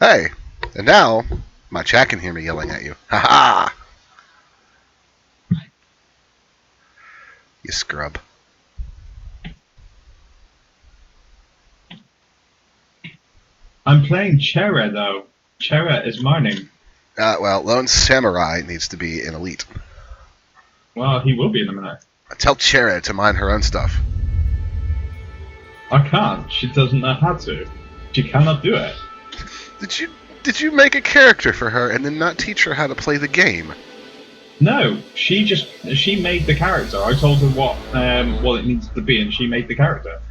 Hey, and now my chat can hear me yelling at you. Ha ha! You scrub. I'm playing Chera, though. Chera is mining. Well, Lone Samurai needs to be an elite. Well, he will be in a minute. Tell Chera to mine her own stuff. I can't. She doesn't know how to. She cannot do it. Did you make a character for her and then not teach her how to play the game? No, she made the character. I told her what it needs to be, and she made the character.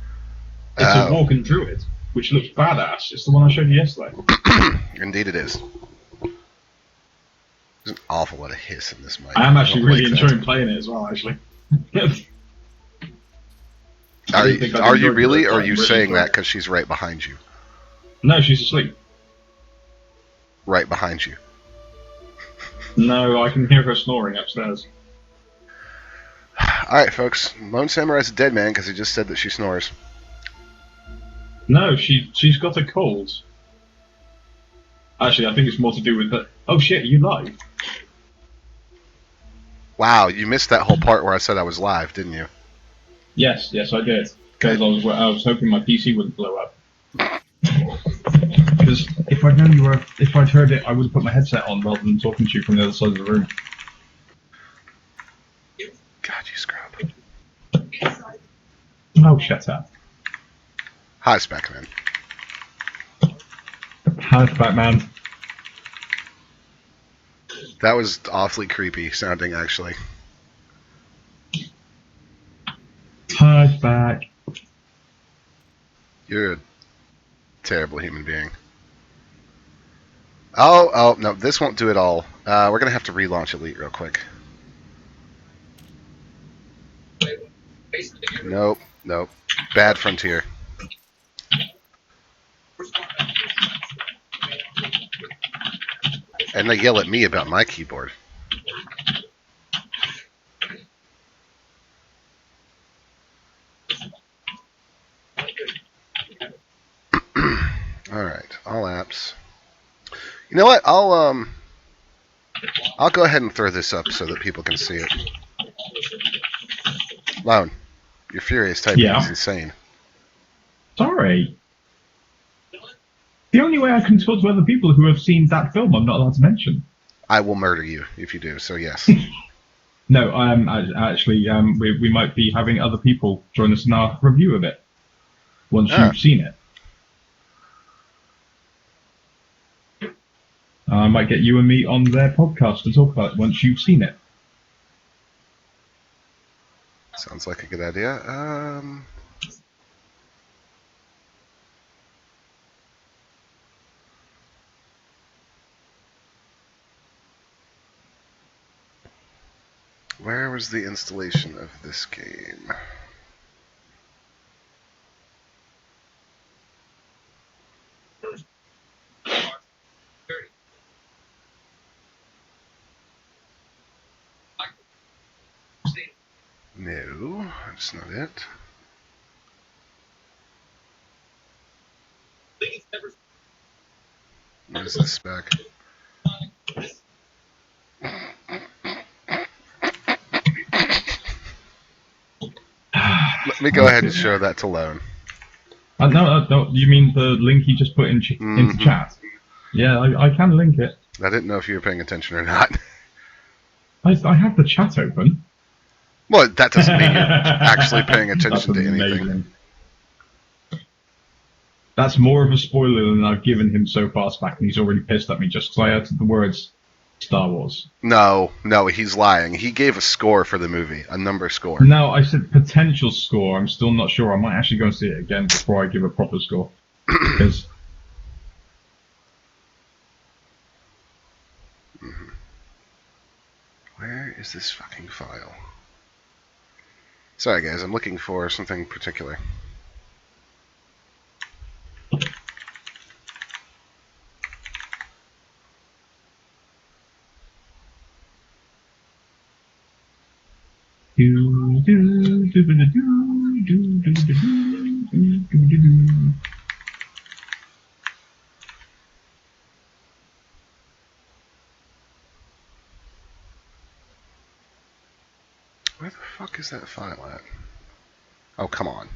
It's a walking druid, which looks badass. It's the one I showed you yesterday. Indeed, it is. There's an awful lot of hiss in this mic. I am actually really enjoying playing it as well. Actually. Are you really, or are you saying that because she's right behind you? No, she's asleep. Right behind you. No, I can hear her snoring upstairs. Alright, folks. Lone Samurai's a dead man because he just said that she snores. No, she's got a cold. Actually, I think it's more to do with that. Oh shit, you live? Wow, you missed that whole part where I said I was live, didn't you? Yes, I did. Because I was hoping my PC wouldn't blow up. Because if I'd heard it, I would have put my headset on rather than talking to you from the other side of the room. God, you scrub. Oh, shut up. Hi, Specman. Hi, Batman. That was awfully creepy sounding, actually. Hi, back. You're a terrible human being. Oh, no, this won't do it all. We're going to have to relaunch Elite real quick. Nope. Bad Frontier. And they yell at me about my keyboard. Alright, all apps. You know what? I'll go ahead and throw this up so that people can see it. Lone, your furious typing is insane. Sorry. The only way I can talk to other people who have seen that film, I'm not allowed to mention. I will murder you if you do, so yes. No, actually, we might be having other people join us in our review of it once you've seen it. I might get you and me on their podcast to talk about it once you've seen it. Sounds like a good idea. Where was the installation of this game? No, that's not it. What is this spec? Let me go ahead and show that to Lone. No, you mean the link he just put into chat? Yeah, I can link it. I didn't know if you were paying attention or not. I have the chat open. Well, that doesn't mean you're actually paying attention to anything. That's more of a spoiler than I've given him so far, Spack, and he's already pissed at me just because I uttered the words Star Wars. No, he's lying. He gave a score for the movie, a number score. No, I said potential score. I'm still not sure. I might actually go and see it again before I give a proper score. Because Where is this fucking file? Sorry, guys, I'm looking for something particular. is that file at? Oh, come on.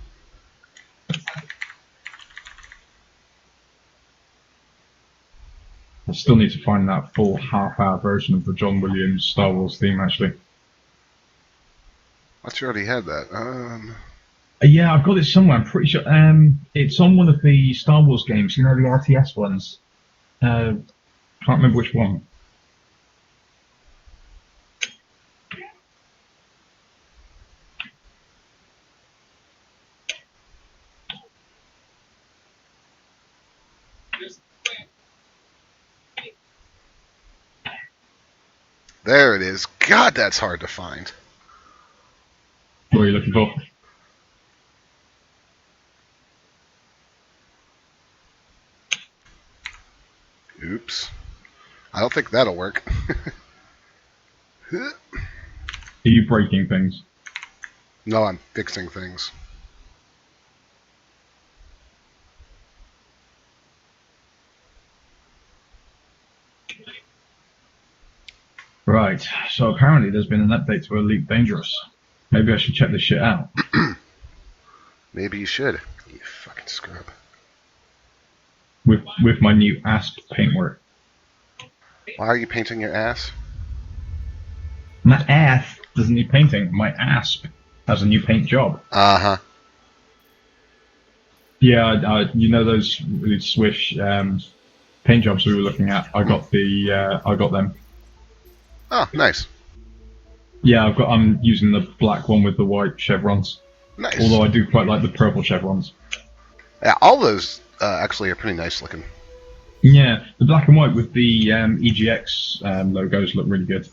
I still need to find that full half-hour version of the John Williams Star Wars theme, actually. I thought you already had that. Yeah, I've got it somewhere. I'm pretty sure. It's on one of the Star Wars games. You know, the RTS ones. Can't remember which one. There it is. God, that's hard to find. What are you looking for? Oops. I don't think that'll work. Are you breaking things? No, I'm fixing things. Right, so apparently there's been an update to Elite Dangerous. Maybe I should check this shit out. Maybe you should. You fucking scrub. With my new ASP paintwork. Why are you painting your ass? My ass doesn't need painting. My ASP has a new paint job. Uh-huh. Yeah, you know those really swish paint jobs we were looking at? I got them. Oh, nice. Yeah, I'm using the black one with the white chevrons. Nice. Although I do quite like the purple chevrons. Yeah, all those actually are pretty nice looking. Yeah, the black and white with the EGX logos look really good.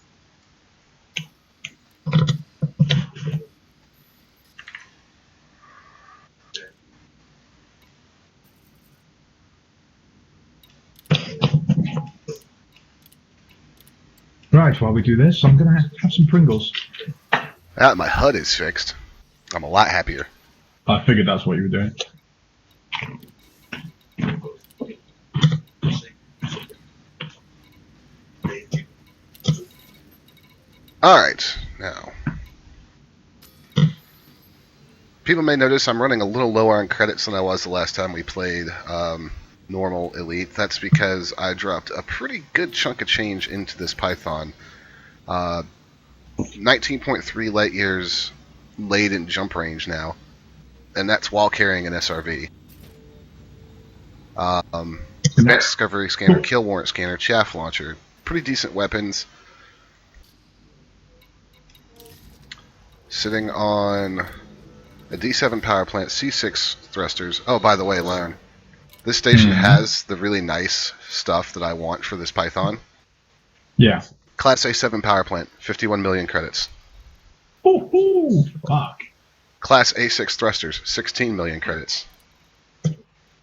Right, while we do this, I'm going to have some Pringles. Now my HUD is fixed, I'm a lot happier. I figured that's what you were doing. Alright, now. People may notice I'm running a little lower on credits than I was the last time we played normal Elite. That's because I dropped a pretty good chunk of change into this Python. 19.3 light years laid in jump range now, and that's while carrying an SRV. Advanced discovery scanner, kill warrant scanner, chaff launcher, pretty decent weapons. Sitting on a D7 power plant, C6 thrusters. Oh, by the way, Lone, this station has the really nice stuff that I want for this Python. Yeah. Class A7 power plant, 51 million credits. Ooh, fuck. Class A6 thrusters, 16 million credits.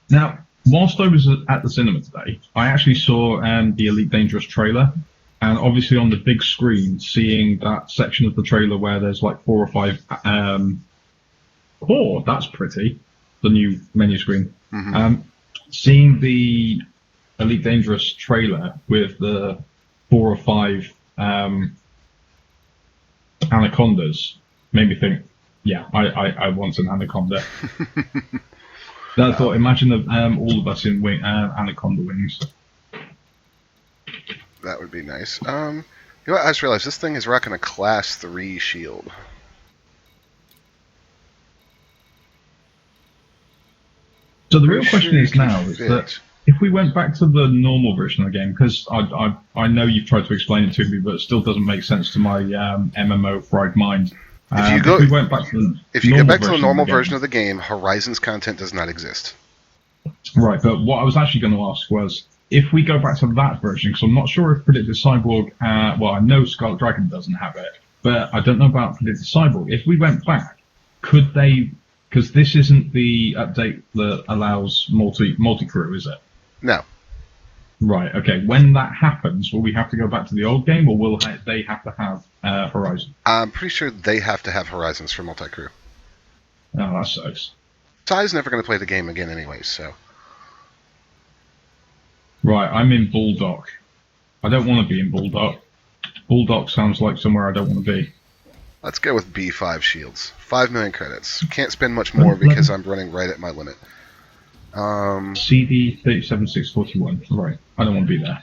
Now, whilst I was at the cinema today, I actually saw the Elite Dangerous trailer, and obviously on the big screen, seeing that section of the trailer where there's like 4 or 5. Oh, that's pretty. The new menu screen. Seeing the Elite Dangerous trailer with the 4 or 5 anacondas made me think, yeah, I want an anaconda. I thought, imagine all of us in anaconda wings. That would be nice. You know what? I just realized this thing is rocking a Class 3 shield. So the real question is now is that if we went back to the normal version of the game, because I know you've tried to explain it to me, but it still doesn't make sense to my MMO fried mind. If you went back to the normal version of the game, Horizons content does not exist. Right, but what I was actually going to ask was, if we go back to that version, because I'm not sure if Predicted Cyborg, well, I know Scarlet Dragon doesn't have it, but I don't know about Predicted Cyborg. If we went back, could they? Because this isn't the update that allows multi-crew, is it? No. Right, okay. When that happens, will we have to go back to the old game, or will they have to have Horizon? I'm pretty sure they have to have Horizons for multi-crew. Oh, that sucks. Ty's never going to play the game again anyway, so... Right, I'm in Bulldog. I don't want to be in Bulldog. Bulldog sounds like somewhere I don't want to be. Let's go with B5 shields. 5 million credits. Can't spend much more because I'm running right at my limit. CD 37641. Right, I don't want to be there.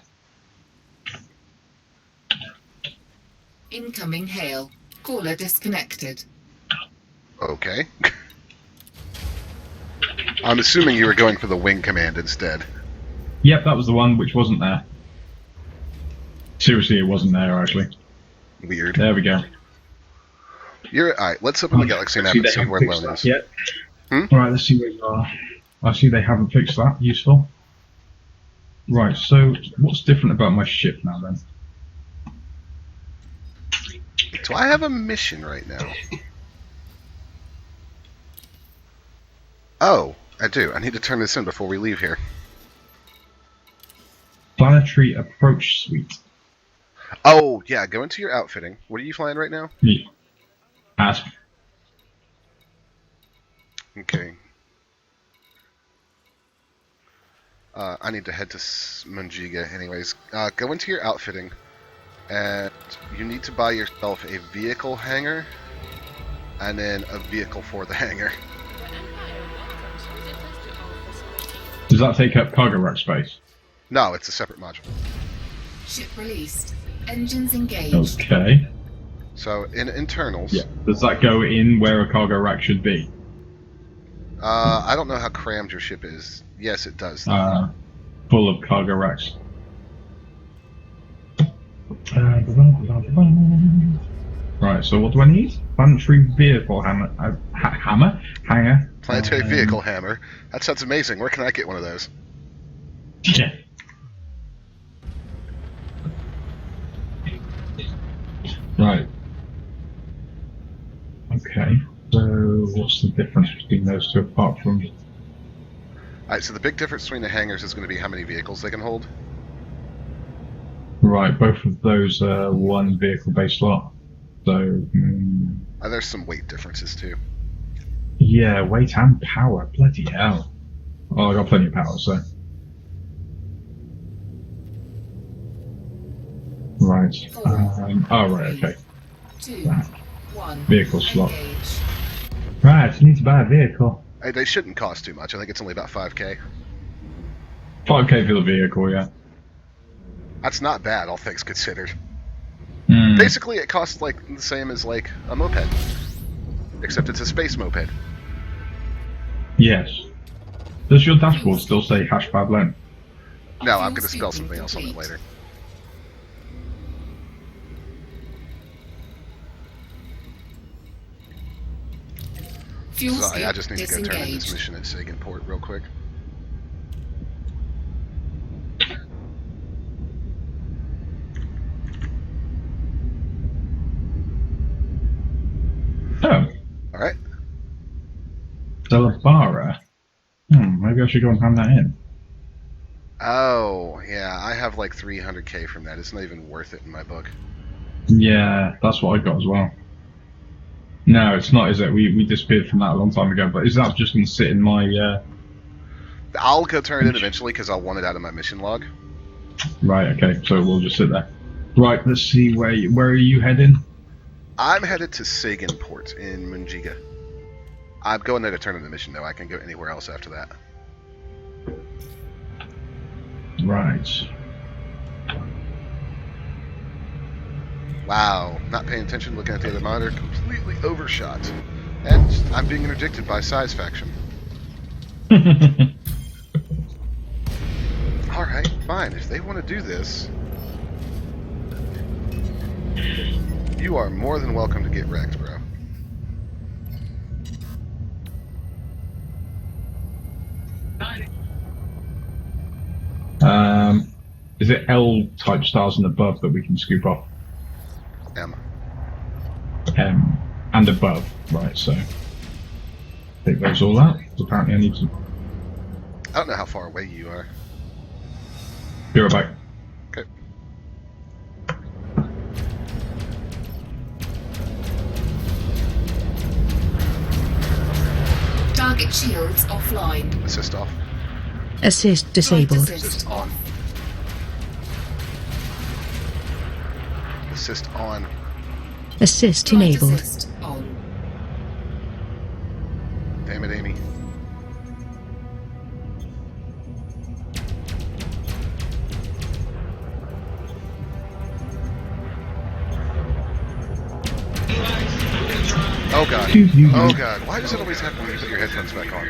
Incoming hail. Caller disconnected. Okay. I'm assuming you were going for the wing command instead. Yep, that was the one which wasn't there. Seriously, it wasn't there actually. Weird. There we go. Alright, let's open the galaxy map and see where Lone is. Yet. Hmm? Alright, let's see where you are. I see they haven't fixed that. Useful. Right, so what's different about my ship now then? Do I have a mission right now? Oh, I do. I need to turn this in before we leave here. Planetary approach suite. Oh, yeah, go into your outfitting. What are you flying right now? Yeah. Ask. Okay. I need to head to Munjiga anyways. Go into your outfitting, and you need to buy yourself a vehicle hangar, and then a vehicle for the hangar. Does that take up cargo rack space? No, it's a separate module. Ship released. Engines engaged. Okay. So, in internals... Yeah. Does that go in where a cargo rack should be? I don't know how crammed your ship is. Yes, it does. Full of cargo racks. Right, so what do I need? Planetary vehicle hammer. Hanger. Planetary vehicle hammer. That sounds amazing. Where can I get one of those? Yeah. Right. Okay. So what's the difference between those two apart from... Alright, so the big difference between the hangars is going to be how many vehicles they can hold. Right, both of those are one vehicle base slot. So... There's some weight differences too. yeah, weight and power. Bloody hell. Oh, I got plenty of power, so... right. Oh, right, okay. 2, 1. Vehicle slot. Engage. Right, I need to buy a vehicle. Hey, they shouldn't cost too much. I think it's only about 5k. 5k for the vehicle, yeah. That's not bad, all things considered. Mm. Basically, it costs like the same as like a moped, except it's a space moped. Yes. Does your dashboard still say #length? No, I'm going to spell something else on it later. Fuel Sorry, I skip just need to go turn in this disengaged. mission at Saganport real quick. Oh, Alright. Delabara. Maybe I should go and hand that in. Oh, yeah, I have like 300k from that. It's not even worth it in my book. Yeah, that's what I got as well. No, it's not, is it? We disappeared from that a long time ago, but is that just going to sit in my... I'll go turn it in eventually because I'll want it out of my mission log. Right, okay, so we'll just sit there. Right, let's see, where are you heading? I'm headed to Saganport in Munjiga. I'm going there to turn in the mission, though. I can go anywhere else after that. Right. Wow, not paying attention, looking at the other monitor, completely overshot. And I'm being interdicted by Size Faction. Alright, fine. If they want to do this, you are more than welcome to get wrecked, bro. Is it L-type stars and above that we can scoop off? M. And above, right, so... take those all out. Apparently I need to... I don't know how far away you are. be right back. Okay. Target shields offline. Assist off. Assist disabled. Flight assist on. Assist on. Assist Flight enabled. assist on. Damn it, Amy. Oh god. Oh god. Why does it always happen when you put your headphones back on?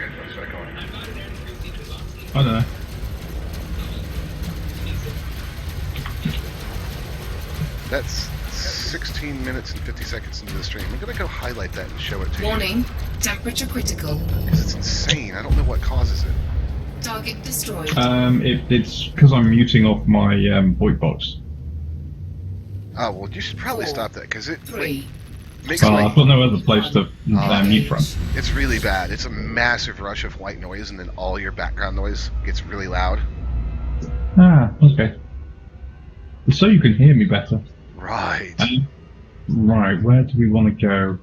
I don't know. That's 16 minutes and 50 seconds into the stream. I'm gonna go highlight that and show it to you. Warning, temperature critical. Because it's insane. I don't know what causes it. Target destroyed. It's because I'm muting off my VoIP box. Oh, well, you should probably 4, stop that, because it 3. makes I've got no other place to mute from. it's really bad. It's a massive rush of white noise, and then all your background noise gets really loud. Ah, okay. So you can hear me better. Right. Right, where do we want to go?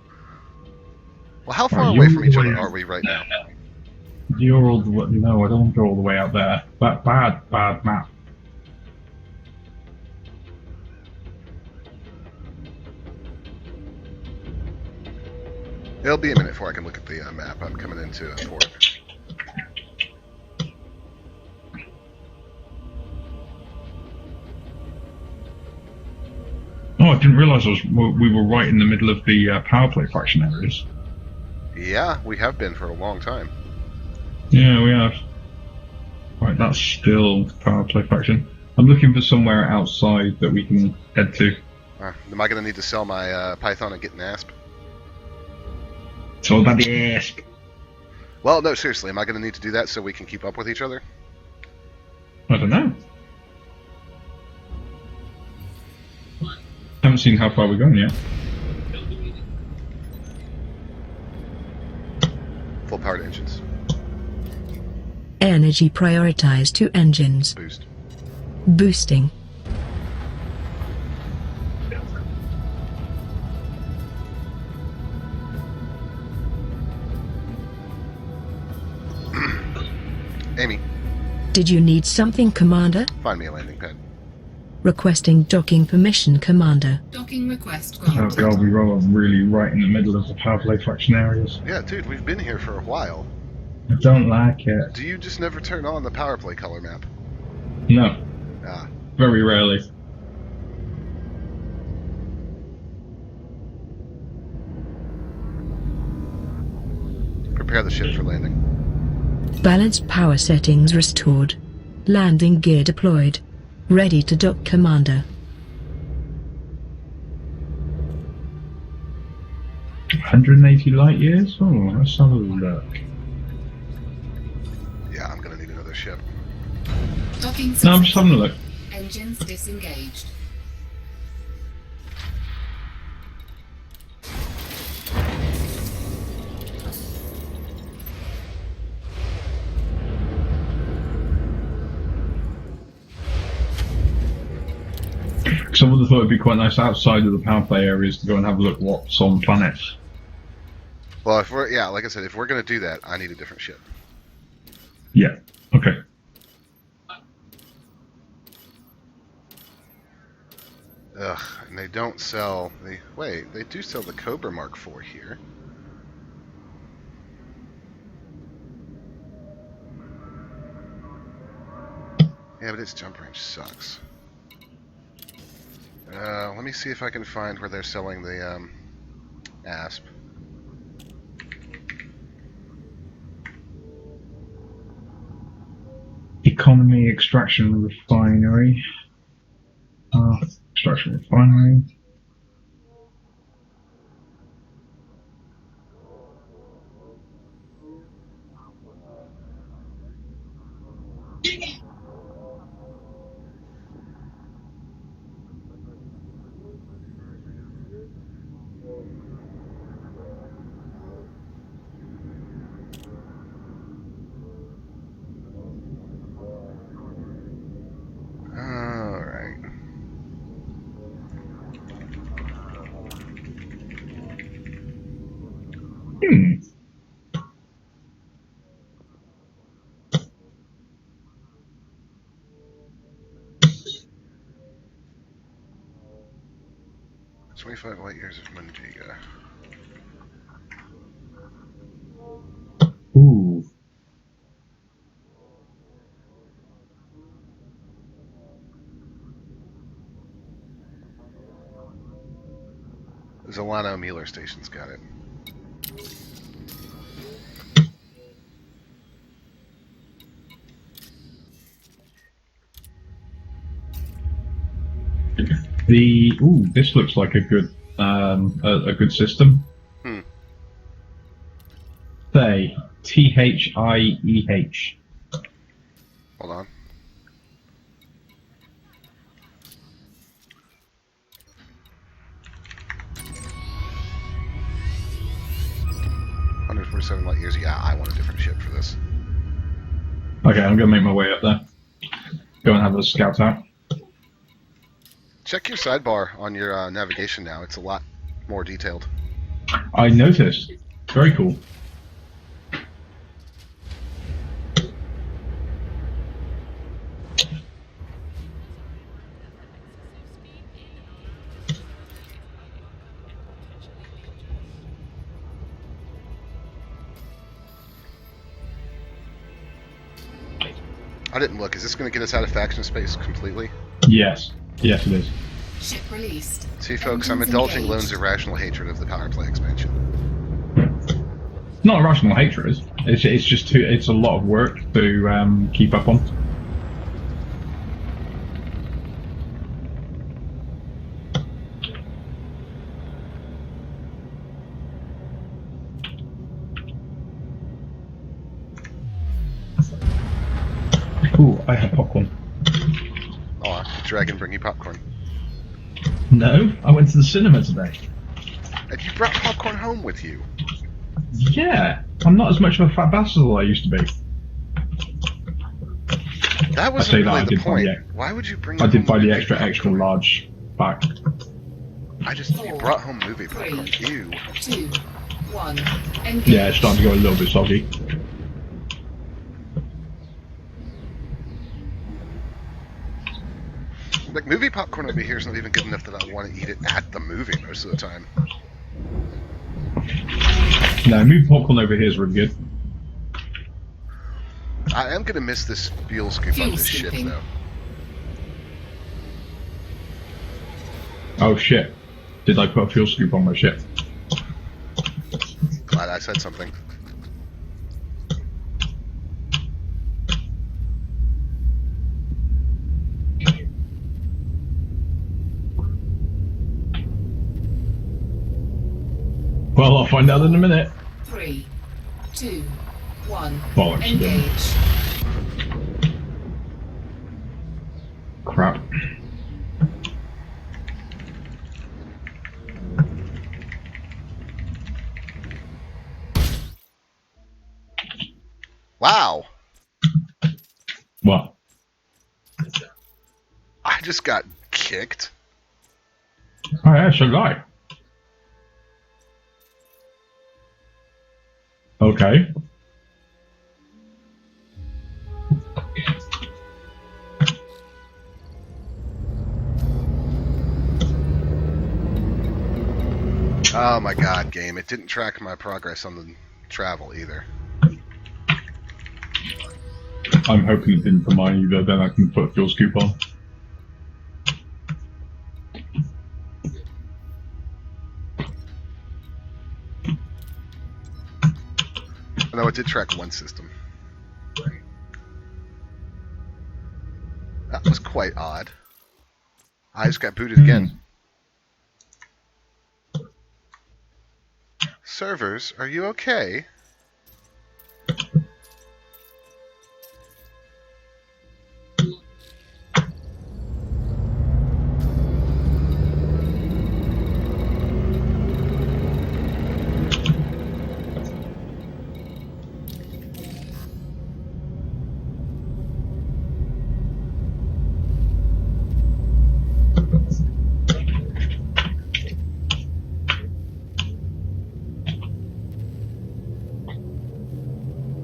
Well, how far Right, away you're from each way other out. are we right now? You're all the way. No, I don't want to go all the way out there. Bad map. It'll be a minute before I can look at the map. I'm coming into a port. Oh, I didn't realise we were right in the middle of the power play faction areas. Yeah, we have been for a long time. Yeah, we have. Right, that's still power play faction. I'm looking for somewhere outside that we can head to. Am I going to need to sell my Python and get an ASP? So that is. Well, no, seriously, am I going to need to do that so we can keep up with each other? I don't know. Haven't seen how far we're going yet. Full powered engines. Energy prioritized to engines. Boost. Boosting. Amy, Did you need something, Commander? find me a landing pad. Requesting docking permission, Commander. Docking request Oh granted. god, we roll really right in the middle of the power play faction areas. Yeah, dude, we've been here for a while. I don't like it. Do you just never turn on the power play color map? No, Ah, very rarely. prepare the ship for landing. Balanced power settings restored. Landing gear deployed. Ready to dock, Commander. 180 light years? Oh, let's have a look. Yeah, I'm going to need another ship. Docking No, I'm just having a look. Engines disengaged. Because I would have thought it'd be quite nice outside of the power play areas to go and have a look what's on planets. Well, if we're, yeah, like I said, if we're going to do that, I need a different ship. Yeah, okay. Ugh, and they don't sell the, wait, they do sell the Cobra Mark IV here. Yeah, but its jump range sucks. Let me see if I can find where they're selling the ASP. Economy extraction refinery. Extraction refinery. Alright. 25 light years of Manjiga. Ooh. Zolano Mueller Station's got it. This looks like a good system. Say THIEH. Hold on. $147 light years. Yeah, I want a different ship for this. Okay, I'm gonna make my way up there. Go and have a scout out. Check your sidebar on your navigation now. It's a lot more detailed. I noticed. Very cool. I didn't look. Is this going to get us out of faction space completely? Yes. Yes, it is. Ship released. See, folks, I'm Engines indulging engaged. Lone's irrational hatred of the power play expansion. Not irrational hatred. It's just it's a lot of work to keep up on. Ooh, I have popcorn. Oh, did Dragon bring you popcorn? No, I went to the cinema today. And you brought popcorn home with you. Yeah, I'm not as much of a fat bastard as I used to be. That I wasn't say that, really I the did buy point. the- Why would you bring I did home buy the movie extra popcorn? large pack. You brought home movie popcorn. 3, Ew. 2, 1. Engage. Yeah, it's starting to go a little bit soggy. Like, movie popcorn over here is not even good enough that I want to eat it at the movie most of the time. No, movie popcorn over here is really good. I am going to miss this fuel scoop on Fuel this ship, scooping. though. Oh shit. Did I put a fuel scoop on my ship? Glad I said something. Well, I'll find out in a minute. 3, 2, 1. Bollocks again. Engage. Crap. Wow! What? I just got kicked. Oh yeah, so did I. Okay. Oh my god, game. It didn't track my progress on the travel either. I'm hoping it didn't for mine either, then I can put a fuel scoop on. No, it did track one system. That was quite odd. I just got booted again. Servers, are you okay?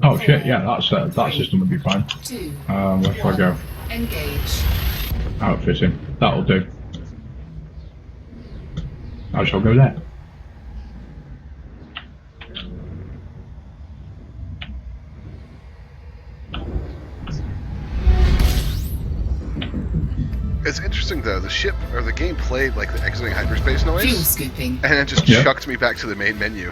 Oh shit, yeah, that system would be fine. 2, Where should I go? Engage. Outfitting. That'll do. I shall go there. It's interesting though. The ship or the game played like the exiting hyperspace noise, Fuel scooping. and it just Yeah. chucked me back to the main menu.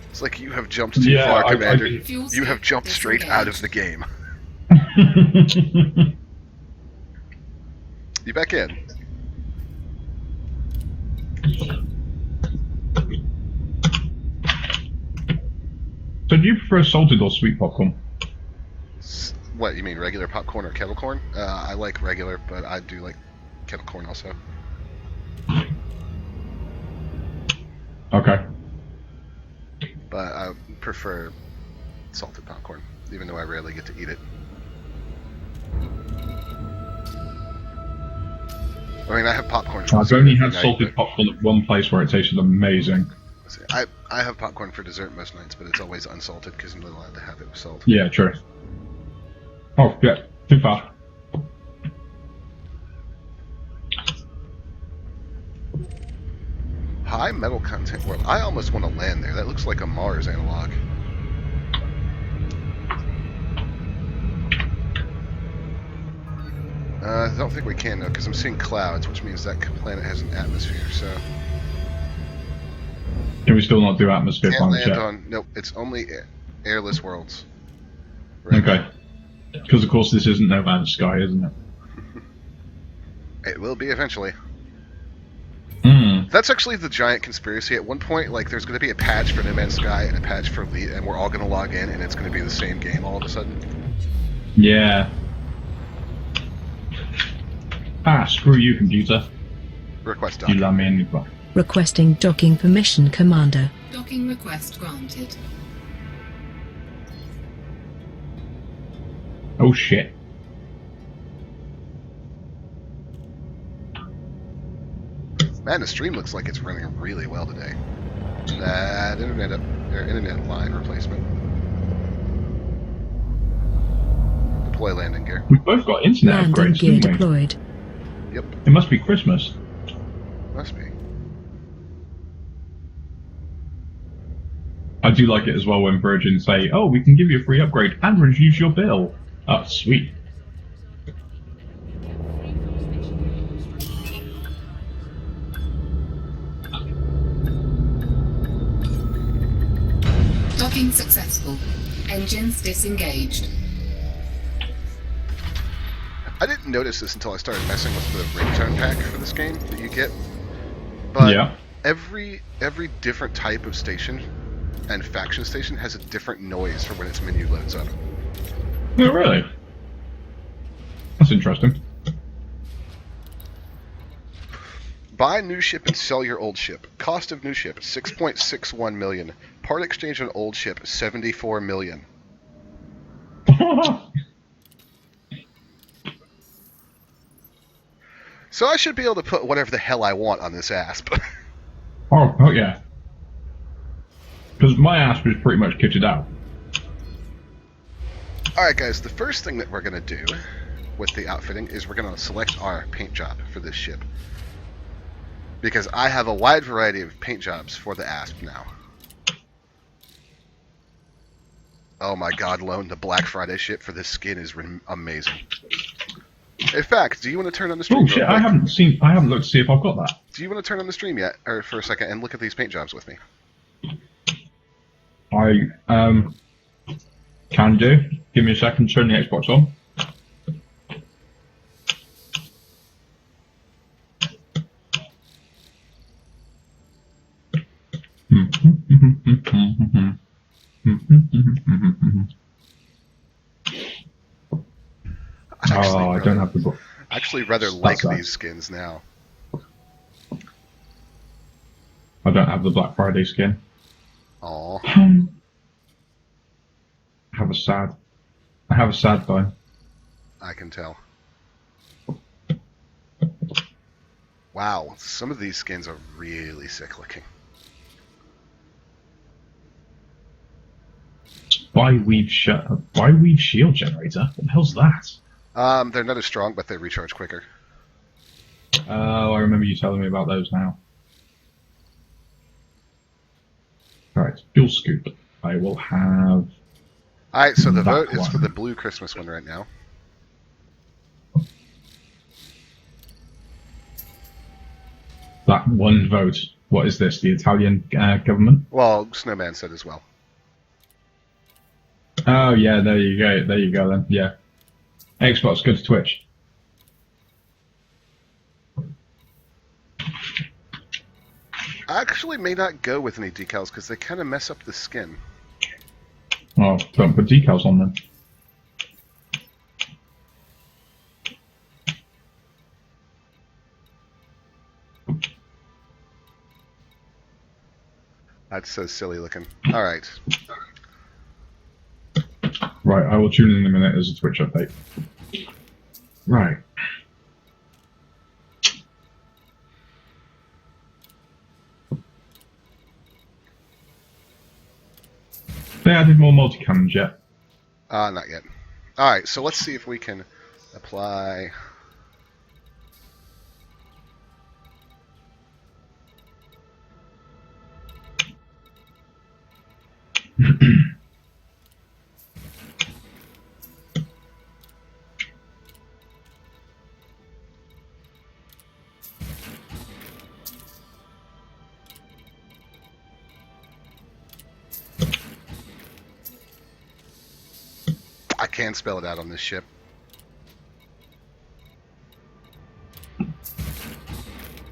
It's like you have jumped too far, Commander. Fuel You have scoop jumped straight out of disengaged. the game. You back in? So do you prefer salted or sweet popcorn? What, you mean regular popcorn or kettle corn? I like regular, but I do like kettle corn also. Okay. But I prefer salted popcorn, even though I rarely get to eat it. I mean, I have popcorn. For I've dessert only every had night, salted popcorn at one place where it tasted amazing. but I have popcorn for dessert most nights, but it's always unsalted because I'm not allowed to have it with salt. Yeah, true. Oh, yeah, too far. High metal content world. I almost want to land there. That looks like a Mars analog. I don't think we can though, because I'm seeing clouds, which means that planet has an atmosphere. So Can we still not do atmosphere can't planets land yet? on. Nope, it's only airless worlds. Right Okay. Because of course this isn't No Man's Sky, isn't it? now. It will be eventually. Hmm. That's actually the giant conspiracy. At one point, like, there's going to be a patch for No Man's Sky and a patch for Elite, and we're all going to log in, and it's going to be the same game all of a sudden. Yeah. Ah, screw you, computer. Request You doc. let me in. Requesting docking permission, Commander. Docking request granted. Oh shit. Man, the stream looks like it's running really well today. That internet line replacement. Deploy landing gear. We've both got internet Landing upgrades, gear didn't we? deployed. Yep, It must be Christmas. must be. I do like it as well when Virgin say, oh, we can give you a free upgrade and reduce your bill. Oh, sweet. Docking successful. Engines disengaged. I didn't notice this until I started messing with the ringtone pack for this game that you get. But Yeah. every different type of station and faction station has a different noise for when its menu loads up. Oh, really? That's interesting. Buy new ship and sell your old ship. Cost of new ship 6.61 million. Part exchange on old ship 74 million. So I should be able to put whatever the hell I want on this asp. Oh yeah. Because my ass was pretty much kitted out. Alright guys, the first thing that we're going to do with the outfitting is we're going to select our paint job for this ship. Because I have a wide variety of paint jobs for the asp now. Oh my god, Lone, the Black Friday ship for this skin is amazing. In fact, do you want to turn on the stream? Oh shit, real I quick? haven't looked to see if I've got that. Do you want to turn on the stream yet, or for a second, and look at these paint jobs with me? I can do. Give me a second, turn the Xbox on. Oh, I don't have the book. I actually rather That's like nice. these skins now. I don't have the Black Friday skin. Aw. I have a sad time. I can tell. Wow, some of these skins are really sick looking. Bi-weave shield generator? What the hell's that? They're not as strong, but they recharge quicker. Oh, I remember you telling me about those now. Right, fuel scoop. I will have Alright, so the that vote is one. for the blue Christmas one right now. That one vote. What is this? The Italian government? Well, Snowman said as well. Oh yeah, there you go. There you go then. Yeah. Xbox, go to Twitch. I actually may not go with any decals because they kind of mess up the skin. Oh, don't put decals on them. That's so silly looking. Alright. Right, I will tune in a minute as a Twitch update. Right. They added more multi-cannons yet. Not yet. Alright, so let's see if we can apply... I can spell it out on this ship.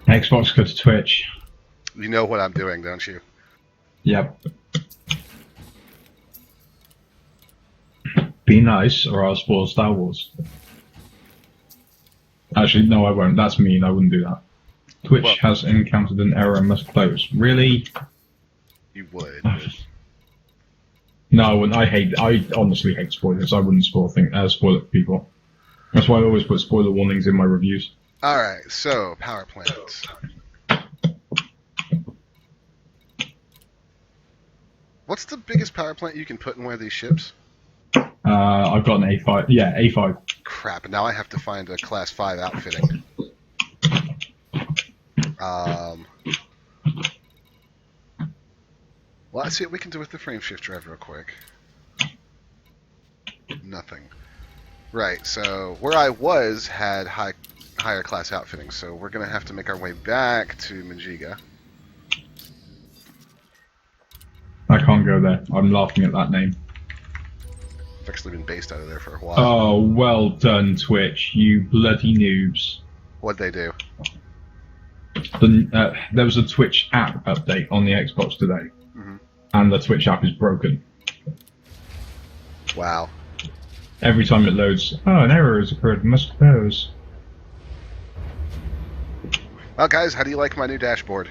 Xbox, go to Twitch. You know what I'm doing, don't you? Yep. Be nice, or I'll spoil Star Wars. Actually, no, I won't. That's mean. I wouldn't do that. Twitch Well- has encountered an error and must close. Really? You would. No, I wouldn't. I honestly hate spoilers. I wouldn't spoil it for people. That's why I always put spoiler warnings in my reviews. Alright, so, power plants. What's the biggest power plant you can put in one of these ships? I've got an A5. Yeah, A5. Crap, now I have to find a class 5 outfitting. Well, let's see what we can do with the frame shift drive real quick. Nothing. Right, so where I was had higher class outfitting, so we're going to have to make our way back to Manjiga. I can't go there. I'm laughing at that name. I've actually been based out of there for a while. Oh, well done, Twitch. You bloody noobs. What'd they do? There was a Twitch app update on the Xbox today, and the Twitch app is broken. Wow. Every time it loads, oh, an error has occurred, must close. Well, guys, how do you like my new dashboard?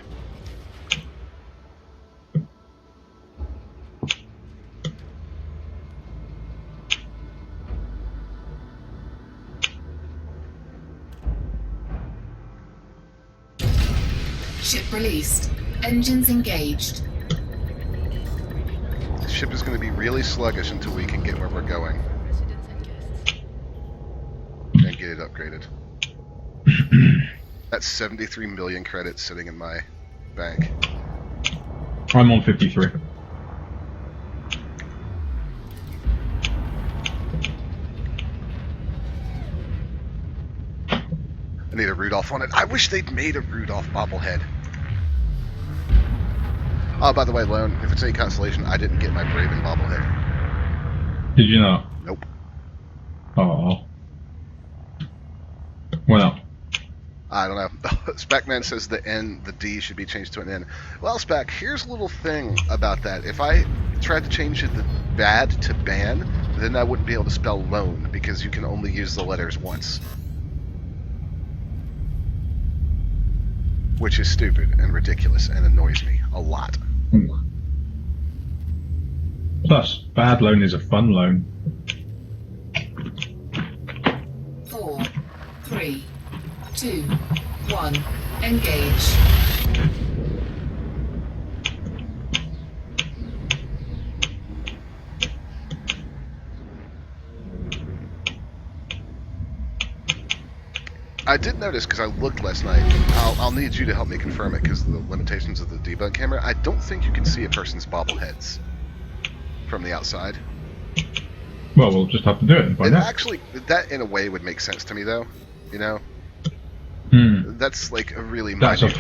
Ship released. Engines engaged. The ship is going to be really sluggish until we can get where we're going. And get it upgraded. That's 73 million credits sitting in my bank. I'm on 53. I need a Rudolph on it. I wish they'd made a Rudolph bobblehead. Oh, by the way, Lone, if it's any consolation, I didn't get my Braven bobblehead. Did you not? Nope. Oh. Well, I don't know. Specman says the D should be changed to an N. Well, Spec, here's a little thing about that. If I tried to change the bad to ban, then I wouldn't be able to spell lone because you can only use the letters once. Which is stupid and ridiculous and annoys me a lot. plus, bad loan is a fun loan. 4, 3, 2, 1. Engage. I did notice, because I looked last night, I'll need you to help me confirm it because of the limitations of the debug camera. I don't think you can see a person's bobbleheads from the outside. Well, we'll just have to do it and find out. Actually, that in a way would make sense to me, though. You know? That's like a really That's minute...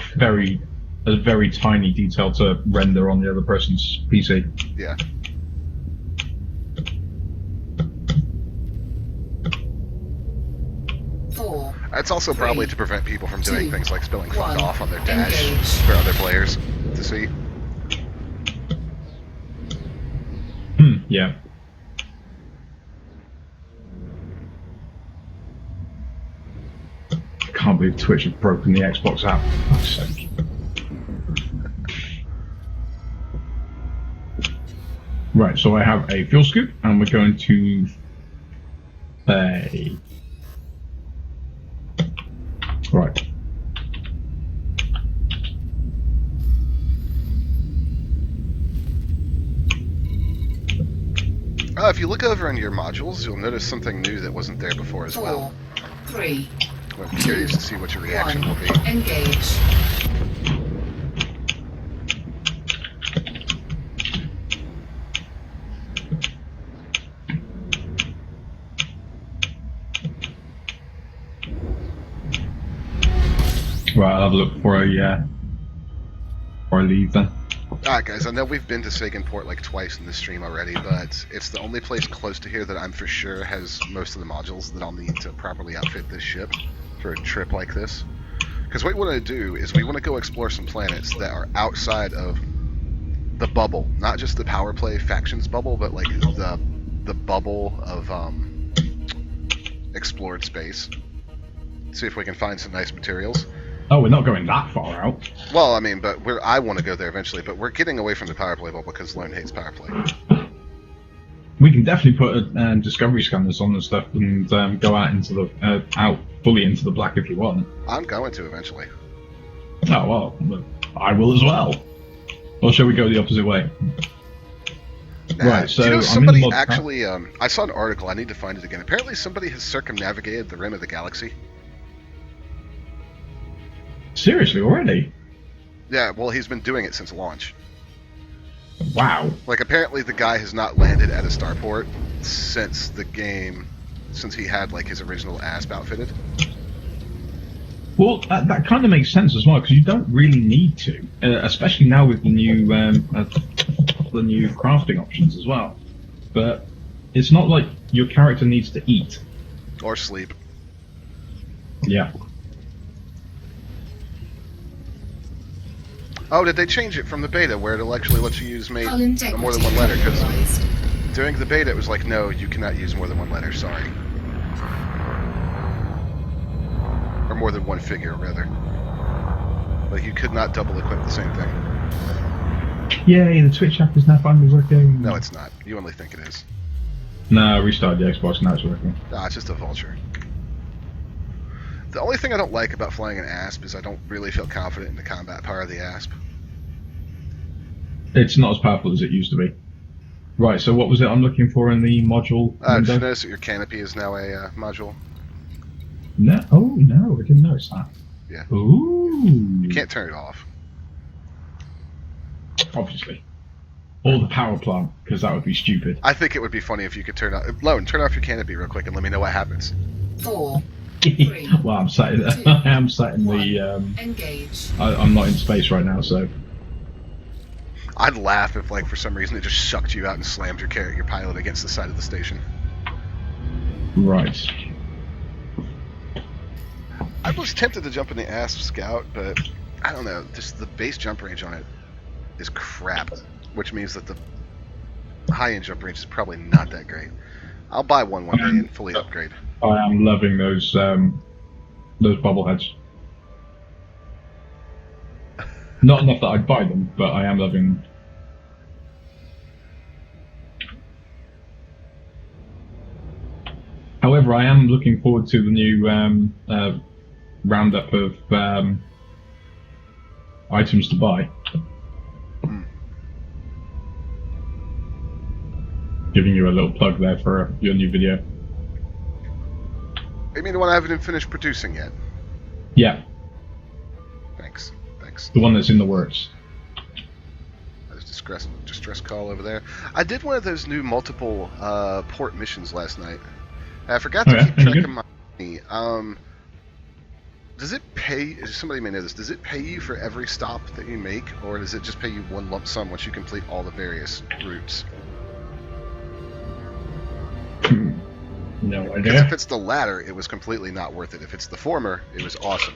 a very tiny detail to render on the other person's PC. Yeah. It's also probably to prevent people from doing things like spilling fuck off on their dash for other players to see. Yeah. I can't believe Twitch have broken the Xbox app. Fuck's sake. Right, so I have a fuel scoop, and we're going to a... Right. If you look over in your modules, you'll notice something new that wasn't there before as well. 4, 3, I'm curious to see what your reaction will be. engage. Right, I'll have a look before I leave then. Alright guys, I know we've been to Saganport like twice in this stream already, but it's the only place close to here that I'm for sure has most of the modules that I'll need to properly outfit this ship for a trip like this. Because what we want to do is we want to go explore some planets that are outside of the bubble. Not just the power play factions bubble, but like the bubble of explored space. See if we can find some nice materials. Oh, we're not going that far out. Well, I mean, but I want to go there eventually, but we're getting away from the power play bubble because Lone hates power play. We can definitely put discovery scanners on and stuff and go out into the out fully into the black if you want. I'm going to eventually. Oh well, I will as well. Or shall we go the opposite way? Right. So do you know, I'm in the mod actually, I saw an article. I need to find it again. Apparently, somebody has circumnavigated the rim of the galaxy. Seriously, already? Yeah, well, he's been doing it since launch. Wow. Like, apparently the guy has not landed at a starport since the game, since he had, like, his original ASP outfitted. Well, that kind of makes sense as well, because you don't really need to, especially now with the new crafting options as well. But it's not like your character needs to eat. Or sleep. Yeah. Oh, did they change it from the beta where it'll actually let you use more than one letter? Because during the beta it was like, no, you cannot use more than one letter, sorry. Or more than one figure, rather. Like, you could not double equip the same thing. Yay, the Twitch app is now finally working. No, it's not. You only think it is. No, restart the Xbox, now it's working. Nah, it's just a vulture. The only thing I don't like about flying an ASP is I don't really feel confident in the combat power of the ASP. It's not as powerful as it used to be. Right, so what was it I'm looking for in the module Did window? you notice that your canopy is now a module? No, oh no, I didn't notice that. Yeah. Ooh. You can't turn it off. Obviously. Or the power plant, because that would be stupid. I think it would be funny if you could turn off... Lone, turn off your canopy real quick and let me know what happens. 4, 3, well, I'm sat in, 2, I am sat in the... engage. I'm not in space right now, so... I'd laugh if, like, for some reason it just sucked you out and slammed your pilot against the side of the station. Right. I was tempted to jump in the ASP Scout, but I don't know. Just the base jump range on it is crap, which means that the high-end jump range is probably not that great. I'll buy one day and fully upgrade. I am loving those bobbleheads. Not enough that I'd buy them, but I am loving them. However, I am looking forward to the new roundup of items to buy. Giving you a little plug there for your new video. You mean the one I haven't finished producing yet? Yeah, Thanks. Thanks. the one that's in the works. There's distress call over there. I did one of those new multiple port missions last night. I forgot Oh to yeah, keep any track of good? my money. Does it pay? Somebody may know this. Does it pay you for every stop that you make, or does it just pay you one lump sum once you complete all the various routes? No Because idea. if it's the latter, it was completely not worth it. If it's the former, it was awesome.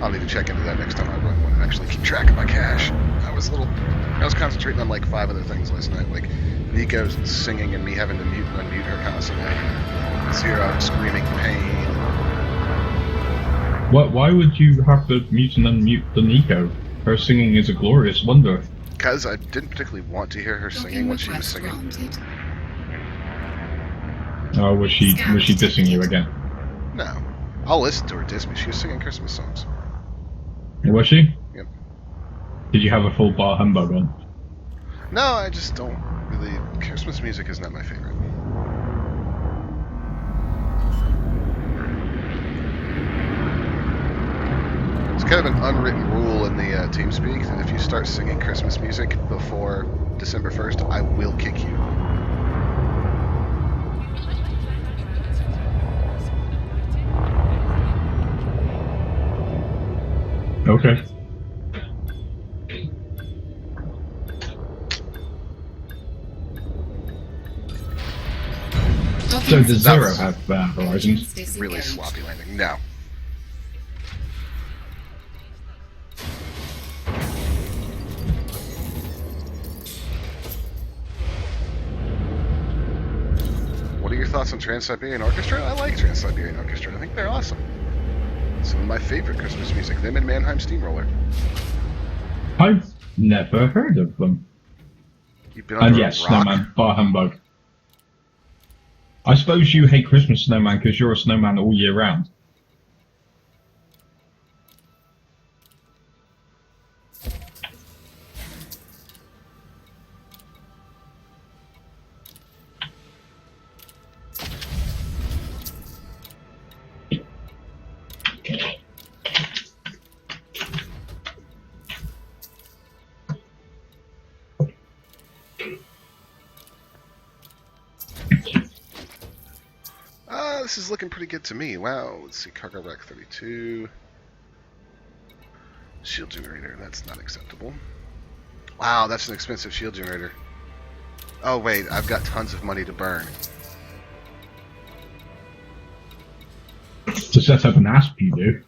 I'll need to check into that next time I run one and actually keep track of my cash. I was concentrating on like 5 other things last night, like Nico's singing and me having to mute and unmute her constantly. Zero screaming pain. Why would you have to mute and unmute the Nico? Her singing is a glorious wonder. Because I didn't particularly want to hear her singing when she was singing. Granted. Oh, was she dissing you again? No. I'll listen to her diss me. She was singing Christmas songs. Was she? Yep. Did you have a full bar humbug on? No, I just don't really. Christmas music is not my favorite. It's kind of an unwritten rule in the TeamSpeak that if you start singing Christmas music before December 1st, I will kick you. Okay. So does That Zero was have horizons? really sloppy landing. No. What are your thoughts on Trans-Siberian Orchestra? I like Trans-Siberian Orchestra. I think they're awesome. Some of my favorite Christmas music. Them and Mannheim Steamroller. I've never heard of them. You've been under And yes, a rock? Snowman, bar humbug. I suppose you hate Christmas, Snowman, because you're a snowman all year round. This is looking pretty good to me. Wow, let's see, cargo rack 32. Shield generator, that's not acceptable. Wow, that's an expensive shield generator. Oh wait, I've got tons of money to burn. To set up an asp, you do.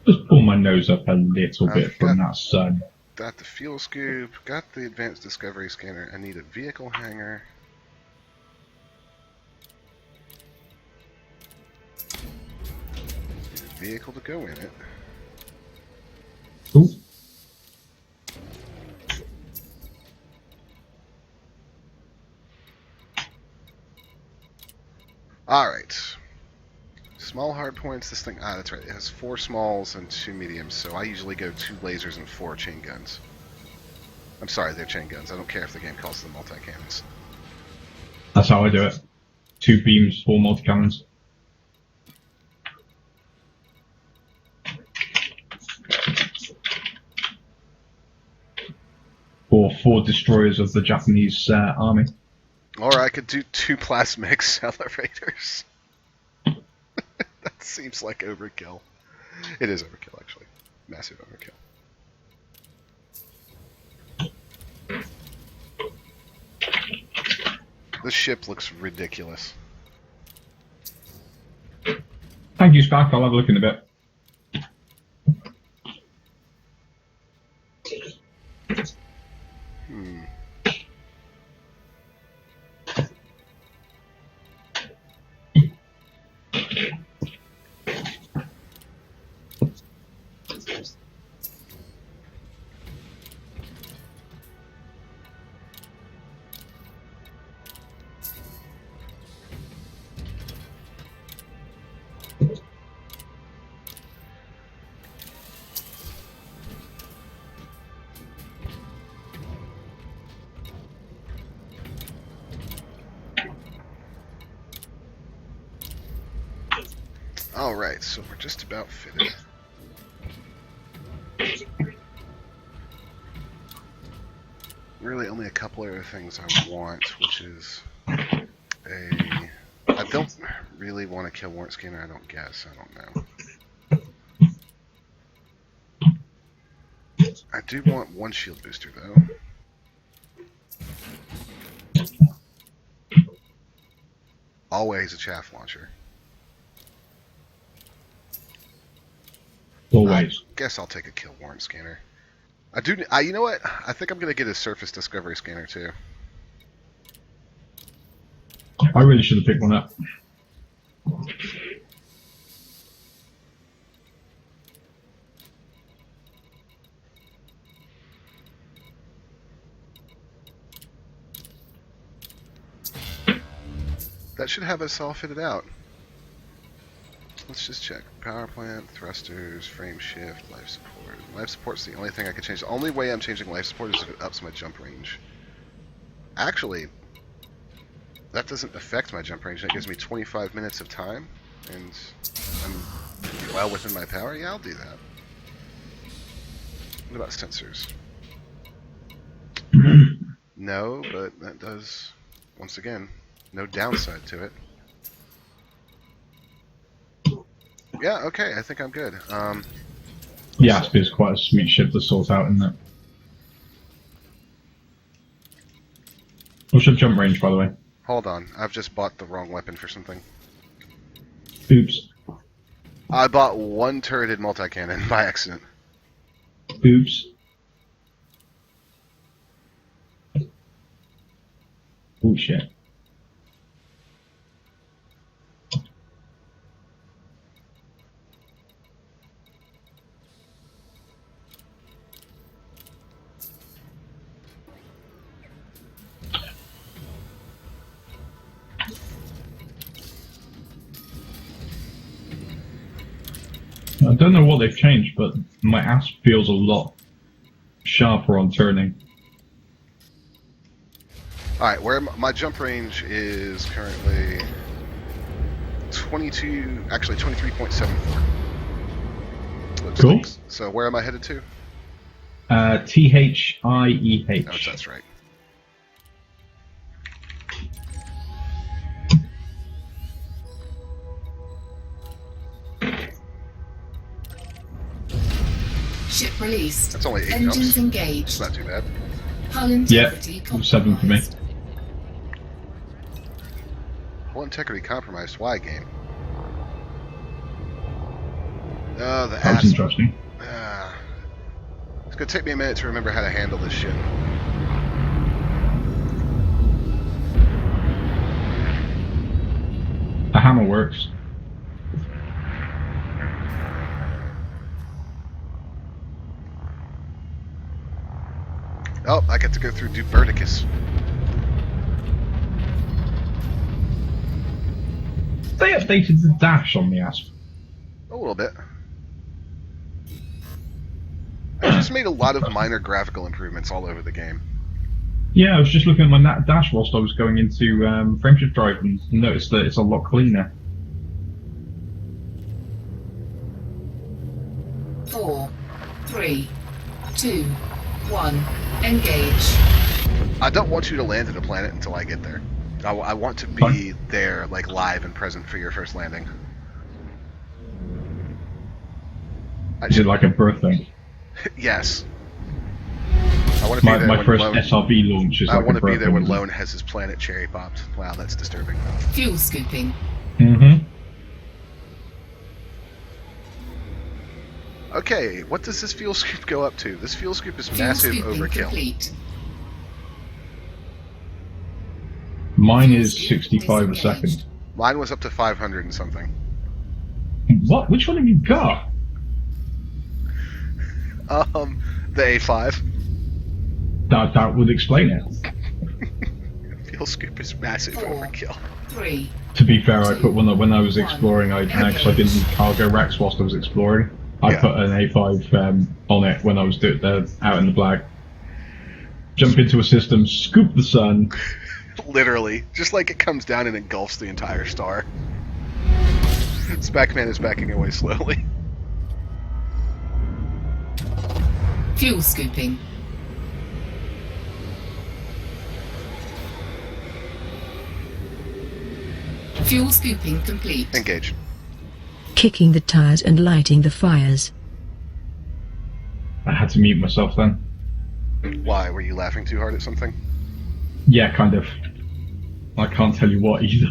Just pull my nose up a little bit from that sun. Got the fuel scoop, got the advanced discovery scanner. I need a vehicle hangar. Need a vehicle to go in it. Ooh. Alright. Small hard points, this thing, that's right, it has 4 smalls and 2 mediums, so I usually go 2 lasers and 4 chain guns. I'm sorry, they're chain guns, I don't care if the game calls them multi-cannons. That's how I do it. 2 beams, 4 multi-cannons. Or 4 destroyers of the Japanese army. Or I could do 2 plasmic accelerators. That seems like overkill. It is overkill, actually. Massive overkill. This ship looks ridiculous. Thank you, Spack. I'll have a look in a bit. Alright, so we're just about fitted. Really only a couple other things I want, which is a... I don't really want to kill Warrant Scanner, I don't guess, I don't know. I do want one shield booster, though. Always a chaff launcher. Always. I guess I'll take a kill Warrant Scanner. You know what? I think I'm gonna get a Surface Discovery Scanner, too. I really should have picked one up. That should have us all fitted out. Let's just check. Power plant, thrusters, frame shift, life support. Life support's the only thing I can change. The only way I'm changing life support is if it ups my jump range. Actually, that doesn't affect my jump range. That gives me 25 minutes of time, and I'm well within my power. Yeah, I'll do that. What about sensors? No, but that does, once again, no downside to it. Yeah, okay, I think I'm good. The Asp is quite a sweet ship to sort out, isn't it? What's your jump range, by the way? Hold on, I've just bought the wrong weapon for something. Oops. I bought one turreted multi-cannon by accident. Oops. Oh shit. I don't know what they've changed, but my ass feels a lot sharper on turning. Alright, where my jump range is currently 23.74. Cool. So where am I headed to? THIEH. Oh, that's right. Ship released. That's only 8 Engines jumps. engaged. It's not too bad. Hull integrity compromised. 7 for me. Hull integrity compromised. Why, game? Oh, the That was ass. interesting. It's gonna take me a minute to remember how to handle this shit. The hammer works. Oh, I get to go through Duperticus. They updated the dash on the Asp. A little bit. I just made a lot of minor graphical improvements all over the game. Yeah, I was just looking at my dash whilst I was going into Frameshift Drive and noticed that it's a lot cleaner. 4, 3, 2, 1. Engage. I don't want you to land at a planet until I get there. I want to be there, like, live and present for your first landing. Is it like a birth thing? Yes. I want to be there My when first Lone, SRB launch is I like want a to be birth there when thing. Lone has his planet cherry popped. Wow, that's disturbing. Fuel scooping. Mm-hmm. Okay, what does this fuel scoop go up to? This fuel scoop is Fuel massive scooping overkill. complete. Mine Fuel is scoop 65 a disengaged. second. Mine was up to 500 and something. What? Which one have you got? The A5. That would explain it. Fuel scoop is massive 4, overkill. 3. To be fair, I put when I was exploring, I didn't need cargo racks whilst I was exploring. I Yeah. put an A5 on it when I was out in the black. Jump into a system, scoop the sun. Literally. Just like it comes down and engulfs the entire star. Spackman is backing away slowly. Fuel scooping. Fuel scooping complete. Engage. Kicking the tires and lighting the fires. I had to mute myself then. Why? Were you laughing too hard at something? Yeah, kind of. I can't tell you what either.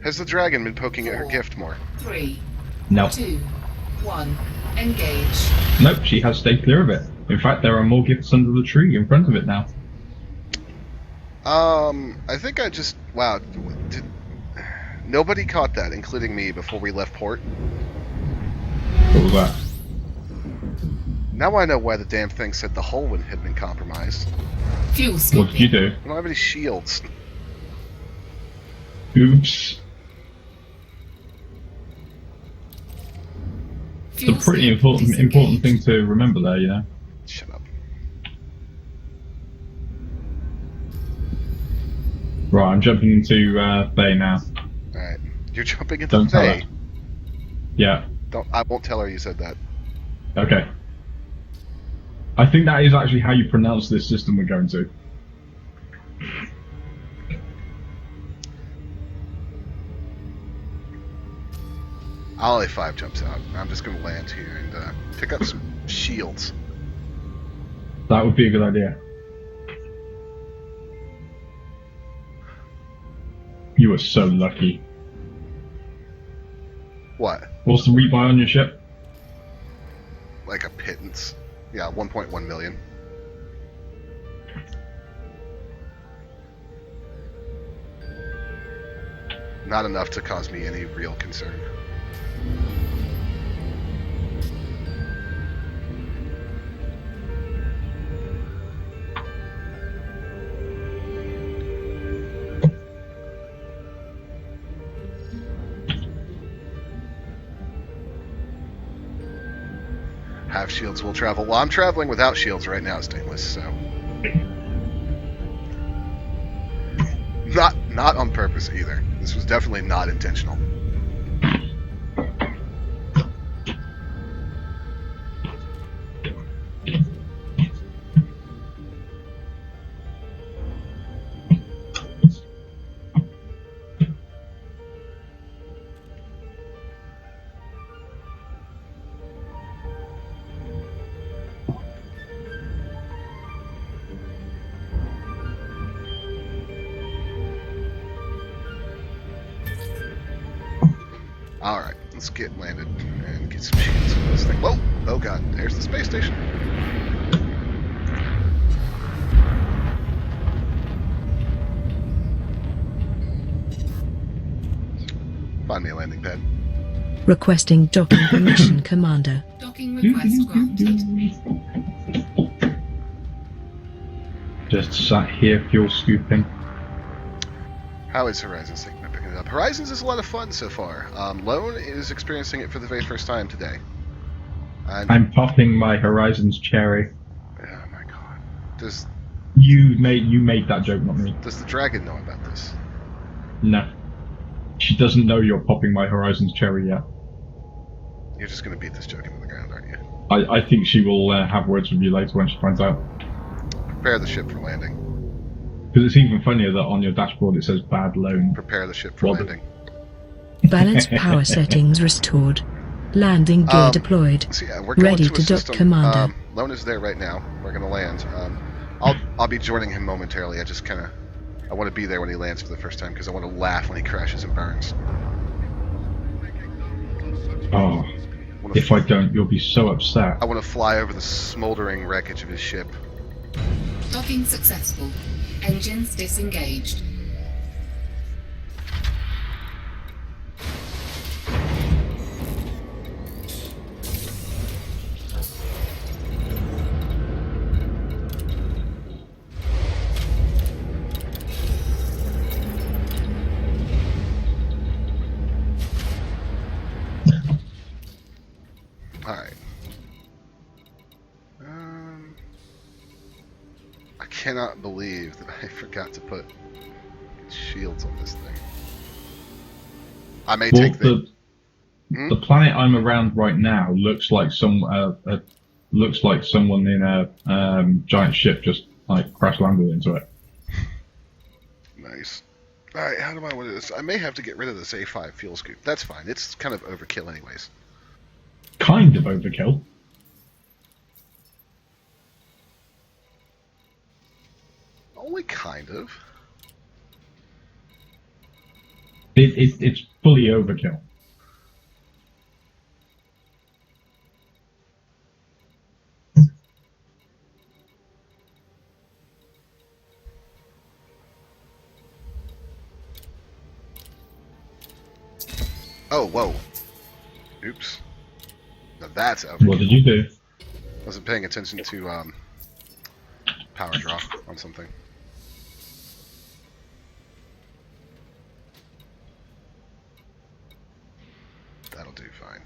Has the dragon been poking at her gift more? 3, No. 2, 1. Engage. Nope, she has stayed clear of it. In fact, there are more gifts under the tree in front of it now. I think I just... Wow. Nobody caught that, including me, before we left port. What was that? Now I know why the damn thing said the hull had been compromised. Fuel scooping. What did you do? I don't have any shields. Oops. Fuel It's a pretty scoop important thing disengaged. to remember there, you know? Shut up. Right, I'm jumping into Bay now. Alright. You're jumping into Don't tell Faye. her. Yeah, I won't tell her you said that. okay. I think that is actually how you pronounce this system we're going to. Ollie 5 jumps out. I'm just going to land here and pick up some shields. That would be a good idea. You were so lucky. What? What's the rebuy on your ship? Like a pittance. Yeah, 1.1 million. Not enough to cause me any real concern. Have shields will travel. Well, I'm traveling without shields right now, Stainless, so... Not on purpose either. This was definitely not intentional. Alright, let's get landed and get some shields on this thing. Whoa! Oh god, there's the space station. Find me a landing pad. Requesting docking permission, Commander. Docking request granted. Just sat here, fuel scooping. How is Horizons thinking of picking it up? Horizons is a lot of fun so far. Lone is experiencing it for the very first time today. And, I'm popping my Horizons cherry. oh my god. Does You made that joke, not me. the dragon know about this? No. She doesn't know you're popping my Horizons cherry yet. You're just gonna beat this joke into the ground, aren't you? I think she will have words with you later when she finds out. Prepare the ship for landing. Because it's even funnier that on your dashboard it says bad loan. Prepare the ship for Well, landing. Balanced power settings restored. Landing gear deployed. So yeah, we're going Ready to a to dock, system. Commander. Lone is there right now. We're gonna land. I'll be joining him momentarily. I want to be there when he lands for the first time because I want to laugh when he crashes and burns. Oh, if I don't, you'll be so upset. I want to fly over the smoldering wreckage of his ship. Docking successful. Engines disengaged. Alright. I cannot believe that I forgot to put shields on this thing. I may Well, take the. the planet I'm around right now looks like someone in a giant ship just like crash landed into it. Nice. All right, how do I want this? I may have to get rid of this A5 fuel scoop. That's fine. It's kind of overkill, anyways. Kind of overkill. Only kind of. It's fully overkill. Oh, whoa. Oops. Now that's overkill. What did you do? Wasn't paying attention to power draw on something. That'll do fine.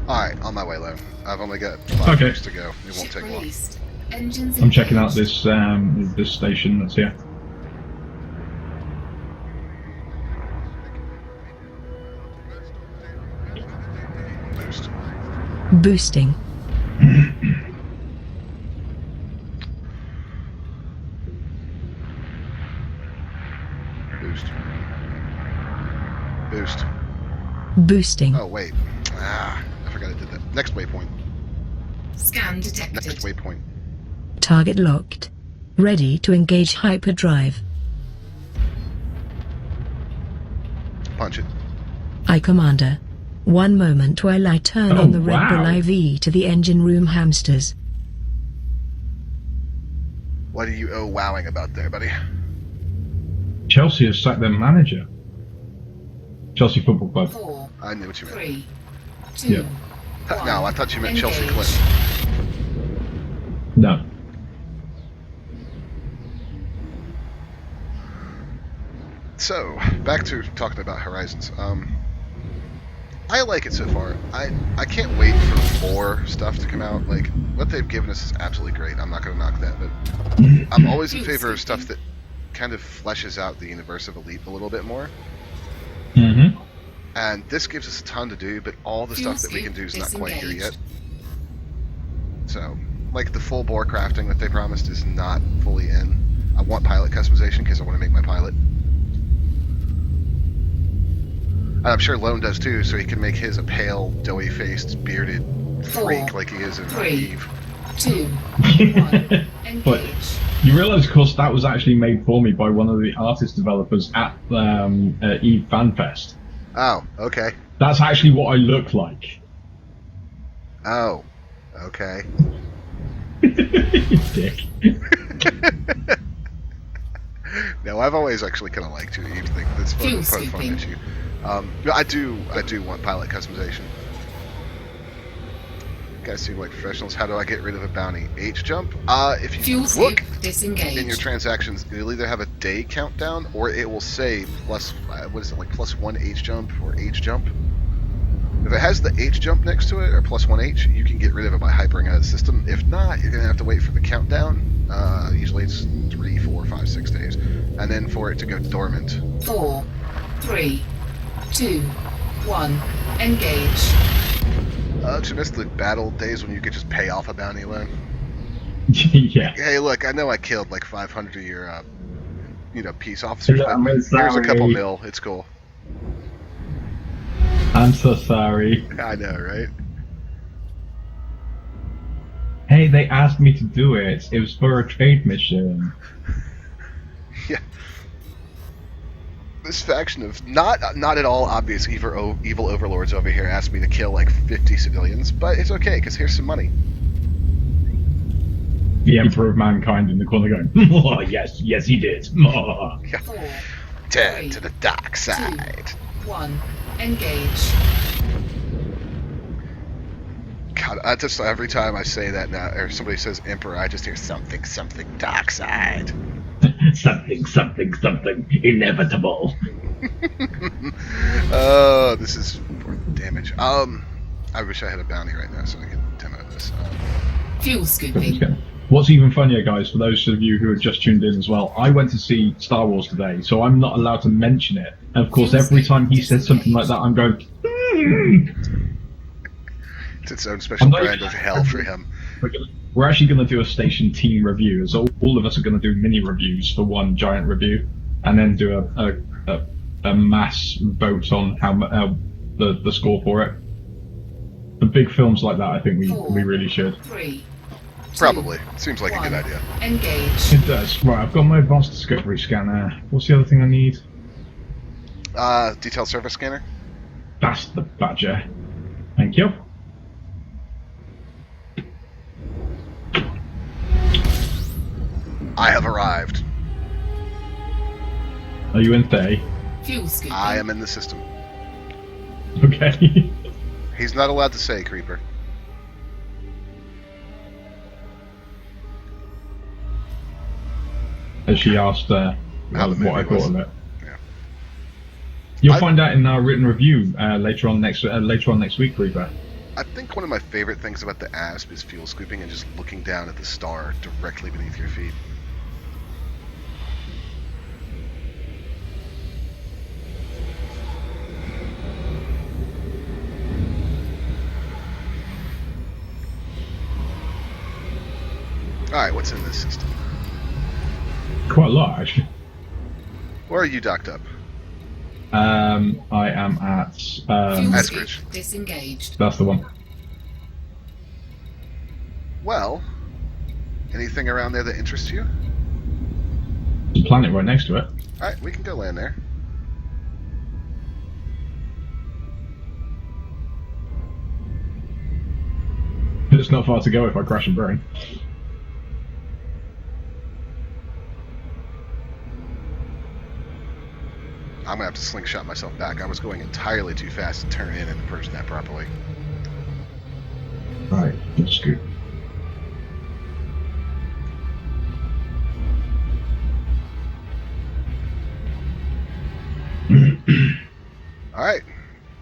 Alright, on my way, Lo. I've only got 5 minutes to go. It won't Ship take long. released. Engines I'm checking out engaged. this station that's here. Boost. Boosting. Boost. Boost. Boosting. Oh, wait. I forgot I did that. Next waypoint. Scan Next detected. waypoint. Target locked. Ready to engage hyperdrive. Punch it. I Commander. One moment while I turn Oh, on the Red Bull wow. IV to the engine room hamsters. What are you wowing about there, buddy? Chelsea has sacked their manager. Chelsea Football Club. 4, I knew what you meant. 3, 2, Yeah. 1. No, I thought you meant Chelsea Engage. Clinton. No. So, back to talking about Horizons. I like it so far. I can't wait for more stuff to come out. Like, what they've given us is absolutely great. I'm not going to knock that, but I'm always in favor of stuff that kind of fleshes out the universe of Elite a little bit more. Mm-hmm. And this gives us a ton to do, but all the stuff that we can do is not quite here yet. So, like the full bore crafting that they promised is not fully in. I want pilot customization because I want to make my pilot. And I'm sure Lone does too, so he can make his a pale, doughy-faced, bearded freak like he is in 3, Eve. 2, 1. But Engage. you realise, of course, that was actually made for me by one of the artist developers at Eve FanFest. Oh, okay. That's actually what I look like. Oh, okay. Dick. No, I've always actually kind of liked your Eve thing. That's fun, Fuel fun scooping. issue. I do want pilot customization. Guys seem like professionals. How do I get rid of a bounty? H jump? If you Fuel look scoop disengaged. in your transactions, it'll either have a day countdown or it will say plus, what is it, like +1 H jump or H jump. If it has the H jump next to it or +1 H, you can get rid of it by hypering out of the system. If not, you're gonna have to wait for the countdown. Usually it's 3, 4, 5, 6 days, and then for it to go dormant. 4, 3, 2, 1. Engage. Don't you miss the battle days when you could just pay off a bounty alone? Yeah. Hey, look, I know I killed like 500 of your, peace officers, Yeah, but I'm here's a couple sorry. mil. It's cool. I'm so sorry. I know, right? Hey, they asked me to do it. It was for a trade mission. Yeah. This faction of not at all obvious evil overlords over here asked me to kill like 50 civilians, but it's okay because here's some money. The Emperor of Mankind in the corner going, oh, yes, he did. Oh. Yeah. 4, Turn 3, to the dark 2, side. 1. Engage. God, I just every time I say that now, or somebody says Emperor, I just hear something dark side. something inevitable. Oh, this is important damage. I wish I had a bounty right now so I could demo this. Fuel scooping. What's even funnier, guys, for those of you who have just tuned in as well, I went to see Star Wars today, so I'm not allowed to mention it. And of course, every time he says something like that, I'm going, It's its own special brand of hell for him. We're actually going to do a station team review. So all of us are going to do mini reviews for one giant review, and then do a mass vote on how the score for it. The big films like that, I think we really should. 3, 2, Probably. Seems like a good 1. idea. Engage. It does. Right, I've got my advanced discovery scanner. What's the other thing I need? Detail service scanner. That's the badger. Thank you. I have arrived. Are you in Thay? Fuel scooping. I am in the system. Okay. He's not allowed to say creeper. As she asked How the what I movie was. thought of it. Yeah. You'll find out in our written review later on next week, Reaper. I think one of my favorite things about the ASP is fuel scooping and just looking down at the star directly beneath your feet. Alright, what's in this system? Quite a lot, actually. Where are you docked up? I am at Fuel Eskridge. scoop disengaged. that's the one. Well, anything around there that interests you? There's a planet right next to it. Alright, we can go land there. It's not far to go if I crash and burn. I'm gonna have to slingshot myself back. I was going entirely too fast to turn in and approach that properly. Right, that's good. Alright.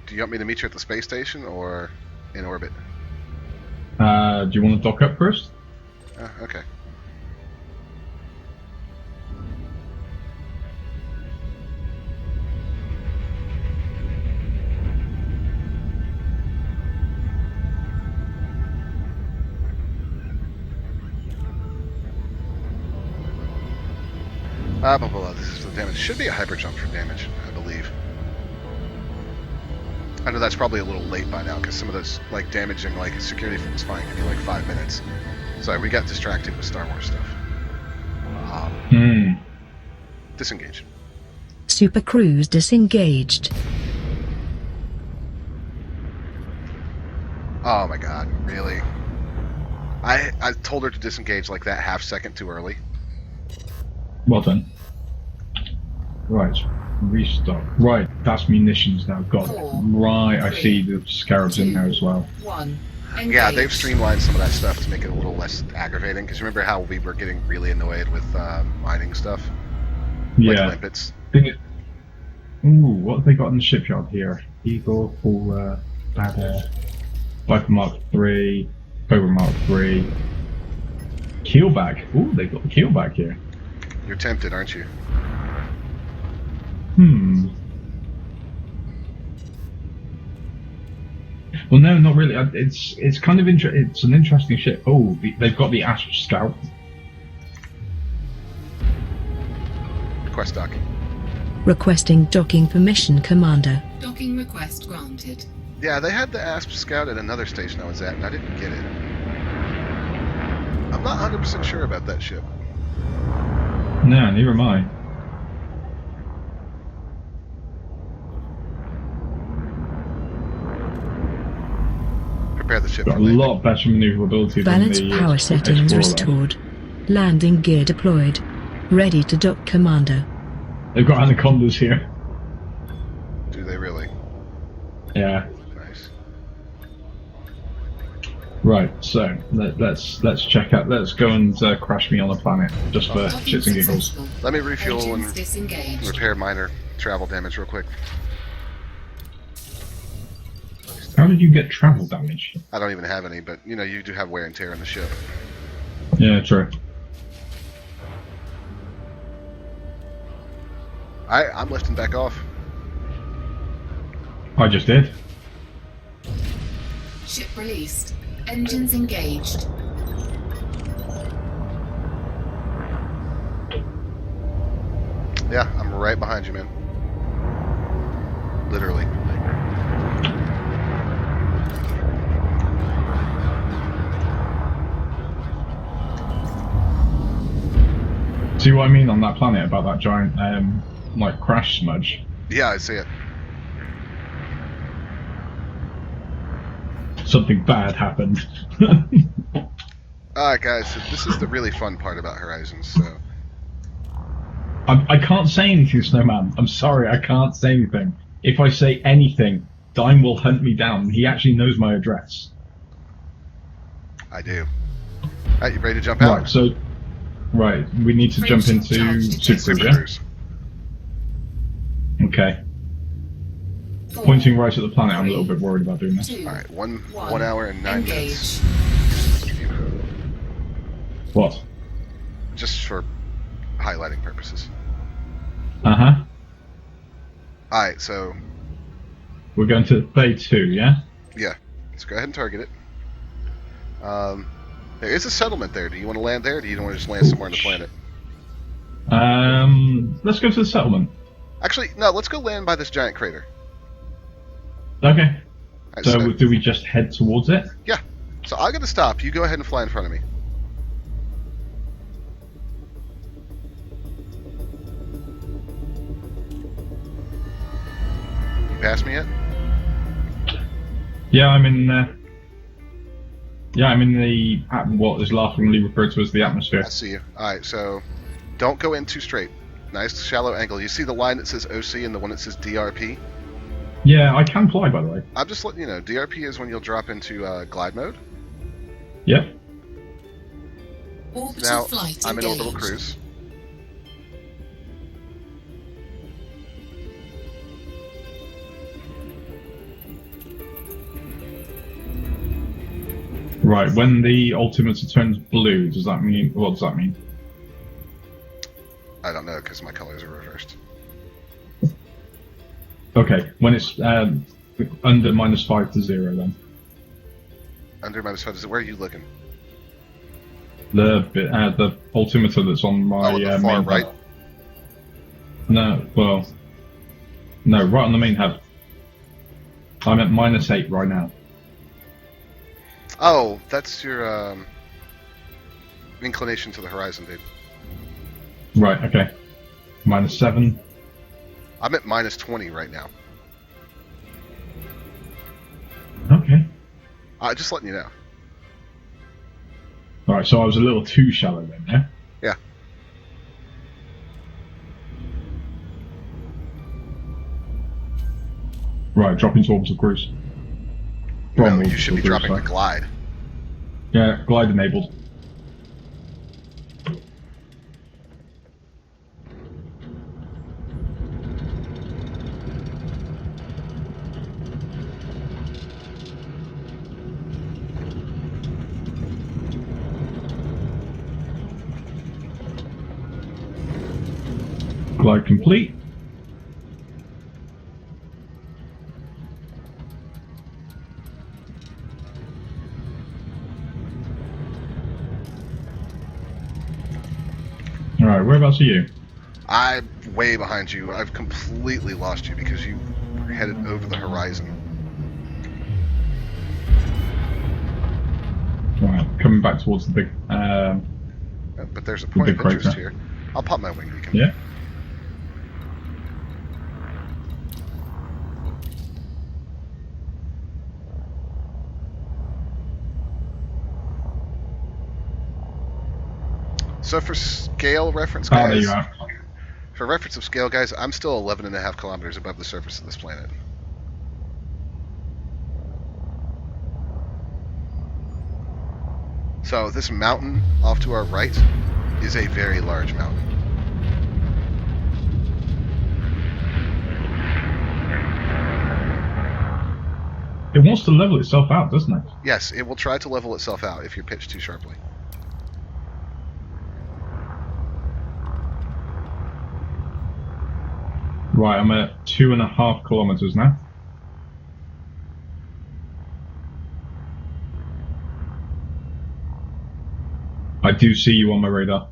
Do you want me to meet you at the space station or in orbit? Do you want to dock up first? Okay. Blah, blah, blah. This is the damage. Should be a hyper jump for damage, I believe. I know that's probably a little late by now because some of those like damaging like security was fine can be like 5 minutes. Sorry, we got distracted with Star Wars stuff. Disengage. Super Cruise disengaged. Oh my god, really? I told her to disengage like that half second too early. Well done. Right, restock. Right, that's munitions now. Got it. Right, I see the scarabs in there as well. 1. Yeah, they've streamlined some of that stuff to make it a little less aggravating. Because remember how we were getting really annoyed with mining stuff? Like Yeah. limpets. Ooh, what have they got in the shipyard here? Eagle, Full, Ladder, Viper Mark 3, Cobra Mark 3. Keelback. Ooh, they've got the keelback here. You're tempted, aren't you? Well, no, not really. It's kind of it's an interesting ship. Oh, they've got the Astro Scout. Request docking. Requesting docking permission, Commander. Docking request granted. Yeah, they had the Asp Scout at another station I was at, and I didn't get it. I'm not 100% sure about that ship. No, neither am I. Prepare the ship Got for a landing. lot better maneuverability Balance than the power settings Explorer. restored. Landing gear deployed. Ready to dock, Commander. They've got anacondas here. Do they really? Yeah. Nice. Right. So let's check out. Let's go and crash me on a planet just for Docking shits and giggles. successful. Let me refuel Engines and disengaged. repair minor travel damage real quick. How did you get travel damage? I don't even have any, but you know, you do have wear and tear in the ship. Yeah, true. I'm lifting back off. I just did. Ship released. Engines engaged. Yeah, I'm right behind you, man. Literally. See what I mean on that planet about that giant like crash smudge? Yeah, I see it. Something bad happened. Alright, guys, so this is the really fun part about Horizons, so... I can't say anything, Snowman. I'm sorry, I can't say anything. If I say anything, Dime will hunt me down. He actually knows my address. I do. Alright, you ready to jump out? Right, so... Right, we need to jump into Super Cruise, yeah? Cruise. Okay. 4, Pointing right at the planet, I'm a little bit worried about doing this. 2, Alright, 1 1 hour and 9 engage. minutes. What? Just for highlighting purposes. Uh-huh. Alright, so, We're going to Bay 2, yeah? yeah. Let's go ahead and target it. There is a settlement there. Do you want to land there, or do you want to just land somewhere on the planet? Let's go to the settlement. Actually, no, let's go land by this giant crater. Okay. Alright, So do we just head towards it? so I'm going to stop. You go ahead and fly in front of me. You pass me yet? Yeah, I'm in. Yeah, I'm in the what is laughingly referred to as the atmosphere. I see you. Alright, so don't go in too straight. Nice shallow angle. You see the line that says OC and the one that says DRP? Yeah, I can fly, by the way. I'm just letting you know, DRP is when you'll drop into glide mode. Yep. Orbital Now, flight I'm in engaged. orbital cruise. Right. When the altimeter turns blue, does that mean? What does that mean? I don't know, because my colors are reversed. Okay. When it's under -5 to 0, then Under -5, where are you looking? the altimeter that's on my Oh, at the far main right? hub. No, well, no, right on the main hub. I'm at -8 right now. Oh, that's your inclination to the horizon, dude. Right. Okay. -7. I'm at -20 right now. Okay. Just letting you know. All right. So I was a little too shallow then, yeah. Yeah. Right. Drop into orbital cruise. No, Wrong you should be orbital dropping cruise, the sorry. glide. Yeah, glide enabled. Glide complete. Right, whereabouts are you? I'm way behind you. I've completely lost you because you were headed over the horizon. Right, coming back towards the big. But there's a point big of interest crater. here. I'll pop my wing beacon. Yeah. So for scale reference, Oh, there guys, you are. for reference of scale, guys, I'm still 11.5 kilometers above the surface of this planet. So this mountain off to our right is a very large mountain. It wants to level itself out, doesn't it? Yes, it will try to level itself out if you're pitched too sharply. Right, I'm at 2.5 kilometers now. I do see you on my radar.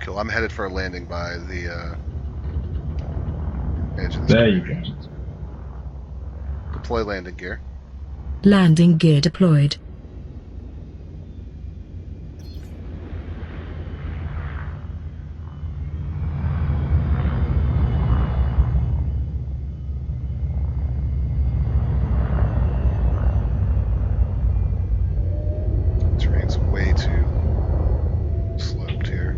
Cool. I'm headed for a landing by the edge of this. There you crater. go. Deploy landing gear. Landing gear deployed. Terrain's way too sloped here.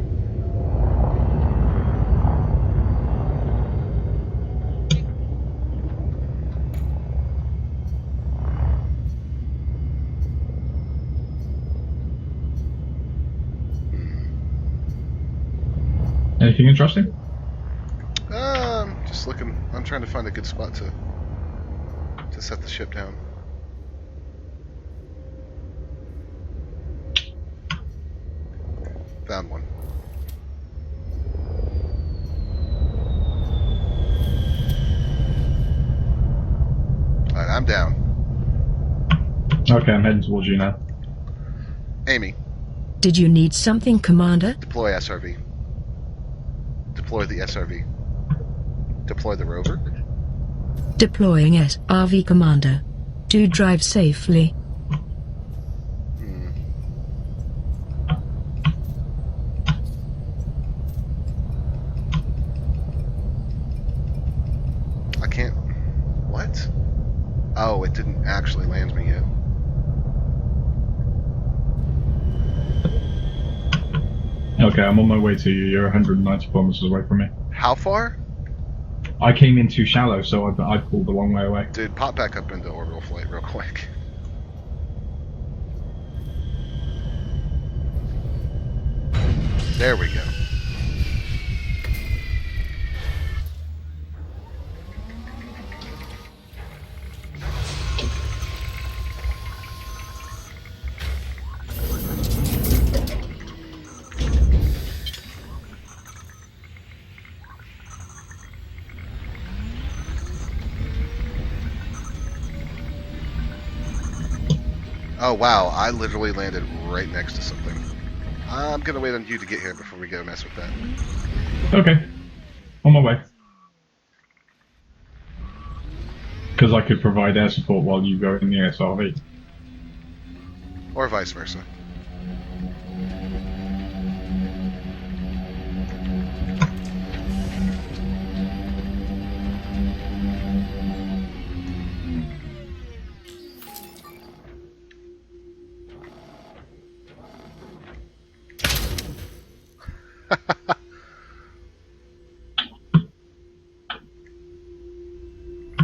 Anything interesting? Just looking. I'm trying to find a good spot to set the ship down. Found one. Alright, I'm down. Okay, I'm heading towards you now. Amy, Did you need something, Commander? deploy SRV. Deploy the SRV. Deploy the rover. Deploying SRV, Commander. Do drive safely. Hmm. I can't. What? Oh, it didn't actually land me yet. Okay, I'm on my way to you. You're 190 kilometers away from me. How far? I came in too shallow, so I pulled the long way away. Dude, pop back up into orbital flight real quick. There we go. Oh wow, I literally landed right next to something. I'm gonna wait on you to get here before we go mess with that. Okay, on my way. Because I could provide air support while you go in the SRV. Or vice versa.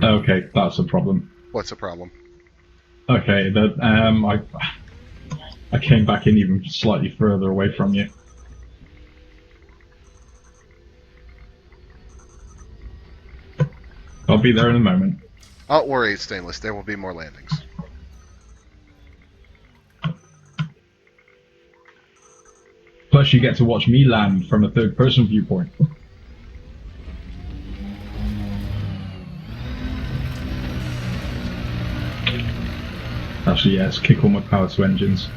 Okay, that's a problem. What's the problem? Okay, I came back in even slightly further away from you. I'll be there in a moment. Don't worry, Stainless. There will be more landings. Plus, you get to watch me land from a third-person viewpoint. Actually, yes, kick all my power to engines.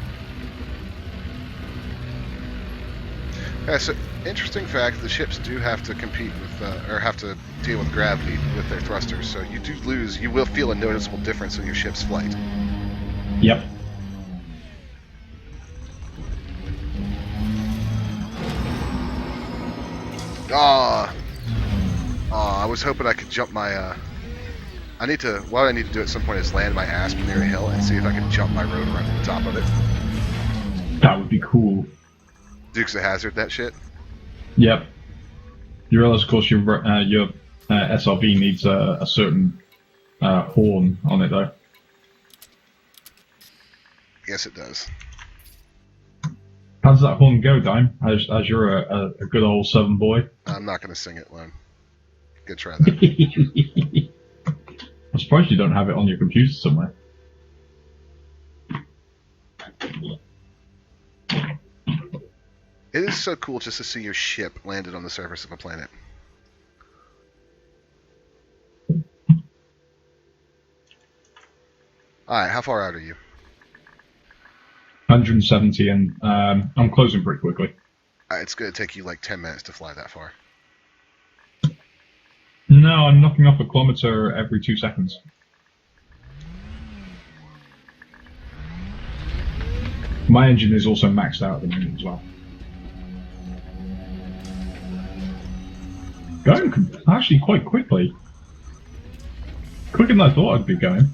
Yeah, so interesting fact: the ships do have to compete with, or have to deal with gravity with their thrusters. So you do lose. You will feel a noticeable difference in your ship's flight. Yep. Ah, I was hoping I could jump my. I need to. What I need to do at some point is land my asp near a hill and see if I can jump my rotor onto the top of it. That would be cool. Dukes of Hazard, that shit. Yep. You realize, of course, your SRV needs a certain horn on it, though. Yes, it does. How does that horn go, Dime? As you're a good old Southern boy. I'm not going to sing it, Lone. Good try that. I'm surprised you don't have it on your computer somewhere. It is so cool just to see your ship landed on the surface of a planet. Alright, how far out are you? 170, and I'm closing pretty quickly. It's going to take you like 10 minutes to fly that far. No, I'm knocking off a kilometer every 2 seconds. My engine is also maxed out at the moment as well. Going actually quite quickly. Quicker than I thought I'd be going.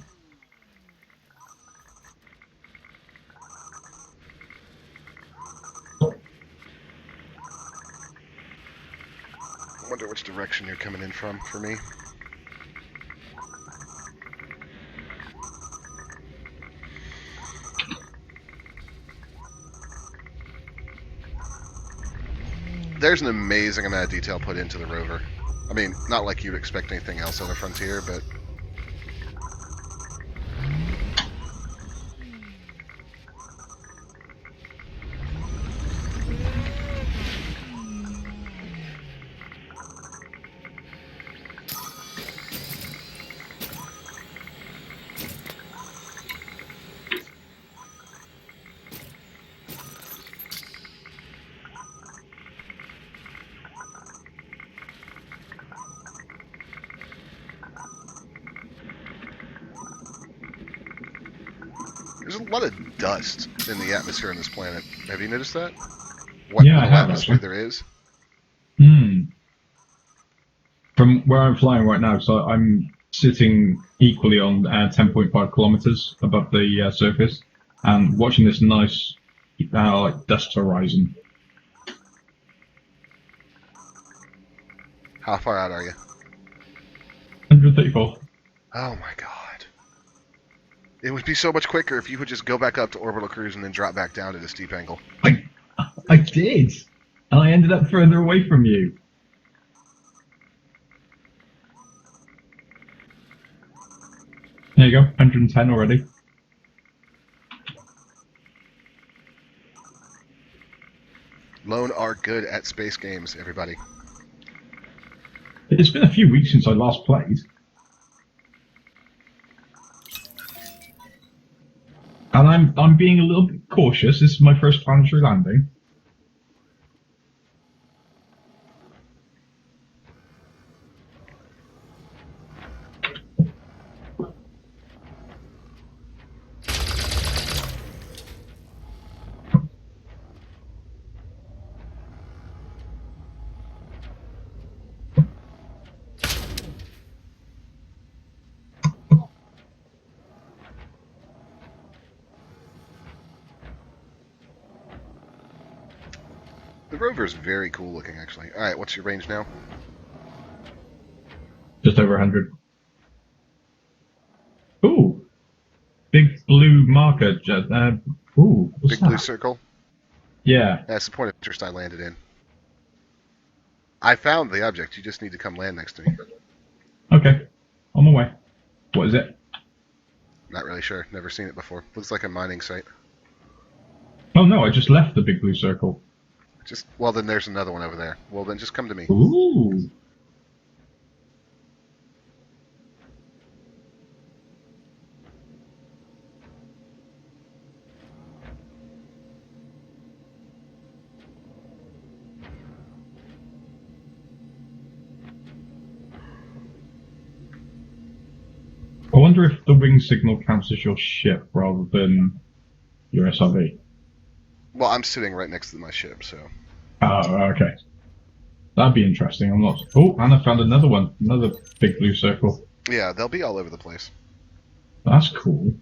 I wonder which direction you're coming in from for me. There's an amazing amount of detail put into the rover. I mean, not like you'd expect anything else on the Frontier, but there's a lot of dust in the atmosphere on this planet. Have you noticed that? What Yeah, I little have, atmosphere actually. there is? From where I'm flying right now, so I'm sitting equally on 10.5 kilometers above the surface and watching this nice like dust horizon. How far out are you? 134. Oh my god. It would be so much quicker if you would just go back up to orbital cruise and then drop back down at a steep angle. I did, and I ended up further away from you. There you go, 110 already. Lone are good at space games, everybody. It's been a few weeks since I last played. And I'm being a little bit cautious. This is my first planetary landing. The rover is very cool looking, actually. Alright, what's your range now? Just over 100. Ooh, big blue marker. Ooh, what's Big that? blue circle? Yeah. That's the point of interest I landed in. I found the object, you just need to come land next to me. Okay, on my way. What is it? Not really sure, never seen it before. Looks like a mining site. Oh no, I just left the big blue circle. Well, then there's another one over there. Well, then just come to me. Ooh. wonder if the wing signal counts as your ship rather than your SRV. Well, I'm sitting right next to my ship, so. Oh, okay. That'd be interesting. I'm not. Oh, and I found another one. Another big blue circle. Yeah, they'll be all over the place. That's cool.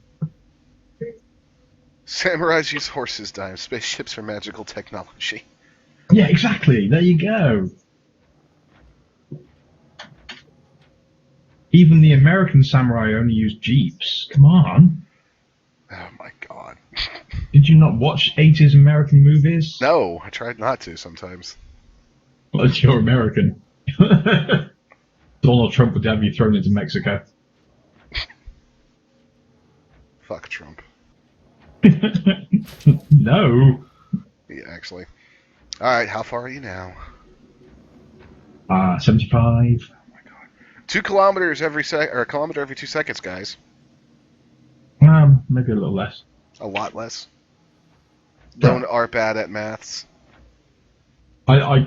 Samurais use horses, Dime. Spaceships are magical technology. Yeah, exactly. There you go. Even the American samurai only use jeeps. Come on. Oh my god. Did you not watch 80s American movies? No, I tried not to sometimes. Well, you're American. Donald Trump would have you thrown into Mexico. Fuck Trump. No. Yeah, actually. Alright, how far are you now? 75. 2 kilometers every or a kilometer every 2 seconds, guys. Maybe a little less. A lot less. Yeah. Lone are bad at maths. I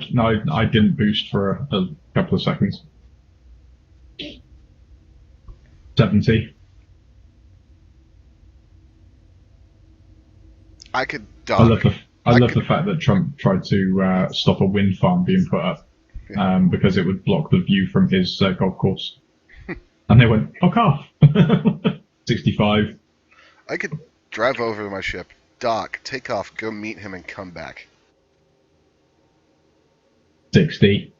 didn't boost for a couple of seconds. 70. I could I love dock. the fact that Trump tried to stop a wind farm being put up because it would block the view from his golf course. And they went, fuck off. 65. I could drive over to my ship, dock, take off, go meet him, and come back. 60.55.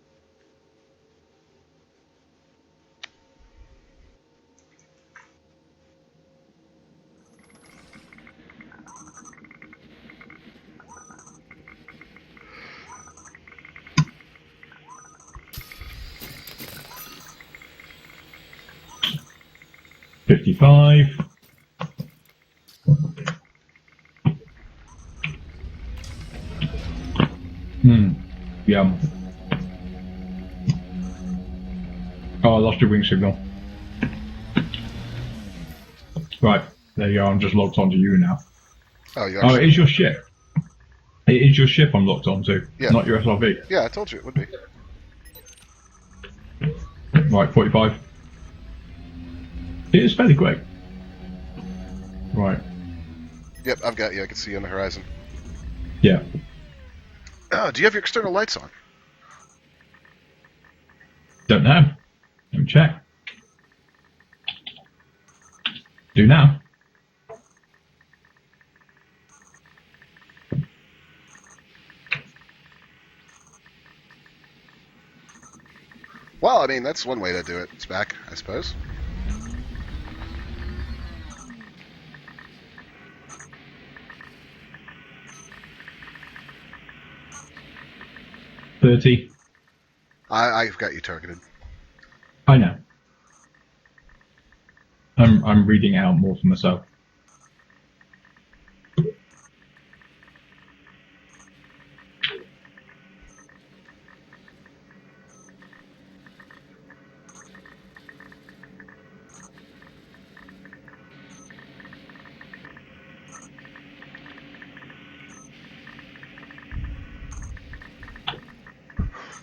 Yum. Oh, I lost your wing signal. Right, there you go. I'm just logged onto you now. Oh, you Oh, actually... it is your ship. It is your ship I'm locked onto, Yeah. not your SRV. Yeah, I told you it would be. Right, 45. It is fairly quick. Right. Yep, I've got you. I can see you on the horizon. Yeah. Do you have your external lights on? Don't know. Let me check. Do now. Well, I mean, that's one way to do it. It's back, I suppose. $30. I've got you targeted. I know. I'm reading out more for myself.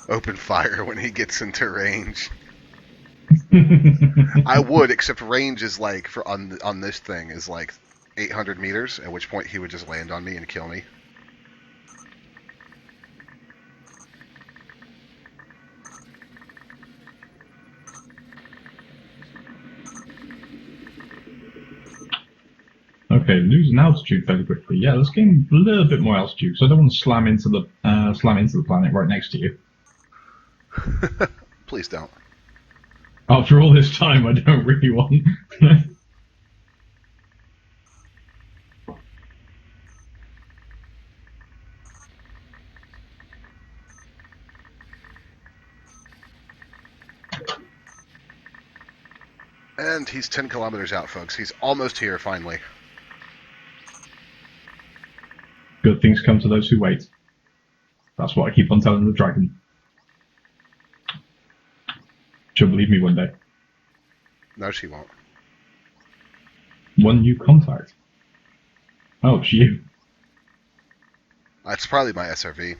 Open fire when he gets into range. I would, except range is like for on this thing is like 800 meters. At which point he would just land on me and kill me. Okay, losing altitude fairly quickly. Yeah, let's gain a little bit more altitude, so I don't want to slam into the planet right next to you. Please don't. After all this time, I don't really want. And he's 10 kilometers out, folks. He's almost here, finally. Good things come to those who wait. That's what I keep on telling the dragon. She'll believe me one day. No, she won't. One new contact. Oh, it's you. It's probably my SRV.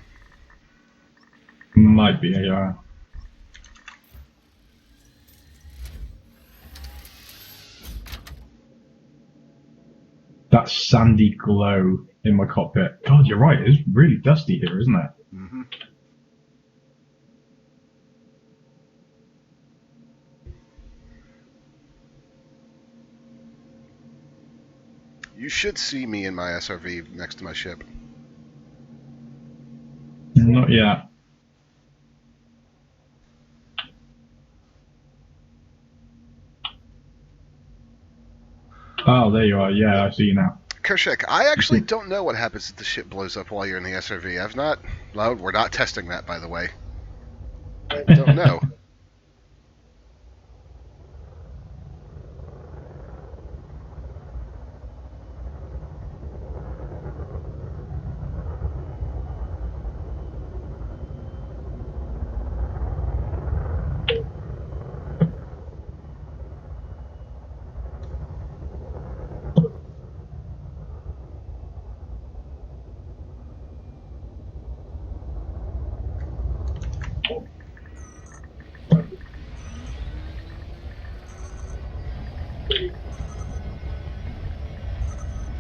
Might be, yeah. That sandy glow in my cockpit. God, you're right. It's really dusty here, isn't it? Mm-hmm. You should see me in my SRV next to my ship. Not yet. Oh, there you are. Yeah, I see you now. Kershak, I actually don't know what happens if the ship blows up while you're in the SRV. I've not... Well, we're not testing that, by the way. I don't know.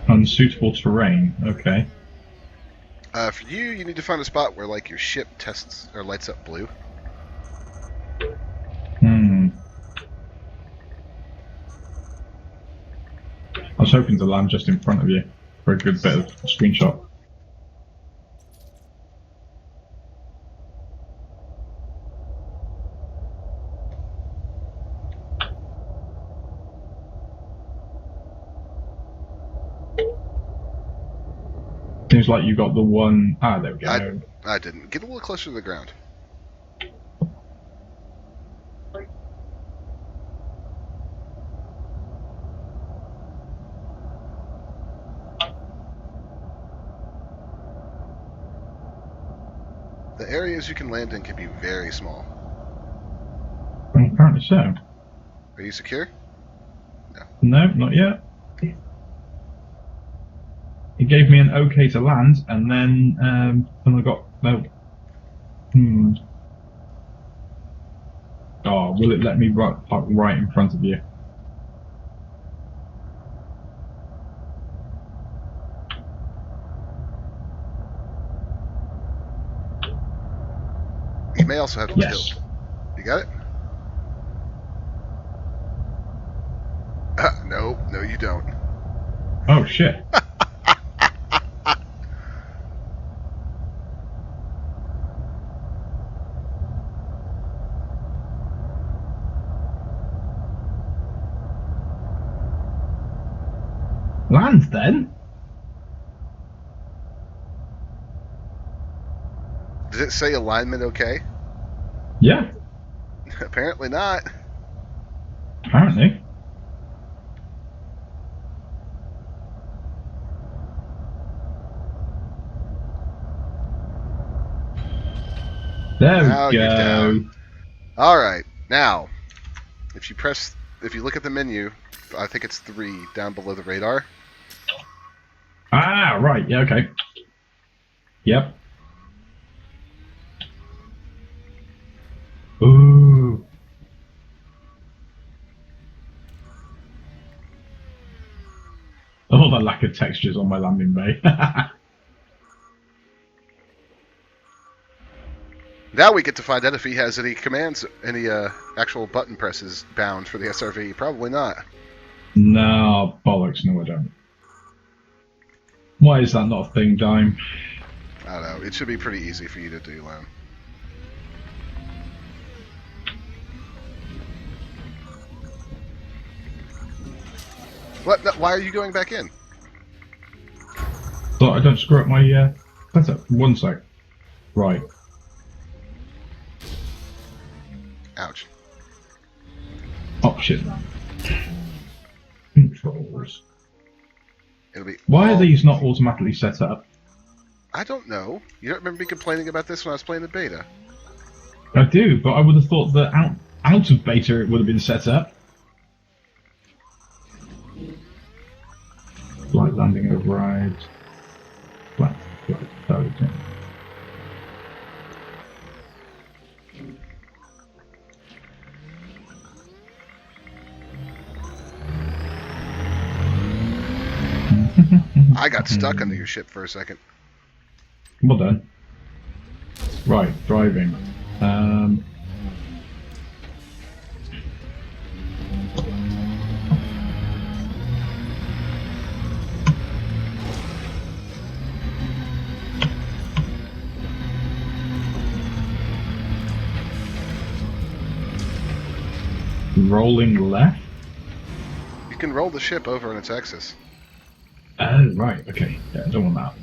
Unsuitable terrain. Okay. For you need to find a spot where, like, your ship tests or lights up blue. I was hoping to land just in front of you for a good bit of screenshot. Seems like you got the one. Ah, there we go. I didn't. Get a little closer to the ground. The areas you can land in can be very small. Apparently so. Are you secure? No, not yet. It gave me an okay to land, and then I got no. Oh, will it let me park right in front of you? You may also have to Yes. tilt. You got it? No, you don't. Oh shit. Land then? Did it say alignment okay? Yeah, Apparently not. apparently. There Now we you're go. down. Alright, now, if you look at the menu, I think it's 3 down below the radar. Ah, right. Yeah, okay. Yep. Ooh. Oh, the lack of textures on my landing bay. Now we get to find out if he has any commands, any actual button presses bound for the SRV. Probably not. No, bollocks, no I don't. Why is that not a thing, Dime? I don't know. It should be pretty easy for you to do, Lone. What? No, why are you going back in? So I don't screw up my setup. 1 sec. Right. Ouch. Option. Controls. It'll be. Why are all- these not automatically set up? I don't know. You don't remember me complaining about this when I was playing the beta? I do, but I would have thought that out of beta it would have been set up. Flight landing override. Flight targeting. I got stuck under your ship for a second. Well done. Right, driving. Rolling left? You can roll the ship over on its axis. Oh, right, okay. Yeah, I don't want that.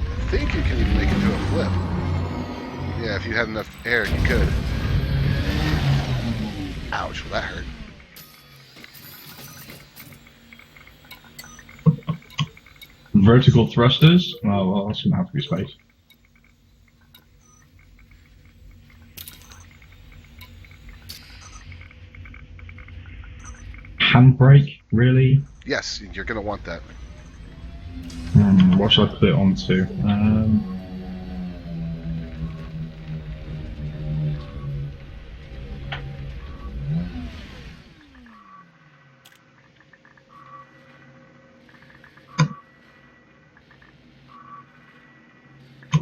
I think you can even make it do a flip. Yeah, if you had enough air, you could. Ouch, well, that hurt. Vertical thrusters? Well, that's going to have to be space. Handbrake? Really? Yes, you're going to want that. What should I put it onto?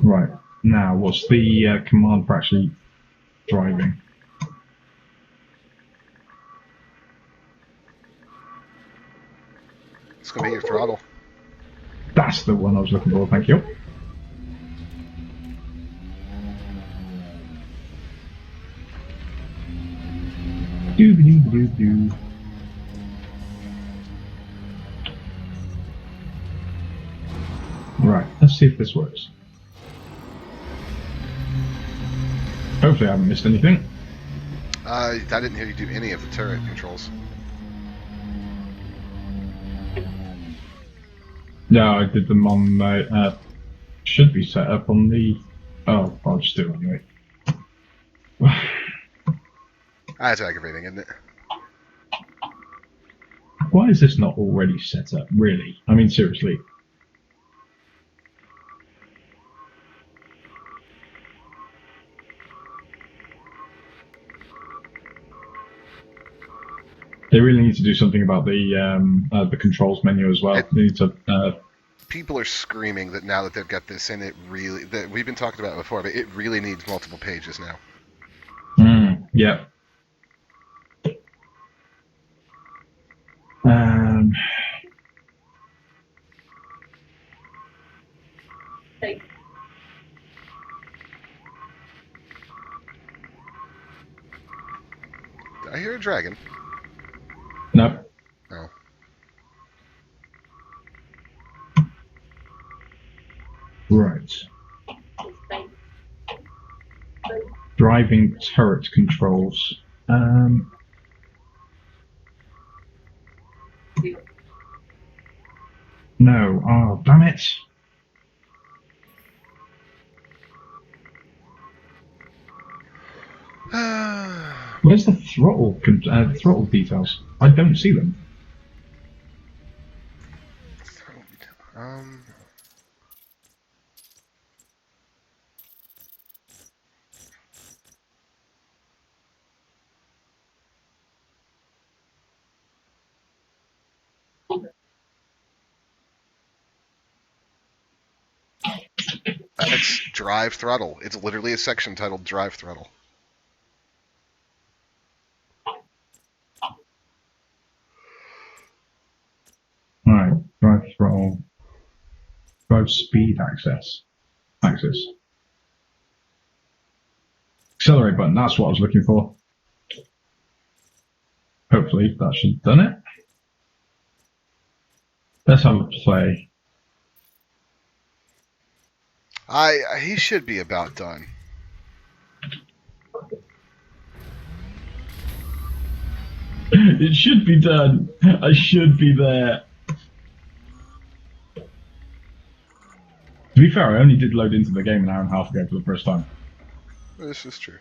Right, now what's the command for actually driving? It's going to be your throttle. That's the one I was looking for, thank you. Doo-doo-doo-doo. Right, let's see if this works. Hopefully I haven't missed anything. I didn't hear you do any of the turret controls. Yeah, I did them on my, should be set up on the, oh, I'll just do it anyway. That's aggravating, isn't it? Why is this not already set up, really? I mean, seriously. They really need to do something about the controls menu as well. They need to. People are screaming that now that they've got this in, it really. That we've been talking about it before, but it really needs multiple pages now. Yeah. Did I hear a dragon? No. No. Right. Driving turret controls. No. Oh, damn it. Where's the throttle throttle details? I don't see them. It's drive throttle. It's literally a section titled drive throttle. Alright, drive throttle. Drive speed axis. Accelerate button, that's what I was looking for. Hopefully that should have done it. Let's have a play. He should be about done. It should be done. I should be there. To be fair, I only did load into the game an hour and a half ago for the first time. This is true.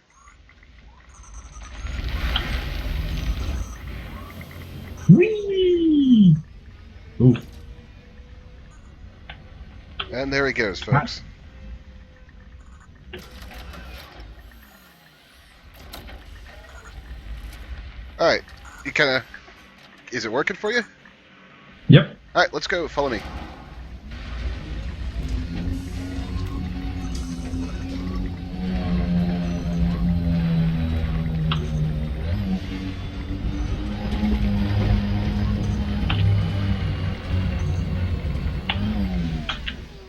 Whee! Ooh. And there he goes, folks. Alright, you kind of Is it working for you? Yep. All right, let's go. Follow me.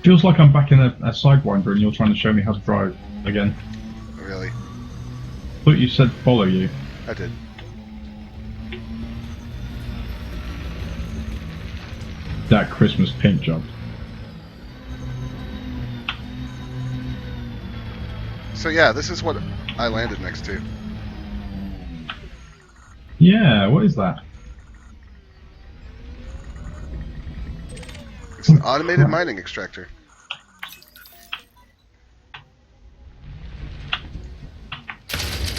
Feels like I'm back in a Sidewinder and you're trying to show me how to drive again. Really? Thought you said follow you. I did. That Christmas paint job. So yeah, this is what I landed next to. Yeah, what is that? It's an automated mining extractor.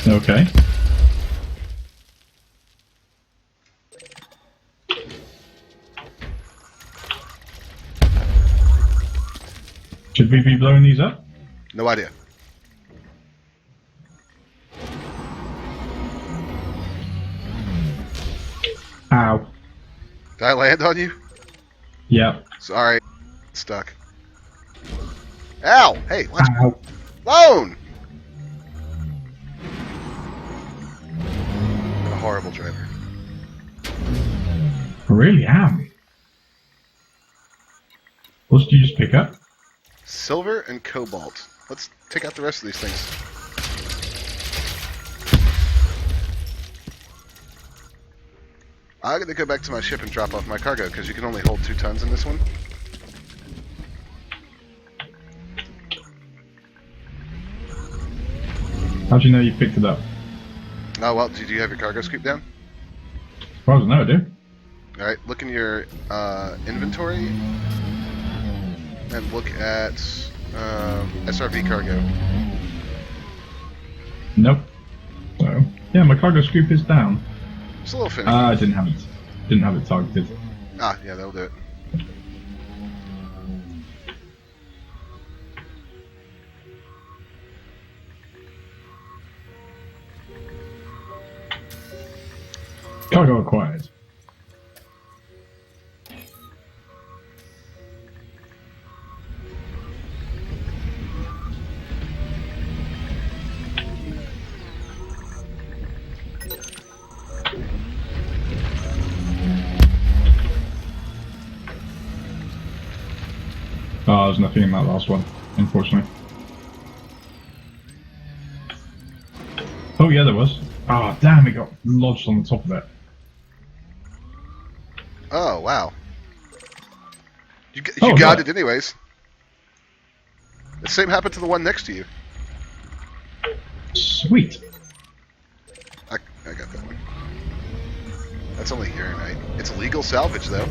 Okay. Should we be blowing these up? No idea. Ow. Did I land on you? Yeah. Sorry. Stuck. Ow! Hey, let's Ow. loan! I'm a horrible driver. I really am. What did you just pick up? Silver and cobalt. Let's take out the rest of these things. I'm gonna go back to my ship and drop off my cargo, because you can only hold 2 tons in this one. How do you know you picked it up? Oh, well, did you have your cargo scoop down? As far as I know, I do. Alright, look in your inventory, and look at SRV cargo. Nope. So, yeah, my cargo scoop is down. It's a little finicky. I didn't have it targeted. Ah, yeah, that'll do it. Cargo acquired. Oh, there's nothing in that last one, unfortunately. Oh yeah, there was. Oh damn, it got lodged on the top of it. Oh, wow. You Oh, got look. it anyways. The same happened to the one next to you. Sweet. I got that one. That's only uranite. It's legal salvage, though.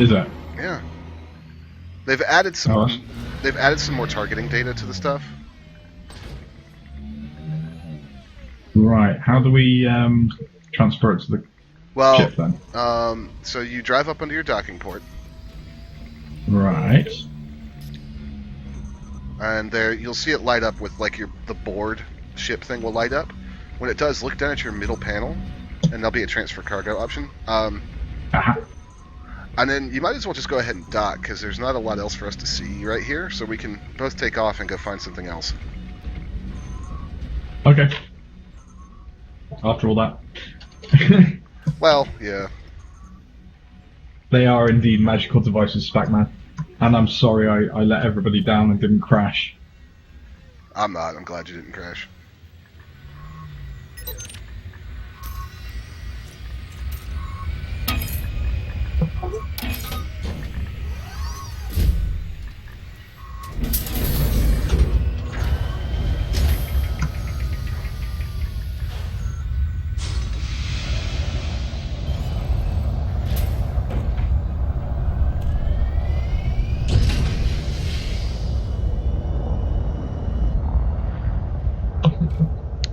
Is that? Yeah. They've added some. Oh, that's- They've added some more targeting data to the stuff. Right. How do we transfer it to the Well, ship then? so you drive up under your docking port, Right. and there you'll see it light up with like the board ship thing will light up. When it does, look down at your middle panel, and there'll be a transfer cargo option. Aha. And then you might as well just go ahead and dock, because there's not a lot else for us to see right here, so we can both take off and go find something else. Okay. After all that. Well, yeah. They are indeed magical devices, Spackman. And I'm sorry I let everybody down and didn't crash. I'm not. I'm glad you didn't crash.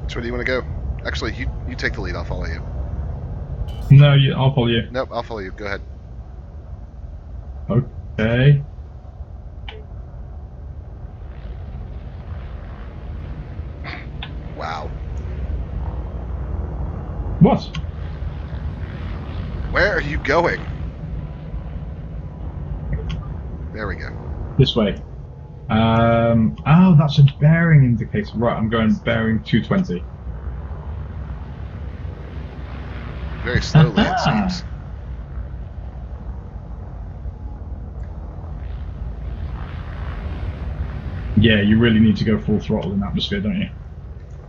So where do you want to go? Actually, you take the lead. I'll follow you. No, I'll follow you. Nope, I'll follow you. Go ahead. Okay. Wow. What? are you going? There we go. This way. Oh, that's a bearing indicator. Right, I'm going bearing 220. Very slowly, it seems. Yeah, you really need to go full throttle in atmosphere, don't you?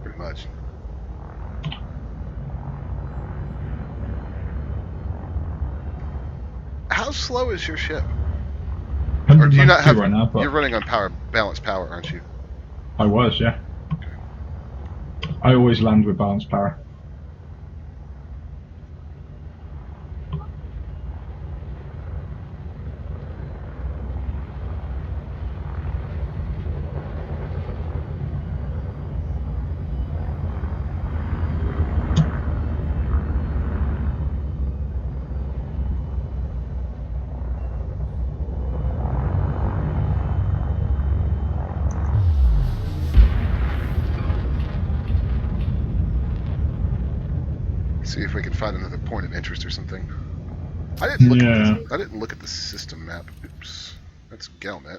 Pretty much. How slow is your ship? Or do you not 192 have? right now, but You're running on balanced power, aren't you? I was, yeah. I always land with balanced power. See if we can find another point of interest or something. I didn't look. Yeah. I didn't look at the system map. Oops, that's Galnet.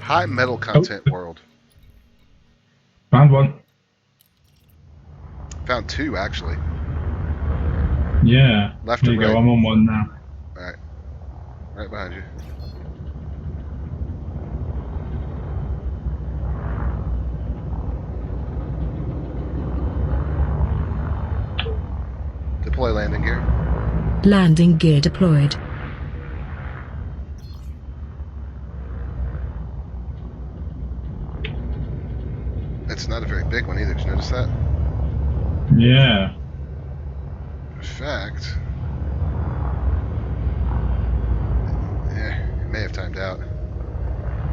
High metal content world. Found one. Found two actually. Yeah. Left there or you right? go, I'm on one now. Alright. Right behind you. Deploy landing gear. Landing gear deployed. It's not a very big one either. Did you notice that? Yeah. In fact, it may have timed out.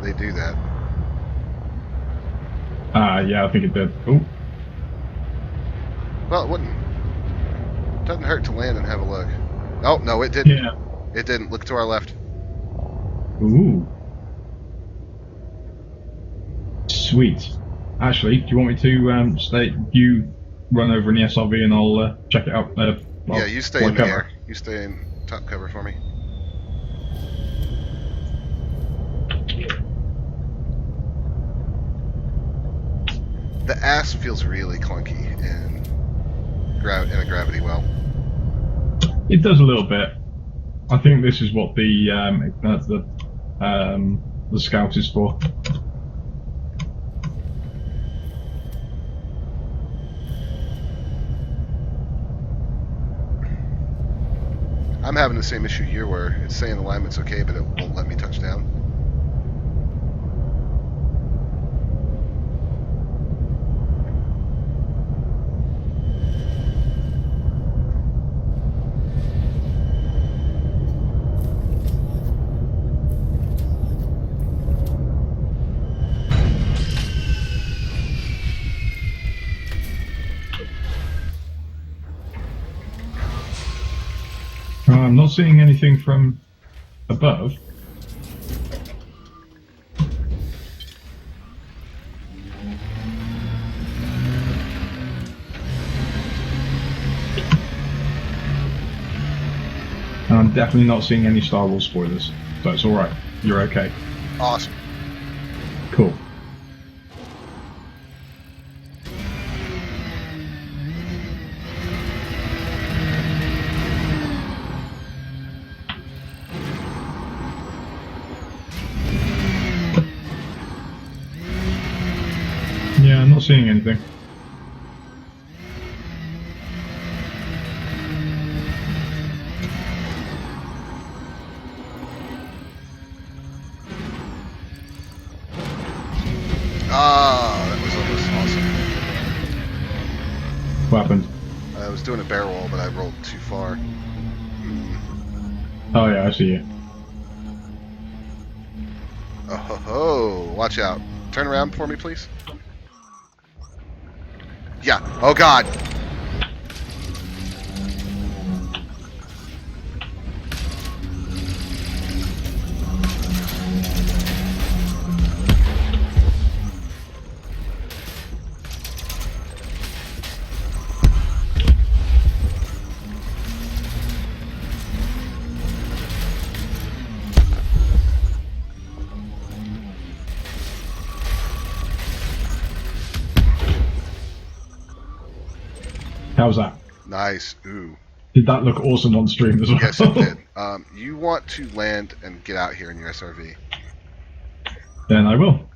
They do that. Yeah, I think it did. Oh, Well, it wouldn't. Doesn't hurt to land and have a look. Oh no, it didn't. yeah. It didn't. Look to our left. Ooh. Sweet. Actually, do you want me to you run over in the SRV and I'll check it out? Yeah, you stay in the air. You stay in top cover for me. The ass feels really clunky in a gravity well. It does a little bit. I think this is what the scout is for. I'm having the same issue you were. It's saying alignment's okay, but it won't let me touch down. I'm not seeing anything from above. And I'm definitely not seeing any Star Wars spoilers, so it's alright. You're okay. Awesome. Cool. Yeah, I'm not seeing anything. Ah, that was almost awesome. What happened? I was doing a barrel roll, but I rolled too far. Oh yeah, I see you. Oh ho ho! Watch out. Turn around for me, please. Yeah. Oh god. How's that? Nice. Ooh. Did that look awesome on stream as well? Yes, it did. You want to land and get out here in your SRV. Then I will.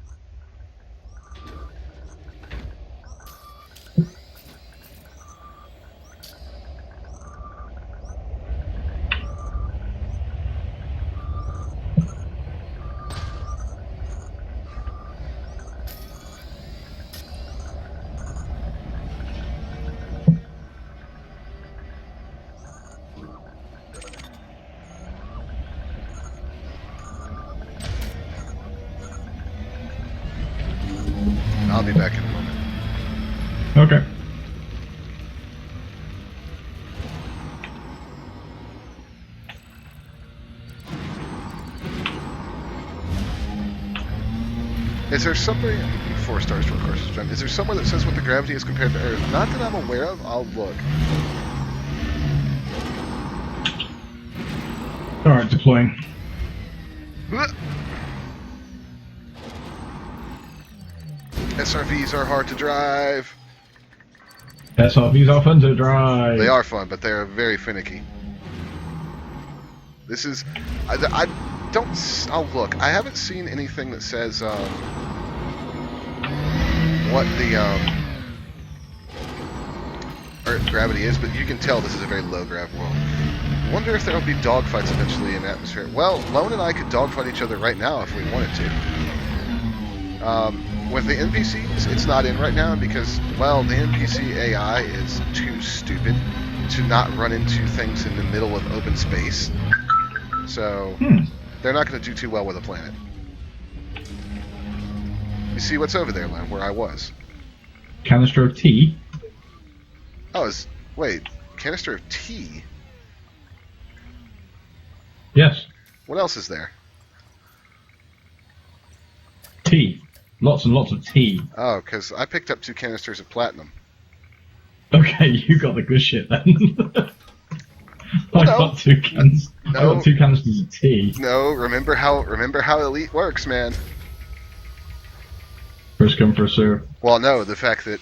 I'll be back in a moment. Okay. Is there somebody... 4 stars for course, John. Is there somewhere that says what the gravity is compared to Earth? Not that I'm aware of. I'll look. Alright, deploying. SRVs are hard to drive. SRVs are fun to drive. They are fun, but they're very finicky. This is... I don't... I'll look. I haven't seen anything that says what the Earth gravity is, but you can tell this is a very low grav world. Wonder if there'll be dogfights eventually in atmosphere. Well, Lone and I could dogfight each other right now if we wanted to. With the NPCs, it's not in right now because, well, the NPC AI is too stupid to not run into things in the middle of open space. So, they're not going to do too well with a planet. You see what's over there, Lone, where I was? Canister of tea. Oh, wait, canister of tea? Yes. What else is there? Tea. Lots and lots of tea. Oh, because I picked up 2 canisters of platinum. Okay, you got the good shit then. Well, I no. got 2 cans. No. I got 2 canisters of tea. No, remember how Elite works, man. First come, first serve. Well, no, the fact that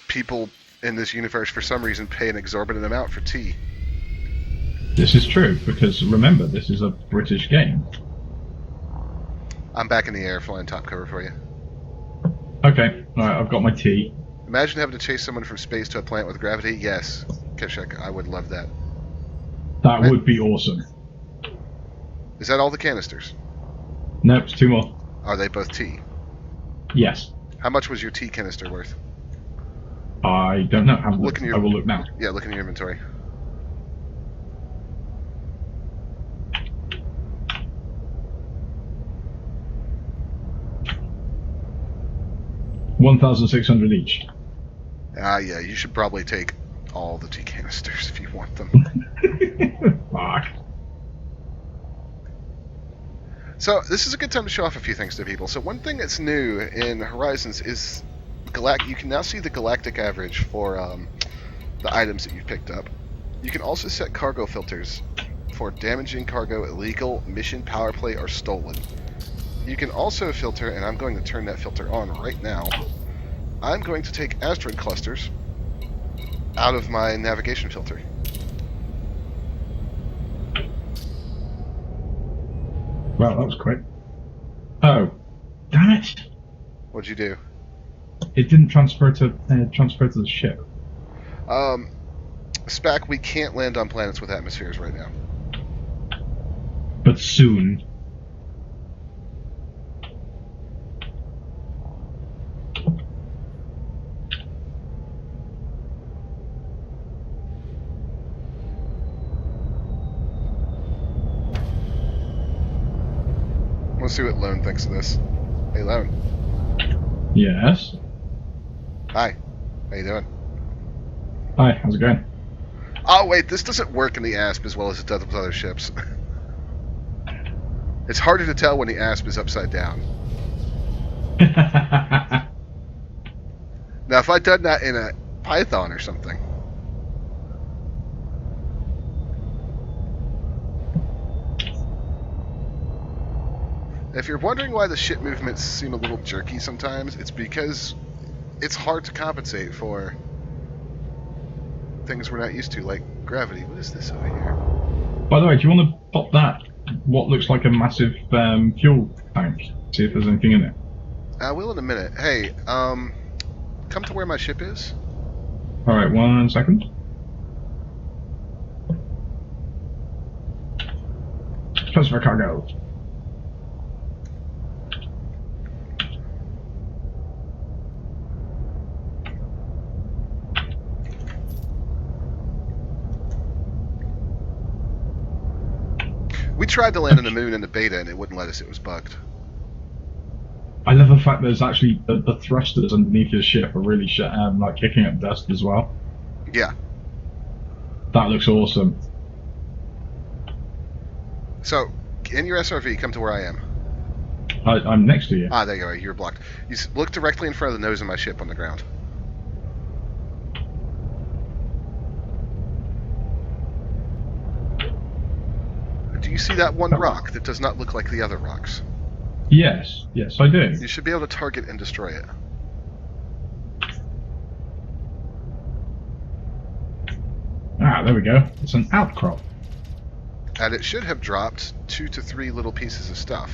people in this universe, for some reason, pay an exorbitant amount for tea. This is true, because remember, this is a British game. I'm back in the air, flying top cover for you. Okay, alright, I've got my tea. Imagine having to chase someone from space to a planet with gravity. Yes, Keshek, I would love that. That would be awesome. Is that all the canisters? Nope, 2 more. Are they both tea? Yes. How much was your tea canister worth? I don't know. Look in your- I will look now. Yeah, look in your inventory. $1,600 each. Ah, yeah, you should probably take all the tea canisters if you want them. Fuck. So, this is a good time to show off a few things to people. So, one thing that's new in Horizons is you can now see the galactic average for the items that you've picked up. You can also set cargo filters for damaging cargo, illegal, mission, power play, or stolen. You can also filter, and I'm going to turn that filter on right now. I'm going to take asteroid clusters out of my navigation filter. Wow, that was quick. Oh, damn it! What'd you do? It didn't transfer to the ship. SPAC, we can't land on planets with atmospheres right now. But soon. Let's see what Lone thinks of this. Hey, Lone. Yes. Hi. How you doing? Hi, how's it going? Oh, wait, this doesn't work in the ASP as well as it does with other ships. It's harder to tell when the ASP is upside down. Now, if I'd done that in a Python or something... If you're wondering why the ship movements seem a little jerky sometimes, it's because it's hard to compensate for things we're not used to, like gravity. What is this over here? By the way, do you want to pop that, what looks like a massive fuel tank? See if there's anything in it. I will in a minute. Hey, come to where my ship is. Alright, 1 second. Transfer cargo. We tried to land on the moon in the beta and it wouldn't let us. It was bugged. I love the fact there's actually the thrusters underneath your ship are really like kicking up dust as well. Yeah. That looks awesome. So, in your SRV, come to where I am. I'm next to you. Ah, there you are. You're blocked. You look directly in front of the nose of my ship on the ground. Do you see that one rock that does not look like the other rocks? Yes, I do. You should be able to target and destroy it. Ah, there we go. It's an outcrop. And it should have dropped 2 to 3 little pieces of stuff.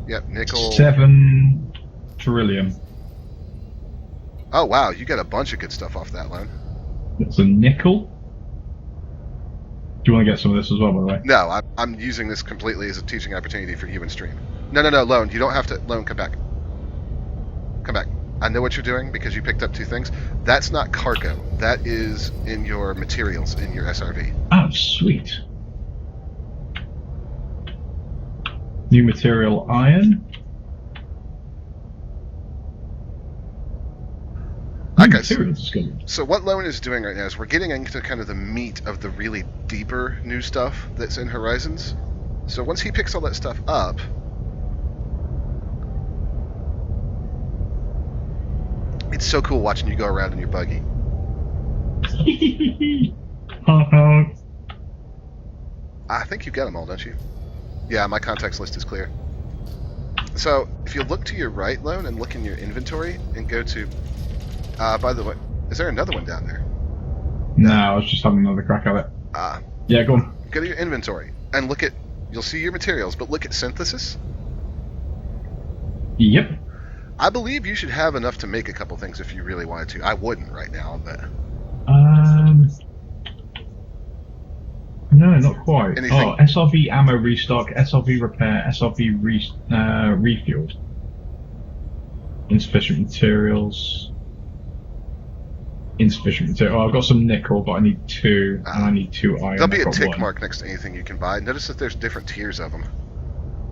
Yep, nickel. 7 trillion. Oh, wow. You got a bunch of good stuff off that loan. It's a nickel. Do you want to get some of this as well, by the way? No, I'm using this completely as a teaching opportunity for you and stream. No, Lone. You don't have to. Lone, come back. Come back. I know what you're doing because you picked up 2 things. That's not cargo. That is in your materials in your SRV. Oh, sweet. New material iron. Okay, materials is good. So what Lone is doing right now is we're getting into kind of the meat of the really deeper new stuff that's in Horizons. So once he picks all that stuff up, it's so cool watching you go around in your buggy. I think you get them all, don't you? Yeah, my contacts list is clear. So if you look to your right, Lone, and look in your inventory and go to... by the way, is there another one down there? No, I was just having another crack at it. Yeah, go on. Go to your inventory and look at... You'll see your materials, but look at synthesis. Yep. I believe you should have enough to make a couple things if you really wanted to. I wouldn't right now, but... No, not quite. Anything? Oh, SRV ammo restock, SRV repair, SRV refueled. Insufficient materials. Insufficient material. Oh, I've got some nickel, but I need 2, and I need 2 iron. There'll be I've a got tick 1. mark next to anything you can buy. Notice that there's different tiers of them.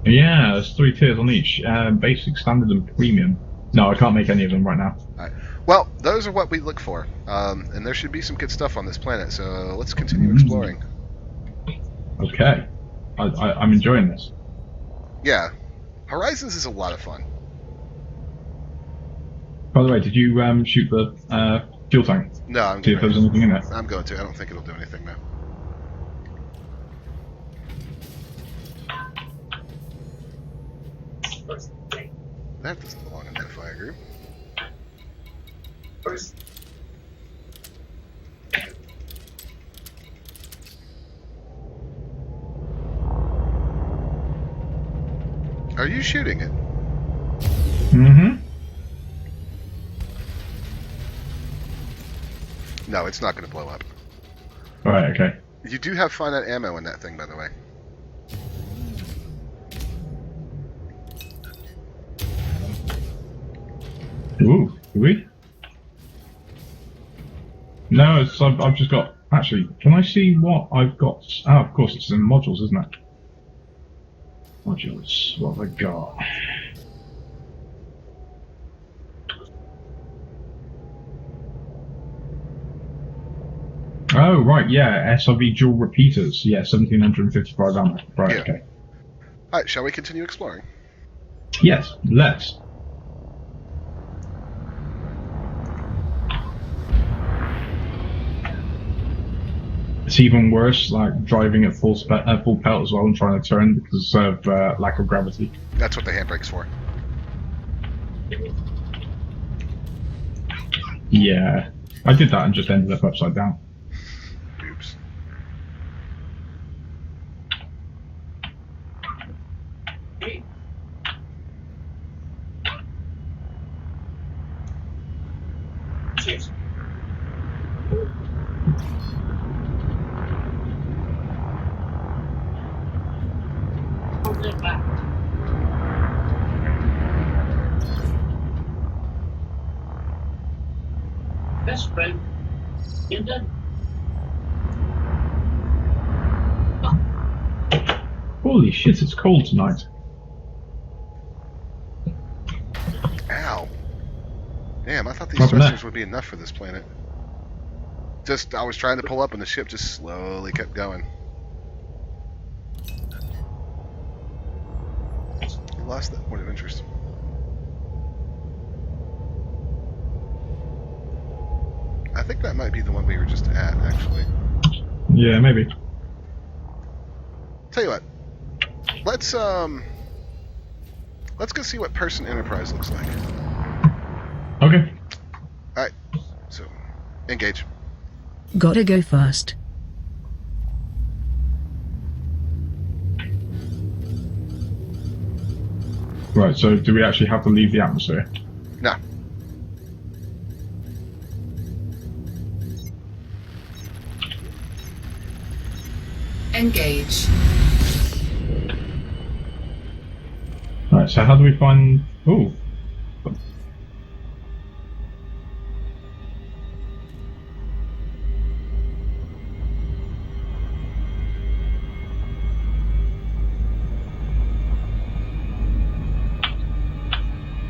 Yeah, there's 3 tiers on each. Basic, standard, and premium. No, I can't make any of them right now. Alright. Well, those are what we look for. And there should be some good stuff on this planet, so let's continue exploring. Okay. I'm enjoying this. Yeah. Horizons is a lot of fun. By the way, did you shoot the fuel tank? No, I'm See if there's anything in it. I'm going to. I don't think it'll do anything, though. That doesn't belong in that fire group. Are you shooting it? Mm-hmm. No, it's not going to blow up. Right, okay. You do have finite ammo in that thing, by the way. Ooh, do we? No, I've just got... Actually, can I see what I've got? Oh, of course, it's in modules, isn't it? Modules, what have I got? Oh, right, yeah, SRV dual repeaters. Yeah, 1755 ammo. Right, Yeah. okay. Alright, shall we continue exploring? Yes, let's. It's even worse, like driving at full pelt as well and trying to turn because of lack of gravity. That's what the handbrake's for. Yeah, I did that and just ended up upside down. shit. Hold it back. Best friend. In the Holy shit, it's cold tonight. Ow. Damn, I thought these What happened thrusters there? would be enough for this planet. Just, I was trying to pull up and the ship just slowly kept going. You lost that point of interest. I think that might be the one we were just at, actually. Yeah, maybe. Tell you what, let's go see what Person Enterprise looks like. Okay. All right, so engage. Gotta go fast. Right, so do we actually have to leave the atmosphere? No. Engage. Right, so how do we find... Ooh.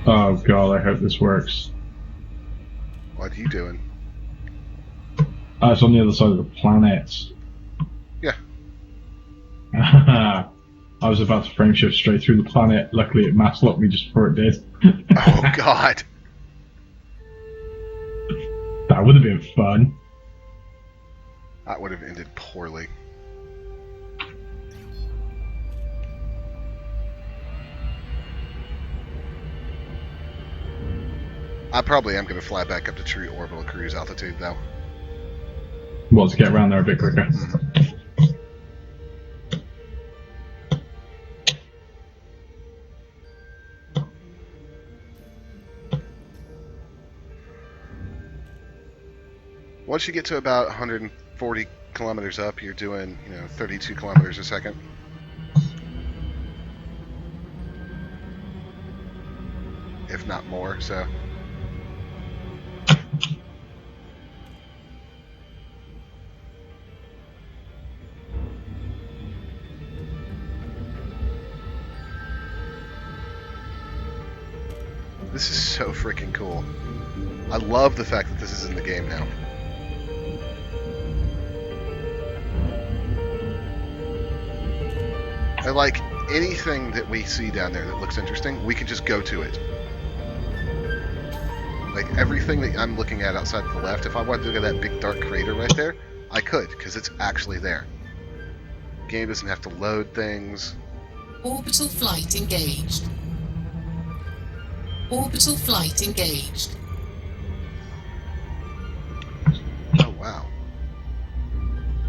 Oh god, I hope this works. What are you doing? It's on the other side of the planet. Yeah. I was about to frame shift straight through the planet. Luckily it mass locked me just before it did. Oh God. That would have been fun. That would have ended poorly. I probably am going to fly back up to true orbital cruise altitude, though. Well, to get around there a bit quicker. Once you get to about 140 kilometers up, you're doing, 32 kilometers a second. If not more, so. This is so freaking cool. I love the fact that this is in the game now. And like anything that we see down there that looks interesting, we can just go to it. Like everything that I'm looking at outside to the left, if I wanted to look at that big dark crater right there, I could, because it's actually there. The game doesn't have to load things. Orbital flight engaged. Orbital flight engaged. Oh, wow.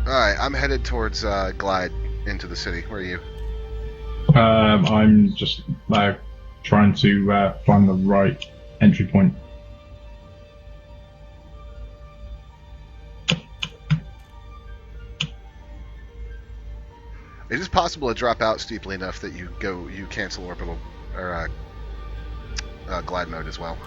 Alright, I'm headed towards Glide into the city. Where are you? I'm just trying to find the right entry point. It is possible to drop out steeply enough that you cancel orbital or glide mode as well.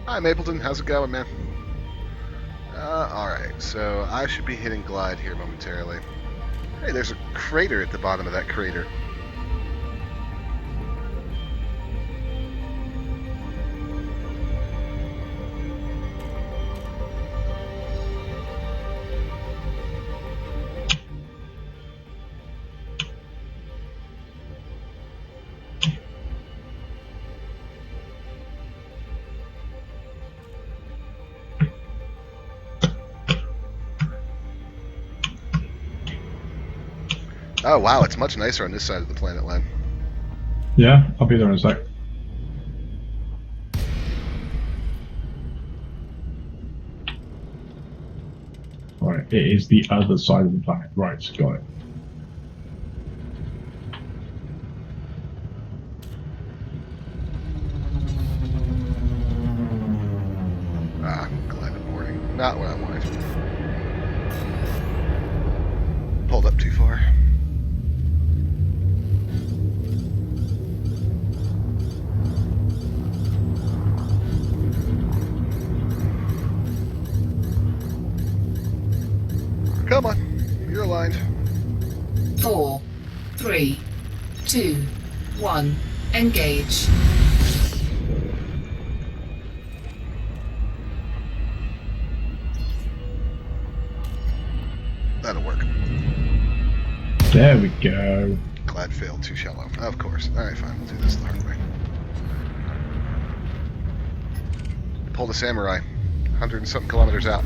Hi Mapleton, how's it going, man? Alright, so I should be hitting glide here momentarily. Hey, there's a crater at the bottom of that crater. Oh wow, it's much nicer on this side of the planet, Len. Yeah, I'll be there in a sec. Right, it is the other side of the planet. Right, got it. Ah, glide boarding. Not what I wanted. Pulled up too far. Come on, you're aligned. 4, 3, 2, 1. Engage. That'll work. There we go. Glad failed, too shallow. Of course. Alright, fine, we'll do this the hard way. Pull the samurai. 100 and something kilometers out.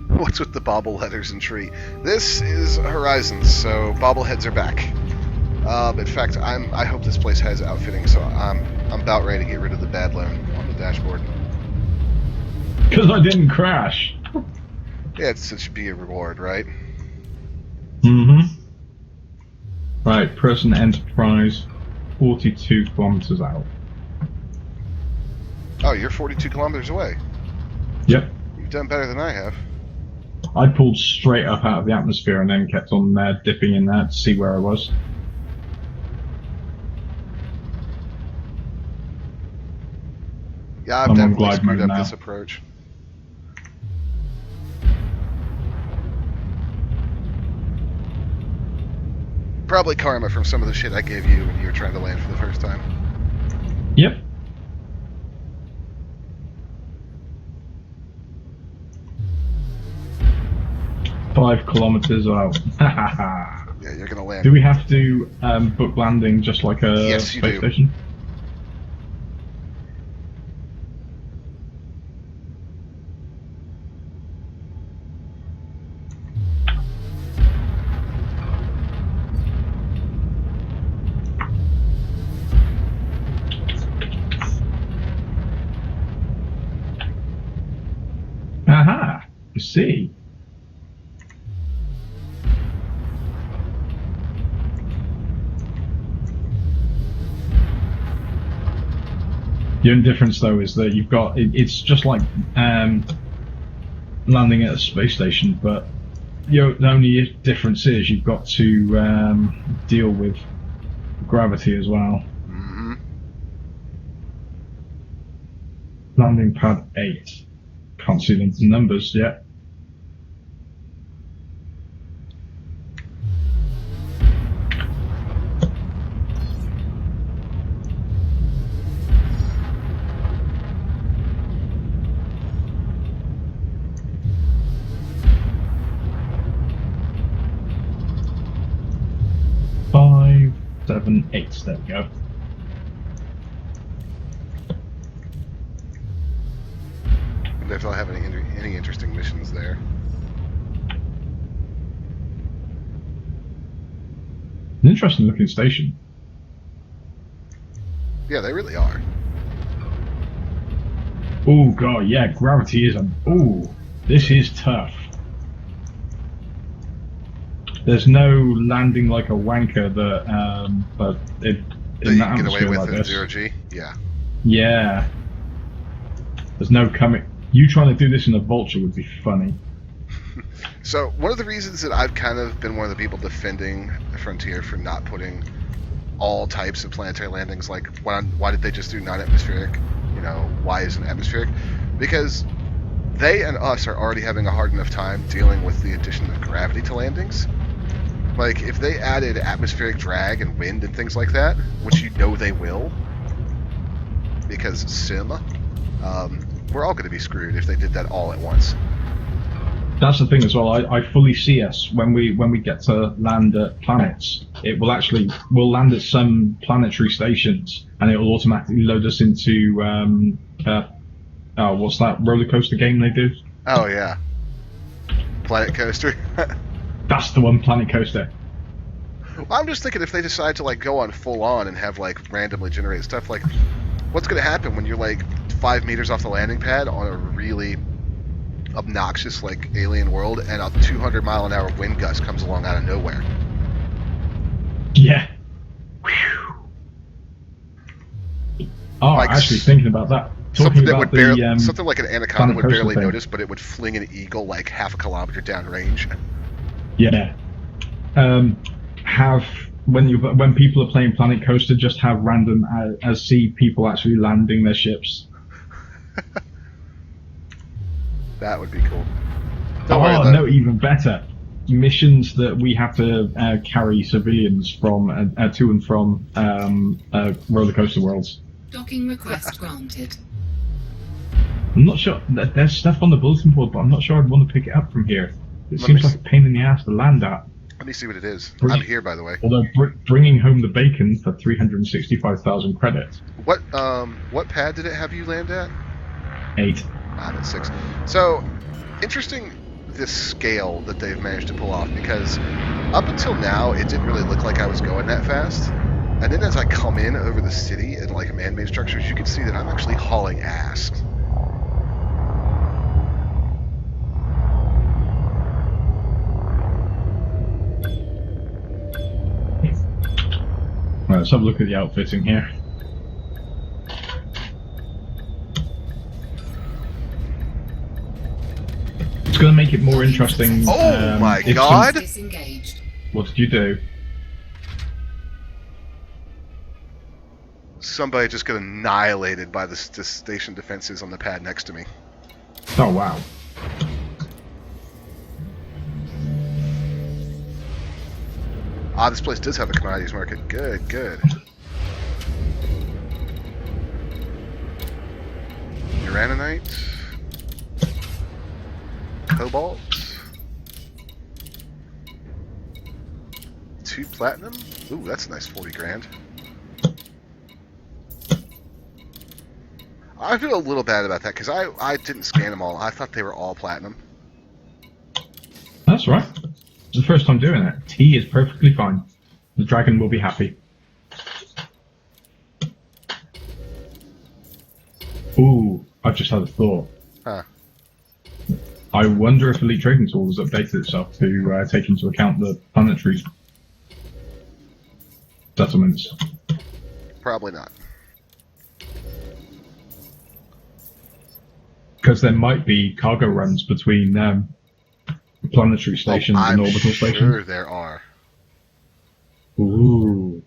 What's with the bobbleheaders and tree? This is Horizons, so bobbleheads are back. In fact, I hope this place has outfitting, so I'm about ready to get rid of the bad loan on the dashboard. Because I didn't crash. Yeah, it should be a reward, right? Mm-hmm. Right, person Enterprise, 42 kilometers out. Oh, you're 42 kilometers away. Yep. You've done better than I have. I pulled straight up out of the atmosphere and then kept on dipping in there to see where I was. Yeah, I've I'm on definitely glide screwed mode up now. this approach. Probably karma from some of the shit I gave you when you were trying to land for the first time. Yep. Five kilometers out. Yeah, you're gonna land. Do we have to book landing just like a Yes, you space do. station? Aha! You see. The only difference, though, is that you've got it's just like landing at a space station, but the only difference is you've got to deal with gravity as well. Mm-hmm. Landing pad 8. Can't see the numbers yet. Five, 7, 8. There we go. Wonder if they'll have any interesting missions there. An interesting looking station. Yeah, they really are. Oh god, yeah, gravity is this is tough. There's no landing like a wanker but That in you that can get away atmosphere with like in this. 0G? Yeah. Yeah. There's no coming. You trying to do this in a vulture would be funny. So, one of the reasons that I've kind of been one of the people defending Frontier for not putting all types of planetary landings, like why did they just do non-atmospheric? You know, why isn't atmospheric? Because they and us are already having a hard enough time dealing with the addition of gravity to landings. Like, if they added atmospheric drag and wind and things like that, which you know they will, because sim, we're all going to be screwed if they did that all at once. That's the thing as well. I fully see us when we get to land at planets. We'll land at some planetary stations, and it will automatically load us into what's that roller coaster game they do? Oh yeah, Planet Coaster. That's the one, Planet Coaster. I'm just thinking if they decide to like go on full on and have like randomly generated stuff, like what's going to happen when you're like 5 meters off the landing pad on a really obnoxious like alien world and a 200-mile-an-hour wind gust comes along out of nowhere? Yeah. Whew. Oh, Like, actually thinking about that. Something Talking that about would barely, the something like an anaconda Planet would Coaster barely thing. notice, but it would fling an eagle like half a kilometer downrange. Yeah. When people are playing Planet Coaster, just have random see people actually landing their ships. That would be cool. Don't worry, Oh though. no, even better. Missions that we have to carry civilians from to and from roller coaster worlds. Docking request granted. I'm not sure. There's stuff on the bulletin board, but I'm not sure I'd want to pick it up from here. It Let me seems like a pain in the ass to land at. Let me see what it is. Bring- I'm here, by the way. Although bringing home the bacon for 365,000 credits. What pad did it have you land at? 8. I'm at 6. So, interesting this scale that they've managed to pull off, because up until now, it didn't really look like I was going that fast. And then as I come in over the city and like man-made structures, you can see that I'm actually hauling ass. Right, let's have a look at the outfitting here. It's going to make it more interesting. Oh my if God! Disengaged. What did you do? Somebody just got annihilated by the station defenses on the pad next to me. Oh wow. Ah, this place does have a commodities market. Good, good. Uraninite. Cobalt. 2 platinum. Ooh, that's a nice 40 grand. I feel a little bad about that because I didn't scan them all. I thought they were all platinum. That's right. It's the first time doing it. Tea is perfectly fine. The dragon will be happy. Ooh, I've just had a thought. Huh. I wonder if Elite Trading Tools has updated itself to take into account the planetary settlements. Probably not. Because there might be cargo runs between planetary stations and orbital I'm sure stations. there are. Ooh.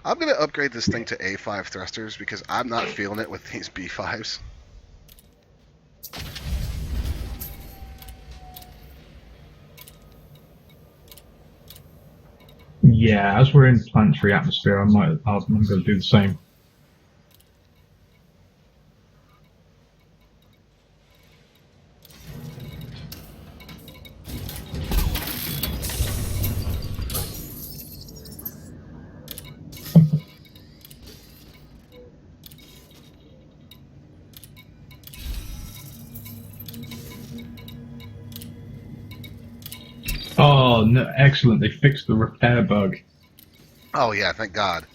I'm going to upgrade this thing to A5 thrusters because I'm not feeling it with these B5s. Yeah, as we're in planetary atmosphere, I'm going to do the same. Oh, no, excellent. They fixed the repair bug. Oh yeah, thank God.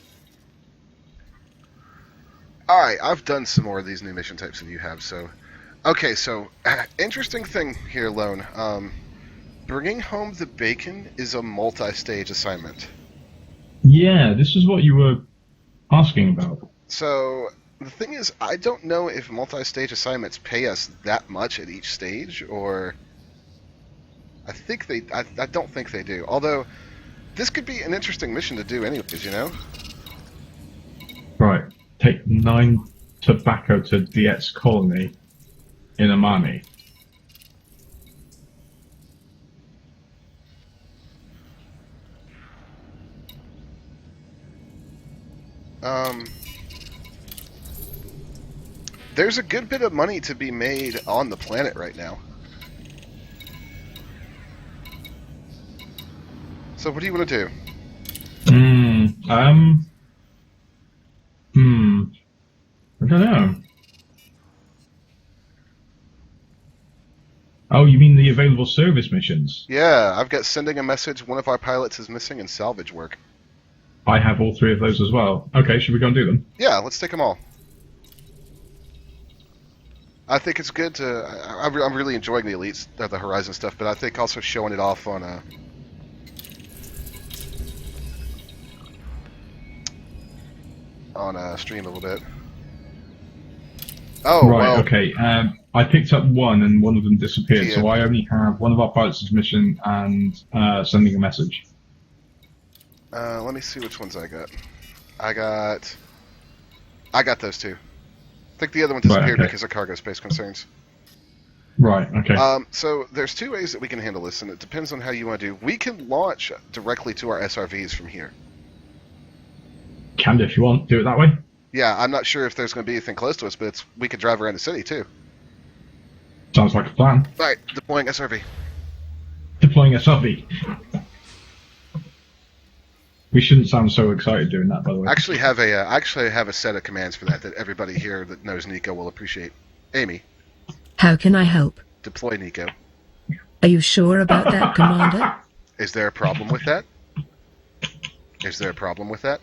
Alright, I've done some more of these new mission types than you have, so... Okay, so, interesting thing here, Lone. Bringing home the bacon is a multi-stage assignment. Yeah, this is what you were asking about. So, the thing is, I don't know if multi-stage assignments pay us that much at each stage, or... I don't think they do. Although, this could be an interesting mission to do anyways, you know? Right. Take 9 tobacco to Diet's colony in Amani. There's a good bit of money to be made on the planet right now. So what do you want to do? I don't know. Oh, you mean the available service missions? Yeah, I've got sending a message, one of our pilots is missing, and salvage work. I have all 3 of those as well. Okay, should we go and do them? Yeah, let's take them all. I think it's good to. I'm really enjoying the Elites, the Horizon stuff, but I think also showing it off on a stream a little bit. Oh, right, well, okay. I picked up one and one of them disappeared, Yeah. so I only have one of our pilots' mission and sending a message. let me see which ones I got. I got those 2. I think the other one disappeared okay. because of cargo space concerns. Right, okay. So there's 2 ways that we can handle this, and it depends on how you want to do. We can launch directly to our SRVs from here. Can do if you want. Do it that way. Yeah, I'm not sure if there's going to be anything close to us, but we could drive around the city too. Sounds like a plan. All right, deploying SRV. Deploying SRV. We shouldn't sound so excited doing that, by the way. I actually have a set of commands for that everybody here that knows Nico will appreciate. Amy, How can I help? deploy Nico. Are you sure about that, Commander? Is there a problem with that? Is there a problem with that?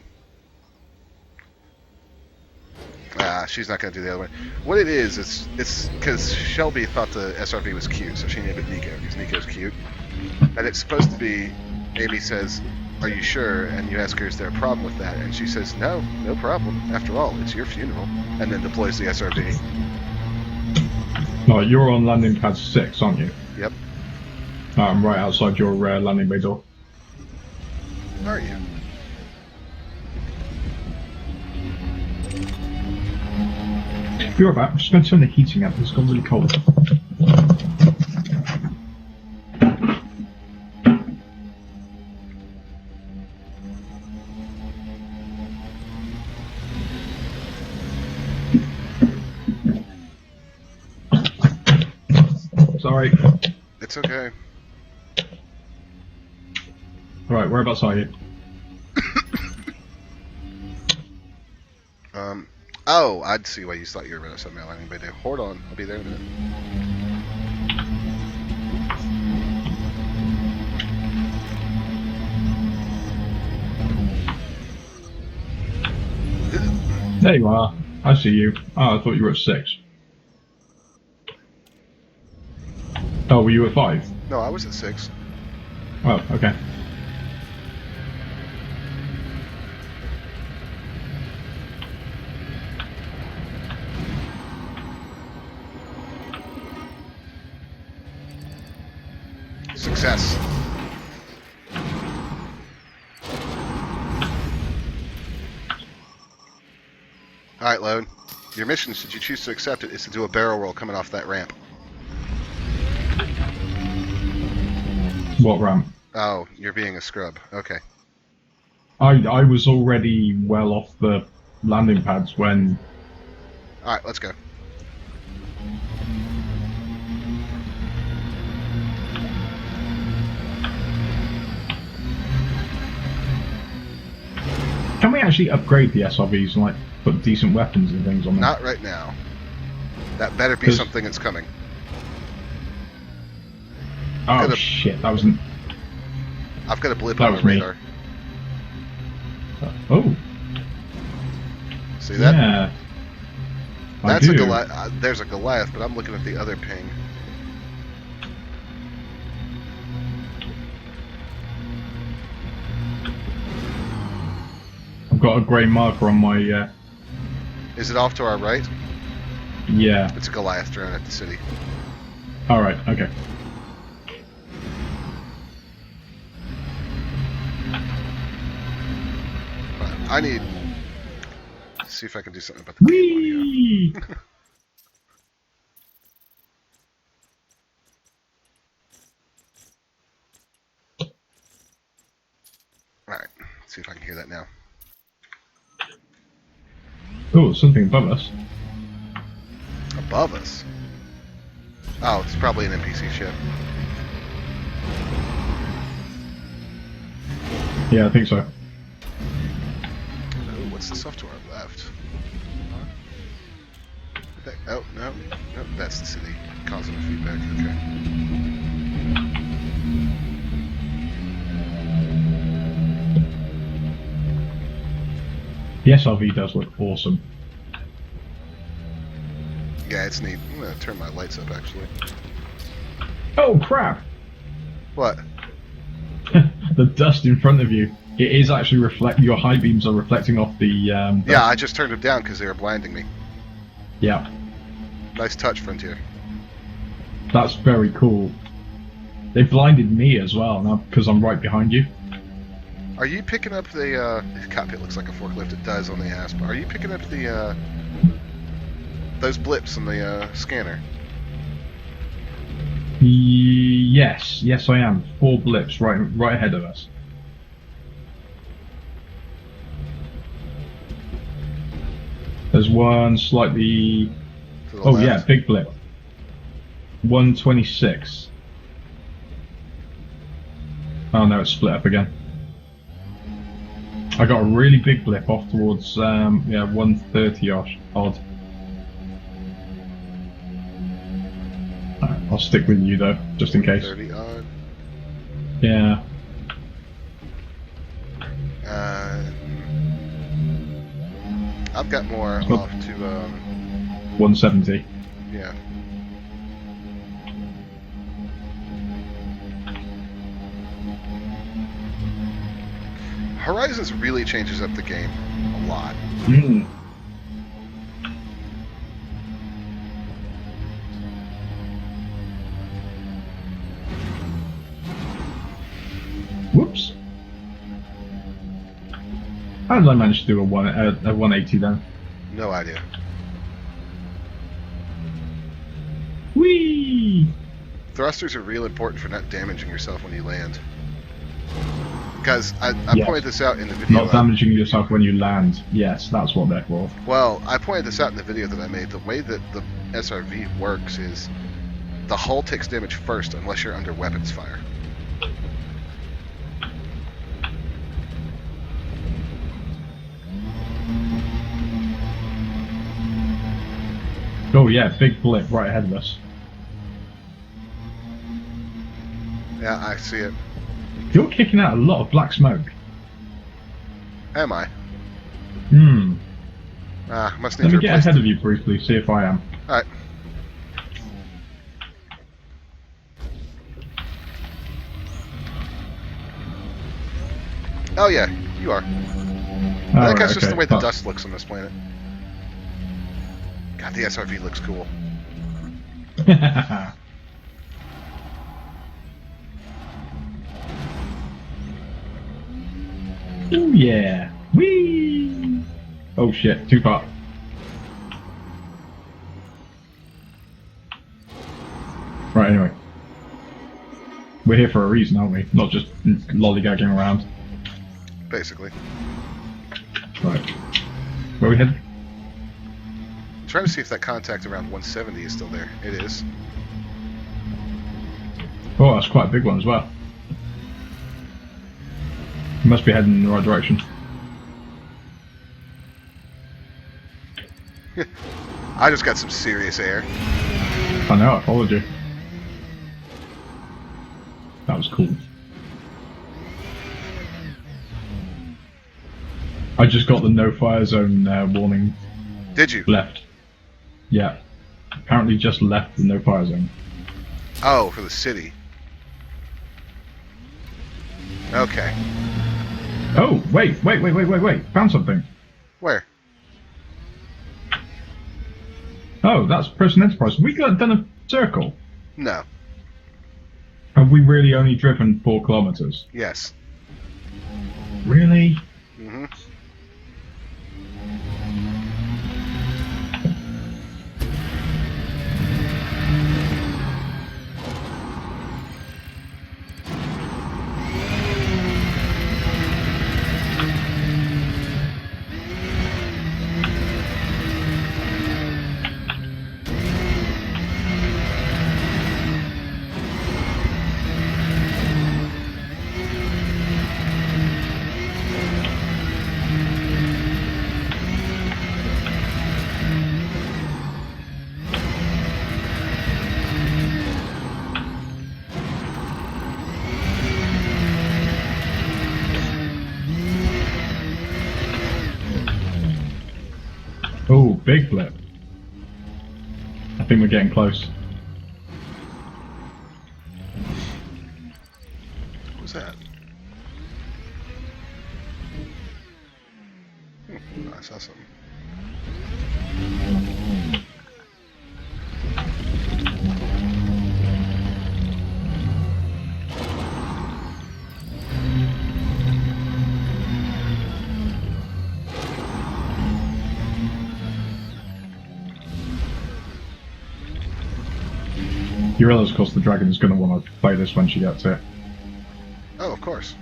She's not going to do the other one. What it is, it's because Shelby thought the SRV was cute, so she named it Nico, because Nico's cute. And it's supposed to be, Amy says, "Are you sure?" And you ask her, "Is there a problem with that?" And she says, "No, no problem. After all, it's your funeral." And then deploys the SRV. No, you're on landing pad 6, aren't you? Yep. I'm right outside your landing bay door. Are you? Be right back. I'm just going to turn the heating up. It's gone really cold. Sorry. It's okay. Right, whereabouts are you? Oh, I'd see why you thought you were going to send me a landing bay there. Hold on, I'll be there in a minute. There you are. I see you. Oh, I thought you were at 6. Oh, were you at 5? No, I was at 6. Oh, okay. Success. Alright, Lone. Your mission, should you choose to accept it, is to do a barrel roll coming off that ramp. What ramp? Oh, you're being a scrub. Okay. I was already well off the landing pads when... Alright, let's go. Can we actually upgrade the SRVs and like put decent weapons and things on them? Not right now. That better be 'Cause- something that's coming. Oh Could've- shit, that wasn't... I've got a blip That on was the me. radar. Oh, See that? yeah. That's I a do. Goliath. There's a Goliath, but I'm looking at the other ping. I've got a grey marker on my... Is it off to our right? yeah. It's a Goliath drone at the city. Alright, okay. I need to see if I can do something about the game audio. Whee! Alright, let's see if I can hear that now. Oh, something above us. Above us? Oh, it's probably an NPC ship. Yeah, I think so. Oh, what's this off to our left? Oh, no, no, that's the city. Causing the feedback, okay. The SRV does look awesome. Yeah, it's neat. I'm gonna turn my lights up actually. Oh crap! What? The dust in front of you. It is actually your high beams are reflecting off the. Dust. Yeah, I just turned them down because they were blinding me. Yeah, Nice touch, Frontier. that's very cool. They blinded me as well now because I'm right behind you. Are you picking up the cockpit? Looks like a forklift. It does on the ASP. Are you picking up the those blips on the scanner? Yes, I am. 4 blips right ahead of us. There's one slightly. To the Oh left? yeah, big blip. 126. Oh no, it's split up again. I got a really big blip off towards 130 odd. Alright, I'll stick with you though, just in case. 30 odd. Yeah. I've got more Oh. off to 170. yeah. Horizons really changes up the game a lot. Mm. Whoops. How did I manage to do a 180 then? No idea. Whee! Thrusters are real important for not damaging yourself when you land. Because I Yes. pointed this out in the video. Not damaging yourself when you land. Yes, that's what they're for. Well, I pointed this out in the video that I made. The way that the SRV works is the hull takes damage first unless you're under weapons fire. Oh yeah, big blip right ahead of us. Yeah, I see it. You're kicking out a lot of black smoke. Am I? Hmm. Must need Let to me get replace ahead of you briefly, see if I am. Alright. Oh yeah, you are. I think that's just the way the dust looks on this planet. God, the SRV looks cool. Ooh yeah. Whee! Oh shit, too far. Right, anyway. We're here for a reason, aren't we? Not just lollygagging around. Basically. Right. Where are we headed? I'm trying to see if that contact around 170 is still there. It is. Oh, that's quite a big one as well. You must be heading in the right direction. I just got some serious air. I know, I followed you. That was cool. I just got the no fire zone warning Did you? left. Yeah. Apparently just left the no fire zone. Oh, for the city. Okay. Oh, wait. Found something. Where? Oh, that's Person Enterprise. We got done a circle. No. Have we really only driven 4 kilometers? Yes. Really? Mm-hmm. Oh, big flip. I think we're getting close. What was that? I saw something. You realise, of course, the dragon is going to want to play this when she gets here. Oh, of course.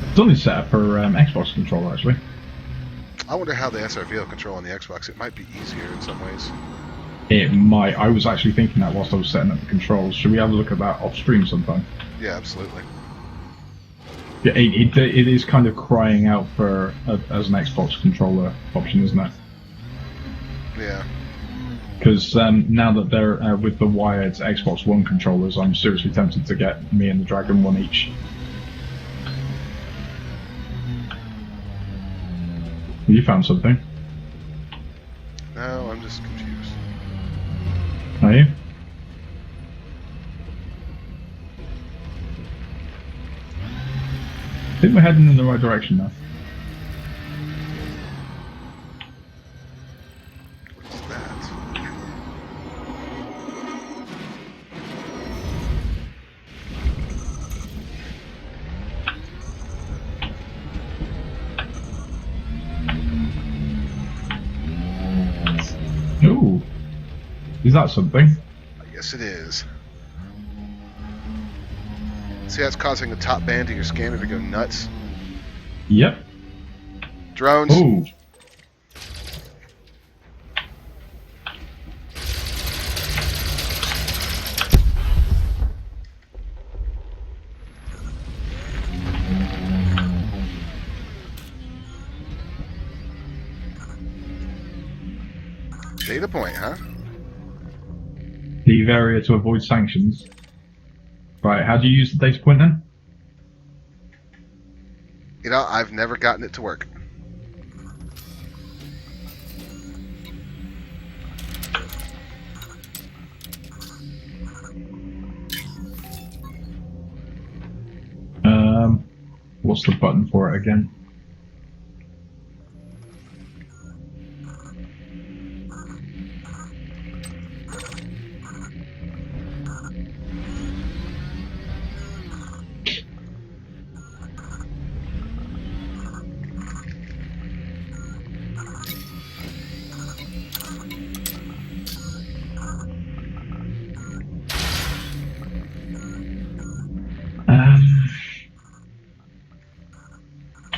It's only set up for Xbox controller, actually. I wonder how the SRVL control on the Xbox. It might be easier in some ways. It might. I was actually thinking that whilst I was setting up the controls. Should we have a look at that off stream sometime? Yeah, absolutely. Yeah, it is kind of crying out for as an Xbox controller option, isn't it? Yeah. Because now that they're with the wired Xbox One controllers, I'm seriously tempted to get me and the Dragon one each. You found something? No, I'm just confused. Are you? I think we're heading in the right direction now. What's that? Ooh. Is that something? I guess it is. See how it's causing the top band of your scanner to go nuts? Yep. Drones! Ooh. Data point, huh? Leave area to avoid sanctions. Right, how do you use the data point then? You know, I've never gotten it to work. What's the button for it again?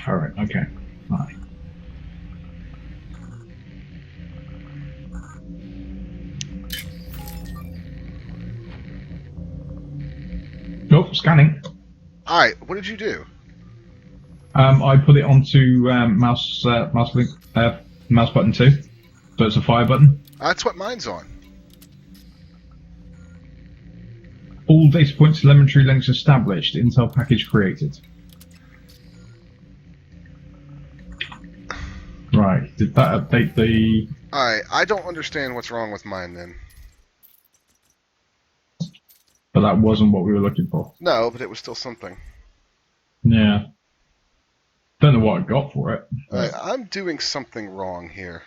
Alright, okay. Right. Nope, scanning. Alright, what did you do? I put it onto mouse button 2, so it's a fire button. That's what mine's on. All data point telemetry links established. Intel package created. Right. Did that update the? Alright, I don't understand what's wrong with mine then. But that wasn't what we were looking for. No, but it was still something. Yeah. Don't know what I got for it. Alright, I'm doing something wrong here.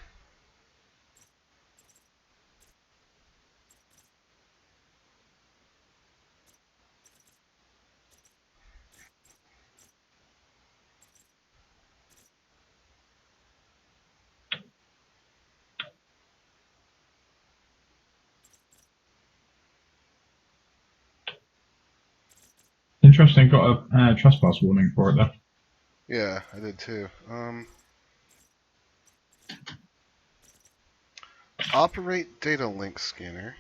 Interesting. Got a trespass warning for it though. Yeah, I did too. Operate data link scanner.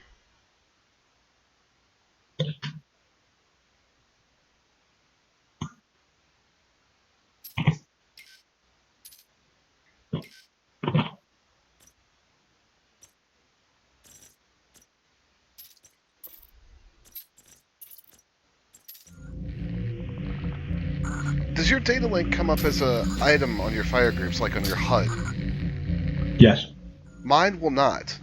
Does your data link come up as a item on your fire groups, like on your HUD? Yes. Mine will not.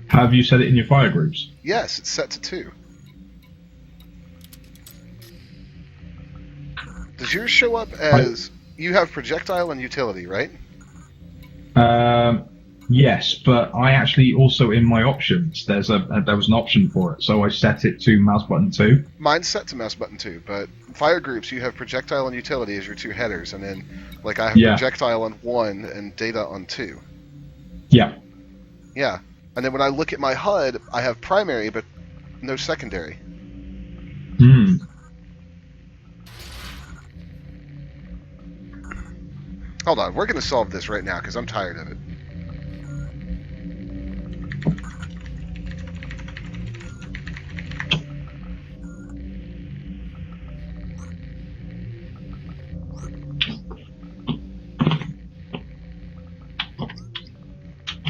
Have you set it in your fire groups? Yes, it's set to 2. Does yours show up as you have projectile and utility, right? Yes, but I actually also in my options there was an option for it, so I set it to mouse button 2. Mine's set to mouse button 2, but fire groups you have projectile and utility as your 2 headers, and then like I have projectile on 1 and data on 2. Yeah. Yeah, and then when I look at my HUD, I have primary but no secondary. Hmm. Hold on, we're gonna solve this right now because I'm tired of it.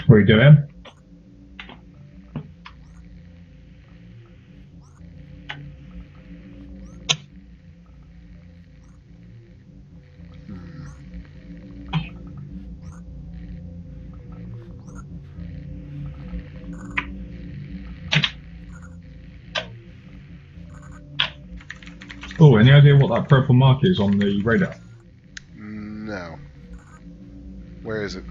What are you doing? Oh, any idea what that purple mark is on the radar? No. Where is it?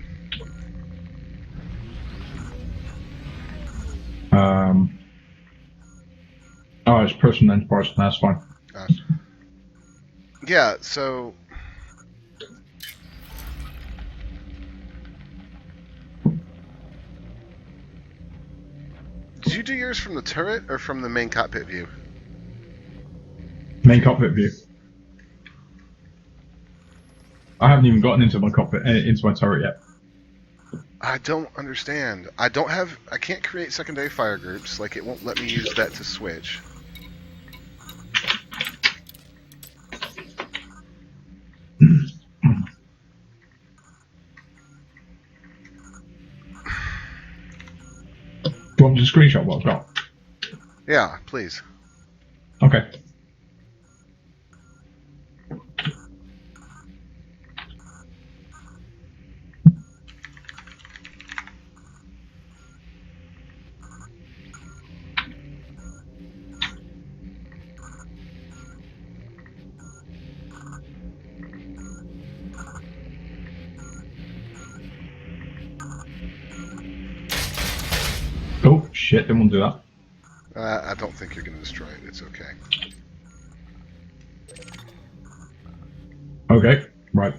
Oh, it's personal enterprise. That's fine. Yeah, so did you do yours from the turret or from the main cockpit view? Main cockpit view. I haven't even gotten into my cockpit, into my turret yet. I don't understand. I can't create secondary fire groups, like it won't let me use that to switch. Do you want me to screenshot what I've got? Yeah, please. Okay. Oh, shit, didn't want to do that. I don't think you're going to destroy it. It's okay. Okay, right.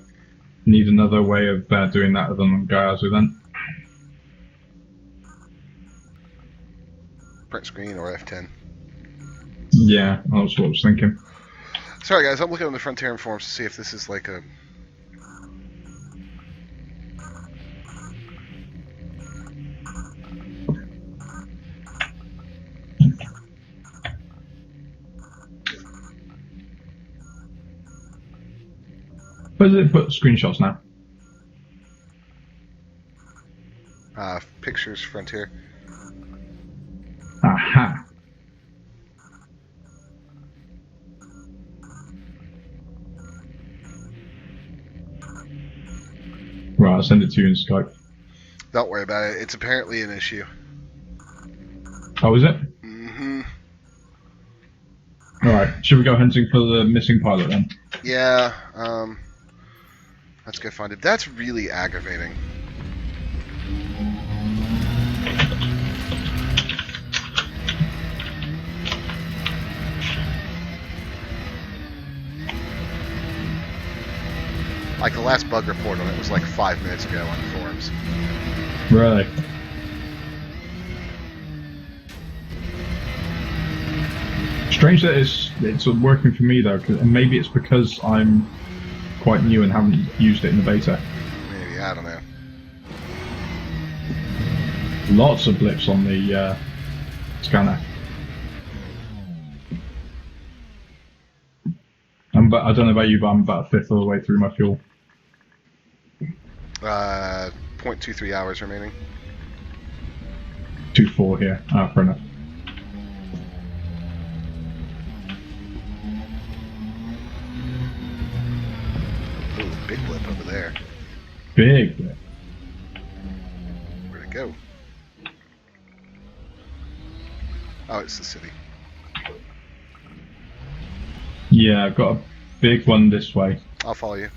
Need another way of doing that other than Gaiazu then. Print screen or F10. Yeah, that's what I was thinking. Sorry guys, I'm looking on the Frontier forums to see if this is like a... Where does it put screenshots now? Pictures, Frontier. Aha. Right, I'll send it to you in Skype. Don't worry about it. It's apparently an issue. Oh, is it? Mm-hmm. Alright, should we go hunting for the missing pilot then? Yeah, let's go find it. That's really aggravating. Like the last bug report on it was like 5 minutes ago on the forums. Really? Strange that it's working for me though, and maybe it's because I'm quite new and haven't used it in the beta. Maybe, I don't know. Lots of blips on the scanner. But I don't know about you, but I'm about a fifth of the way through my fuel. 0.23 hours remaining. 2.4 here. Ah, fair enough. big blip over there. Big. Where'd it go? Oh, it's the city. Yeah, I've got a big one this way. I'll follow you.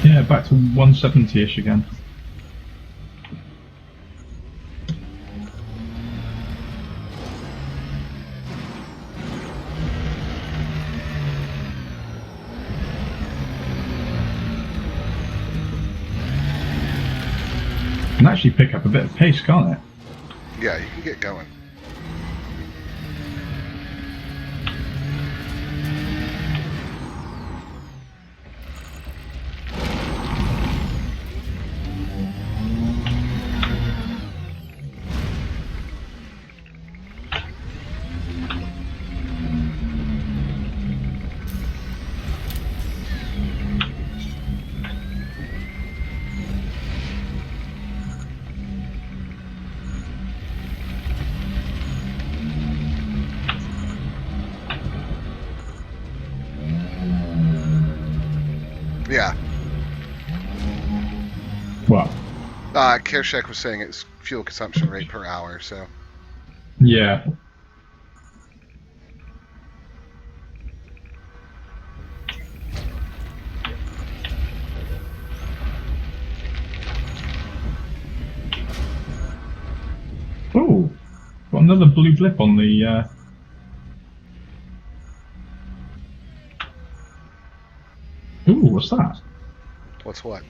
Yeah, back to 170-ish again. Can actually pick up a bit of pace, can't it? Yeah, you can get going. Yeah. Well, Kershak was saying it's fuel consumption rate per hour, so. yeah. Oh, got another blue blip on the. Ooh, what's that? What's what?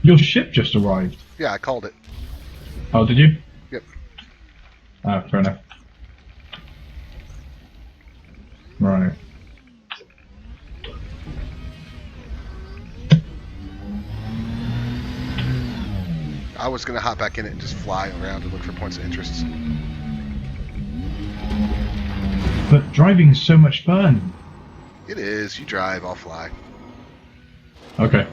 Your ship just arrived. Yeah, I called it. Oh, did you? Yep. Fair enough. Right. I was going to hop back in it and just fly around and look for points of interest. But driving's so much fun. It is. You drive, I'll fly. Okay.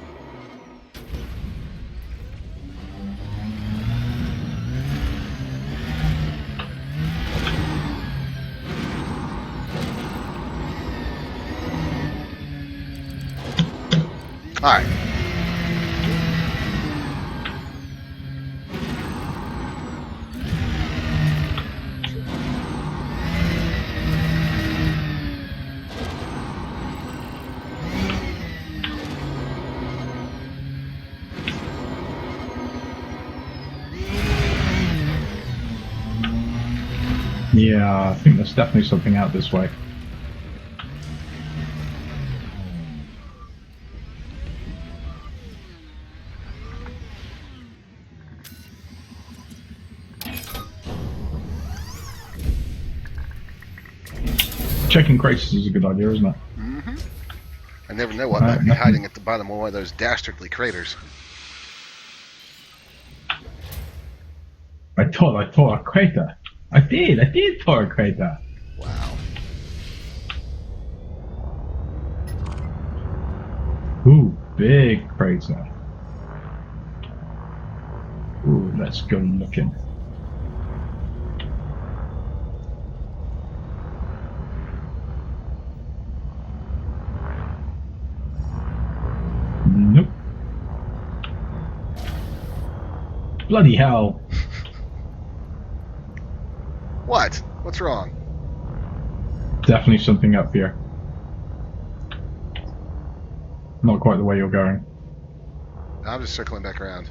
Alright. Yeah, I think there's definitely something out this way. Checking crates is a good idea, isn't it? Mm-hmm. I never know what might be hiding at the bottom of one of those dastardly craters. I tore a crater. I did tore a crater. Wow. Ooh, big crater. Ooh, let's go looking. Nope. Bloody hell. What? What's wrong? Definitely something up here. Not quite the way you're going. I'm just circling back around.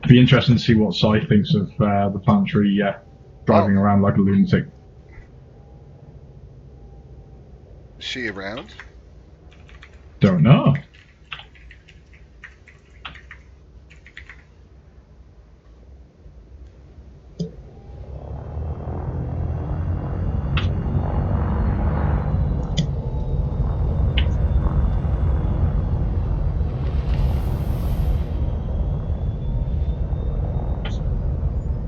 Be interesting to see what Sai thinks of the planetary driving around like a lunatic. Is she around? Don't know.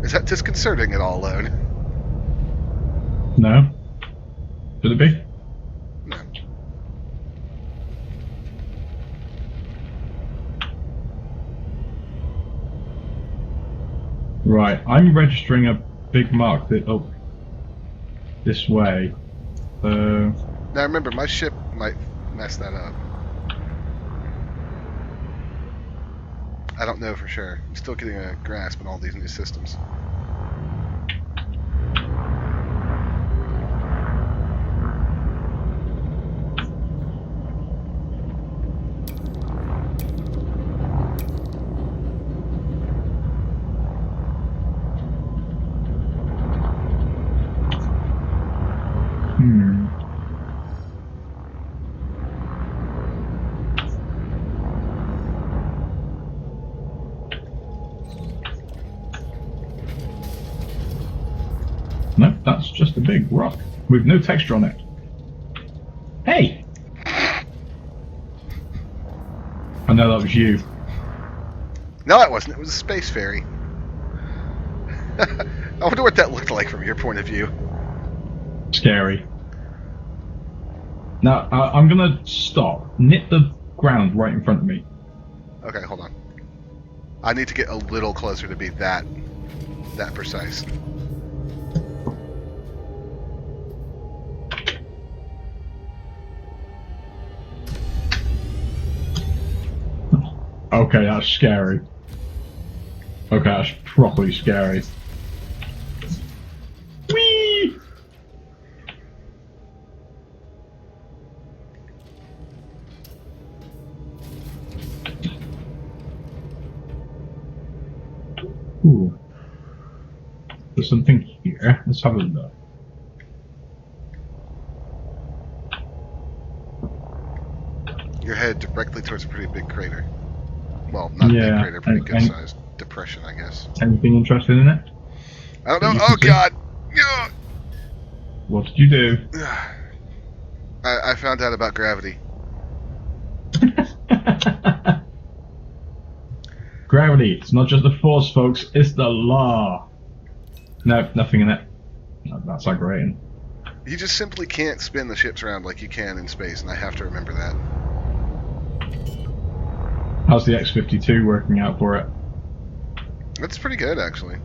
Is that disconcerting at all, Lone? No? Should it be? No. Right, I'm registering a big mark that this way. So Now remember, my ship might mess that up. I don't know for sure. I'm still getting a grasp on all these new systems. no, that's just a big rock with no texture on it. Hey! I know that was you. No, it wasn't. It was a space ferry. I wonder what that looked like from your point of view. Scary. Now, I'm gonna stop. Nip the ground right in front of me. Okay, hold on. I need to get a little closer to be that precise. Okay, that's scary. Okay, that's properly scary. Whee! Ooh. There's something here. Let's have a look. You're headed directly towards a pretty big crater. Well, not a big Yeah, crater, pretty and- good sized depression, I guess. Anything interested in it? I don't know. you Oh can see? God! Yeah. What did you do? I found out about gravity. Gravity. It's not just the force, folks. It's the law. No, nothing in it. No, that's aggravating. You just simply can't spin the ships around like you can in space, and I have to remember that. How's the X-52 working out for it? That's pretty good, actually.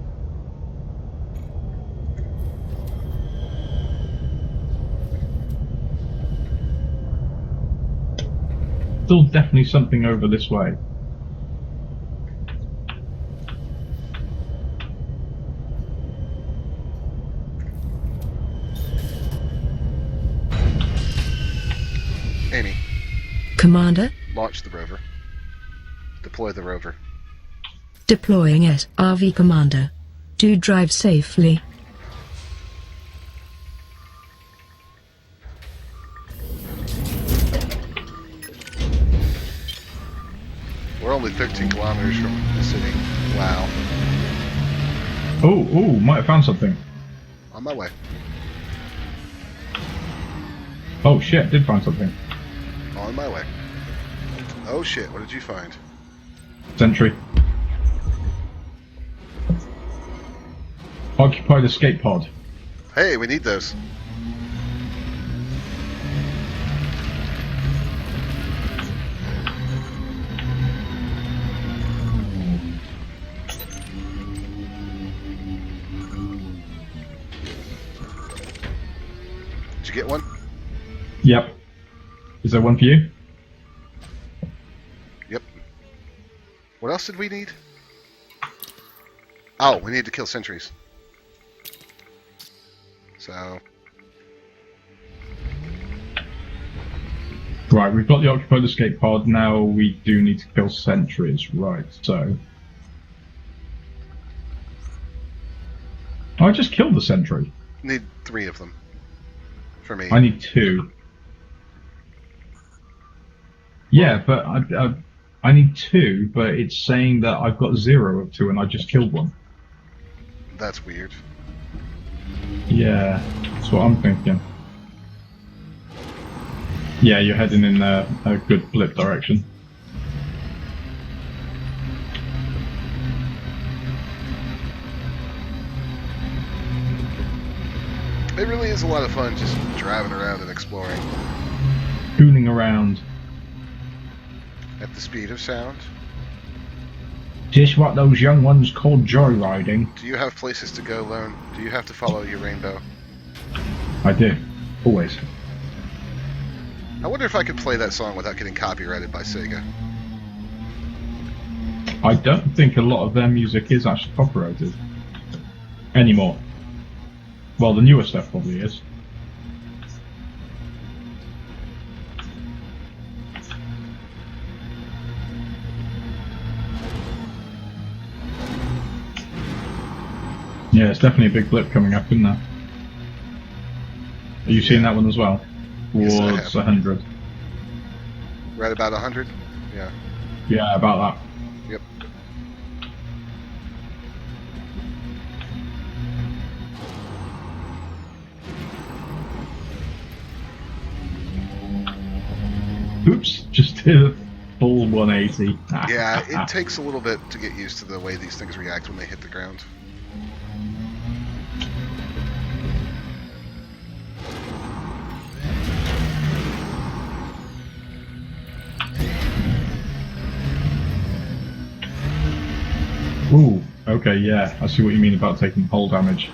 Still definitely something over this way. Amy, Commander, launch the rover. Deploy the rover. deploying SRV Commander. Do drive safely. We're only 13 kilometers from the city. Wow. Oh, might have found something. On my way. Oh shit, did find something. On my way. Oh shit, what did you find? Sentry. Occupied escape pod. Hey, we need those. Did you get one? Yep. Is there one for you? Yep. What else did we need? Oh, we need to kill sentries. So, Right, we've got the occupied escape pod. Now we do need to kill sentries. Right, so I just killed the sentry. need 3 of them. For me. I need 2. Yeah, but I need 2, but it's saying that I've got 0 of 2 and I just killed one. That's weird. Yeah, that's what I'm thinking. Yeah, you're heading in a good blip direction. It really is a lot of fun just driving around and exploring Gooning around. at the speed of sound. Is this what those young ones call joyriding? Do you have places to go, Lone? Do you have to follow your rainbow? I do. Always. I wonder if I could play that song without getting copyrighted by Sega. I don't think a lot of their music is actually copyrighted. Anymore. Well, the newer stuff probably is. Yeah, it's definitely a big blip coming up, isn't there? Are you seeing that one as well? Yes, I Towards have. 100. Right about 100? Yeah. Yeah, about that. Yep. Oops, just did a full 180. Yeah, it takes a little bit to get used to the way these things react when they hit the ground. Ooh, okay, yeah, I see what you mean about taking hull damage.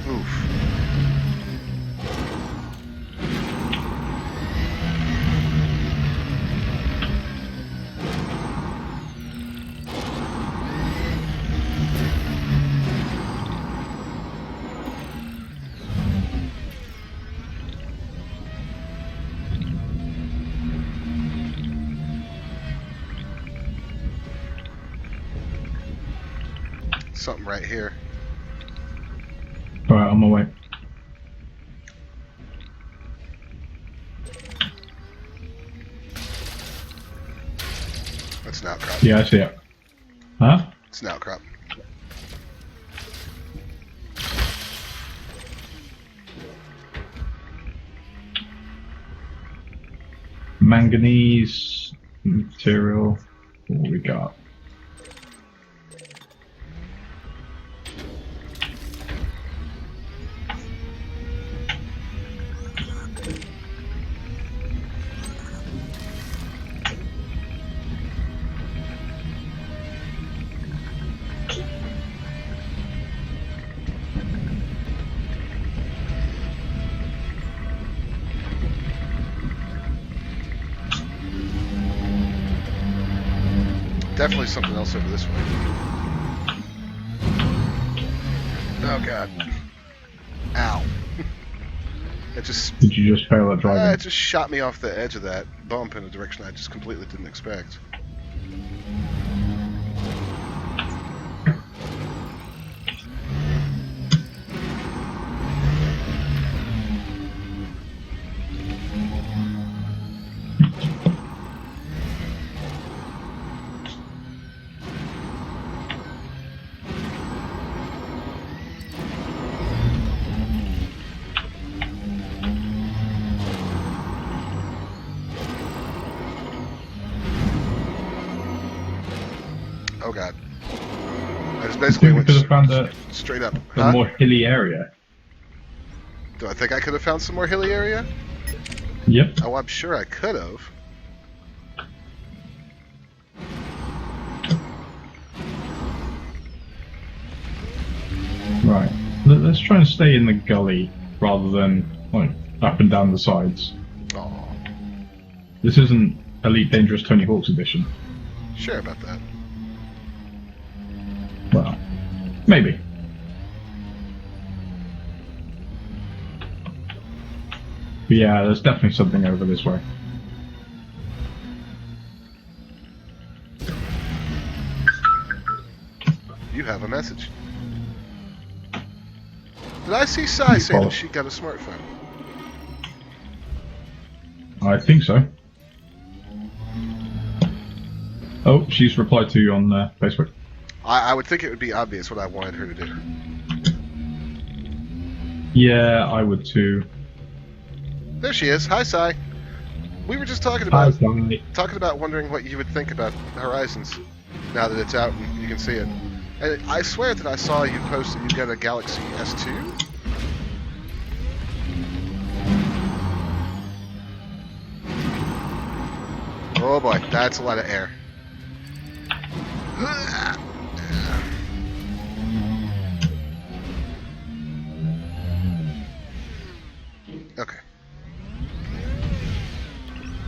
Oof. Something right here. Alright, on my way. That's an outcrop. Yeah, I see it. Huh? It's an outcrop. Manganese material. What we got? Definitely something else over this way. Oh god. Ow. It just Did you just fail at driving? it just shot me off the edge of that bump in a direction I just completely didn't expect. Oh god. I just I basically think we went could have found a straight up. more hilly area. Do I think I could have found some more hilly area? Yep. Oh, I'm sure I could have. Right. Let's try and stay in the gully rather than like up and down the sides. Oh, This isn't Elite Dangerous Tony Hawk's edition. sure about that. Well, maybe. But yeah, there's definitely something over this way. You have a message. Did I see Sai say follow. that she got a smartphone? I think so. Oh, she's replied to you on Facebook. I would think it would be obvious what I wanted her to do. Yeah, I would too. There she is. Hi, Sai. We were just talking Hi, about Sally. wondering what you would think about Horizons now that it's out and you can see it. And I swear that I saw you post that you got a Galaxy S2. Oh boy, that's a lot of air. Okay.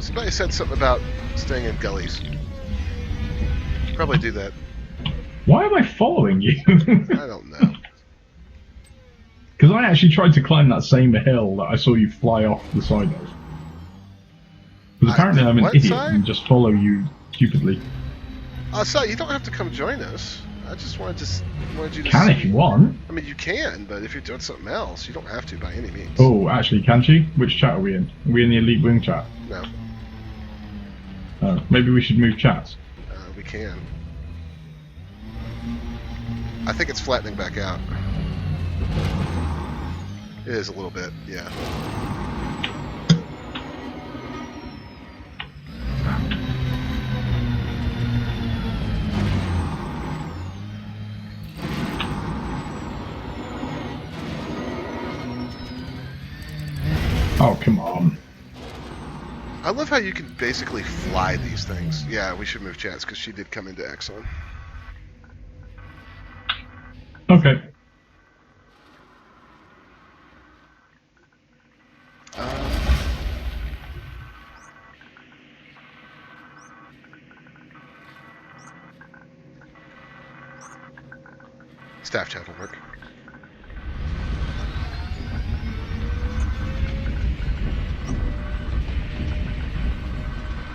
Somebody said something about staying in gullies. Probably do that. Why am I following you? I don't know. Because I actually tried to climb that same hill that I saw you fly off the side of. Because apparently I'm an what idiot side? and just follow you stupidly. Sai, you don't have to come join us. I just wanted you to Can see. if you want. I mean, you can, but if you're doing something else, you don't have to by any means. Oh, actually, can she? Which chat are we in? Are we in the Elite Wing chat? No, Maybe we should move chats. we can. I think it's flattening back out. It is a little bit, yeah. Oh, come on. I love how you can basically fly these things. Yeah, we should move chats because she did come into Exxon. Okay. Staff chat will work.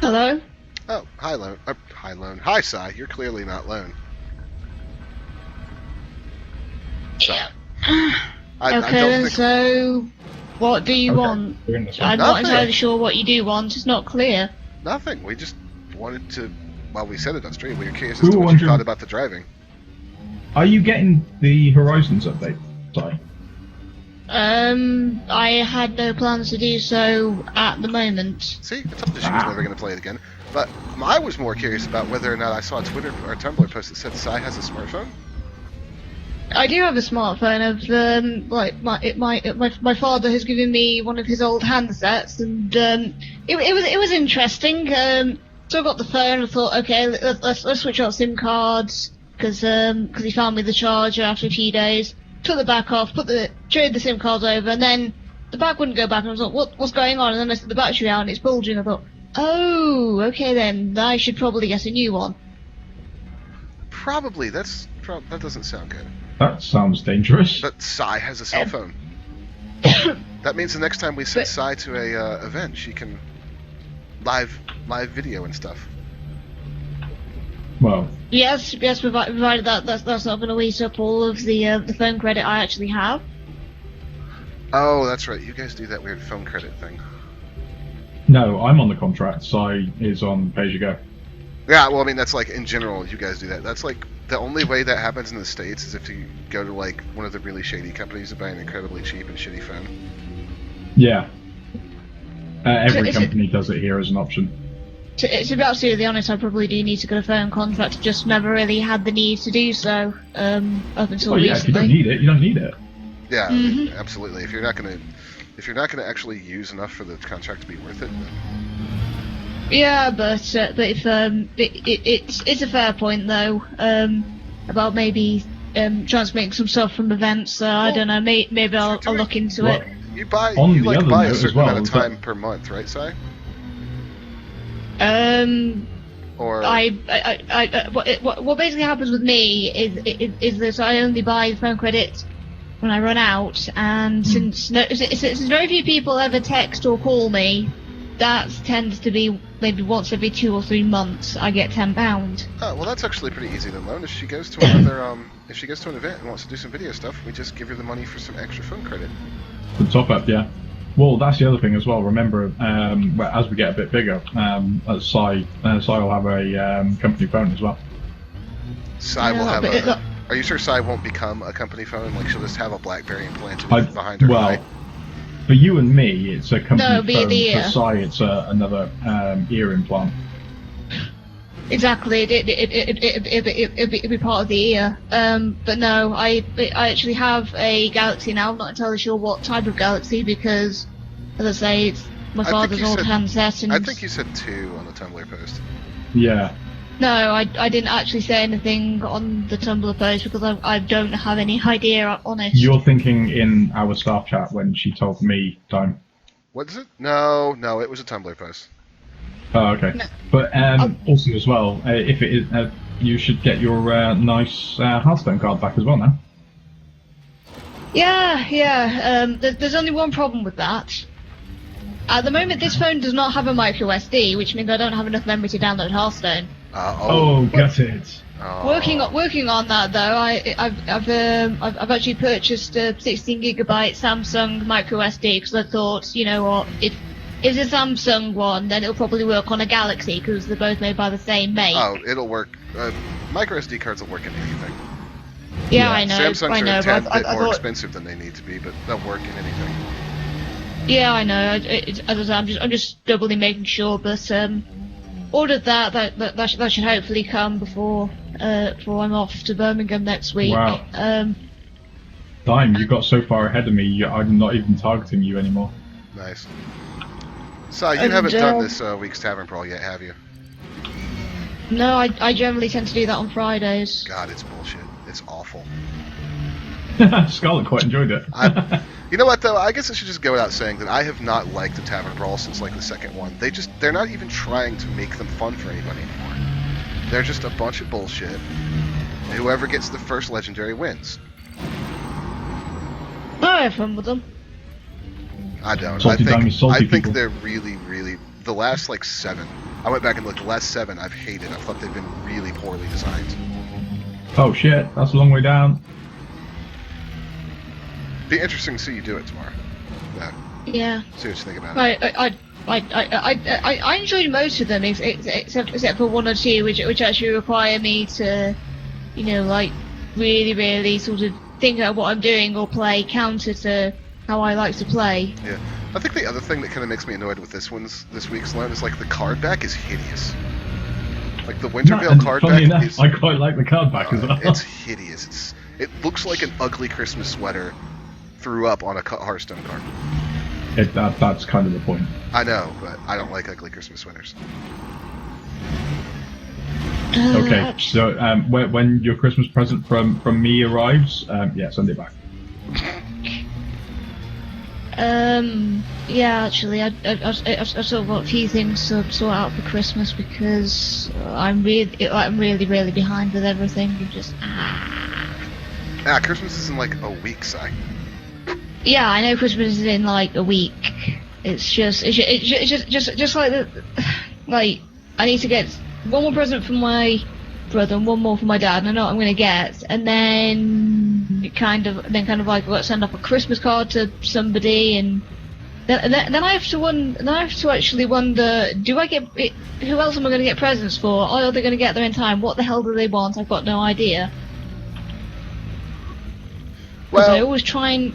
Hello? Oh, hi, Lone. Hi, Lone. Hi, Sai. You're clearly not Lone. Yeah. I Okay, don't then, think... so what do you Okay, want? we're in this one. I'm Nothing. not entirely sure what you do want. It's not clear. Nothing. We just wanted to... Well, we said it on stream. We were curious We as to were what you wondering- thought about the driving. Are you getting the Horizons update? Sorry. I had no plans to do so at the moment. See? I told you she was never going to play it again. But I was more curious about whether or not I saw a Twitter or Tumblr post that said Sai has a smartphone. I do have a smartphone. My father has given me one of his old handsets, and it was interesting. So I got the phone and thought, okay, let's switch out SIM cards because he found me the charger after a few days. Took the back off, traded the SIM cards over, and then the back wouldn't go back. And I was like, what's going on? And then I took the battery out and it's bulging. I thought, oh, okay then, I should probably get a new one. Probably. That doesn't sound good. That sounds dangerous. But Sai has a cell phone. That means the next time we send Sai to a event, she can live video and stuff. Well, Yes, provided that's not going to waste up all of the phone credit I actually have. Oh, that's right. You guys do that weird phone credit thing. no, I'm on the contract. Sai is on pay as you go. Yeah, well, I mean, that's like in general, you guys do that. That's like the only way that happens in the States is if you go to like one of the really shady companies and buy an incredibly cheap and shitty phone. Yeah. Every is it- company does it here as an option. To be absolutely honest, I probably do need to get a phone contract. Just never really had the need to do so up until Well, yeah, if you don't recently. need it, you don't need it. Yeah, I mean, absolutely. If you're not gonna actually use enough for the contract to be worth it, then Yeah, but if it's a fair point though about maybe transmitting some stuff from events. So I don't know. Maybe I'll look into Well, it. you buy On you the like other buy note a as certain well, amount of is that- time per month, right, Si? Or What basically happens with me is that I only buy the phone credit when I run out, and since very few people ever text or call me, that tends to be maybe once every 2 or 3 months I get £10. oh, well, that's actually pretty easy then, Lone. If she goes to another if she goes to an event and wants to do some video stuff, we just give her the money for some extra phone credit. The top up, yeah. Well, that's the other thing as well. Remember, as we get a bit bigger, Sai will have a company phone as well. Si will have Are you sure Sai won't become a company phone? Like she'll just have a BlackBerry implanted I, behind her eye? for you and me, it's a company No, it'd be phone. the For ear. Sai, it's another ear implant. Exactly, it'd be part of the ear. But no, I actually have a Galaxy now. I'm not entirely sure what type of Galaxy because, as I say, it's my I think father's you old said- handset. And I think you said 2 on the Tumblr post. Yeah. no, I didn't actually say anything on the Tumblr post because I don't have any idea, honest. You're thinking in our staff chat when she told me time. What is it? No, it was a Tumblr post. Oh, okay. No. But also as well, if it is, you should get your nice Hearthstone card back as well now. Yeah. There's only one problem with that. At the moment, this phone does not have a micro SD, which means I don't have enough memory to download Hearthstone. Gutted. Working on that though, I've actually purchased a 16GB Samsung micro SD because I thought, you know what, if it's a Samsung one, then it'll probably work on a Galaxy because they're both made by the same make. Oh, it'll work. Micro SD cards will work in anything. Yeah, I know. Samsungs I are know, a tad but bit I more thought, expensive than they need to be, but they'll work in anything. yeah, I know. As I say, I'm just doubly making sure, but ordered that should hopefully come before I'm off to Birmingham next week. Wow. Dime, you got so far ahead of me, I'm not even targeting you anymore. Nice. So you And, haven't done this week's Tavern Brawl yet, have you? No, I generally tend to do that on Fridays. God, it's bullshit. It's awful. Scarlett quite enjoyed it. You know what though? I guess I should just go without saying that I have not liked the Tavern Brawl since like the second one. They're not even trying to make them fun for anybody anymore. They're just a bunch of bullshit. Whoever gets the first legendary wins. I have fun with them. I don't. Salty Dime is salty I think people. they're really the last like 7. I went back and looked. The last 7 I've hated. I thought they've been really poorly designed. Oh shit, that's a long way down. Be interesting to see you do it tomorrow. Yeah. See what you think about it. I enjoyed most of them, except for 1 or 2, which actually require me to, you know, like really sort of think about what I'm doing or play counter to how I like to play. Yeah. I think the other thing that kind of makes me annoyed with this week's loan is like the card back is hideous. Like the Wintervale card funny back enough, is. I quite like the card back as well. It's hideous. It looks like an ugly Christmas sweater threw up on a Hearthstone card. That's kind of the point. I know, but I don't like ugly Christmas sweaters. Okay, so when your Christmas present from me arrives, yeah, send it back. Yeah, actually, I've sort of got a few things to sort out for Christmas because I'm really behind with everything. I'm just Christmas is in like a week, Si. Yeah, I know Christmas is in like a week. It's just like like I need to get one more present for my brother and one more for my dad, and I know what I'm gonna get, and then kind of like I've got to send off a Christmas card to somebody, and then I have to actually wonder, do I get who else am I gonna get presents for? Are they gonna get there in time? What the hell do they want? I've got no idea. Well, I always try and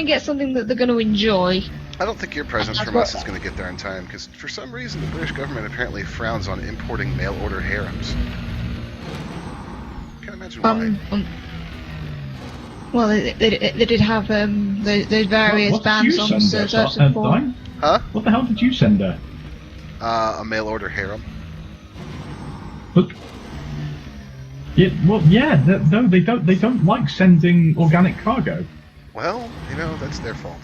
get something that they're going to enjoy. I don't think your present from us is going to get there in time, because for some reason the British government apparently frowns on importing mail-order harems. Can't imagine why. Well, they did have those various What did bans you on send certain her? types of porn. Dime? Huh? What the hell did you send her? A mail-order harem. Look. No, they don't like sending organic cargo. Well, that's their fault.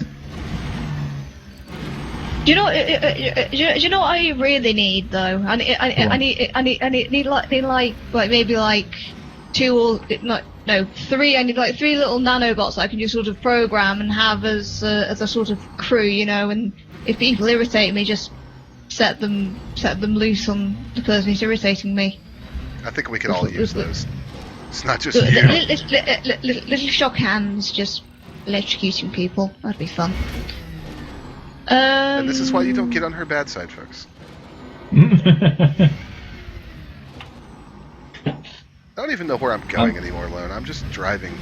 Do you know? Do you know what I really need though? I need like maybe like 2 or no 3. I need like 3 little nanobots that I can just sort of program and have as a sort of crew, and if people irritate me, just set them loose on the person who's irritating me. I think we could all use those. It's not just Little you. shock hands just electrocuting people. That'd be fun. And this is why you don't get on her bad side, folks. Oh don't even know where I'm going anymore, Lone. I'm just driving.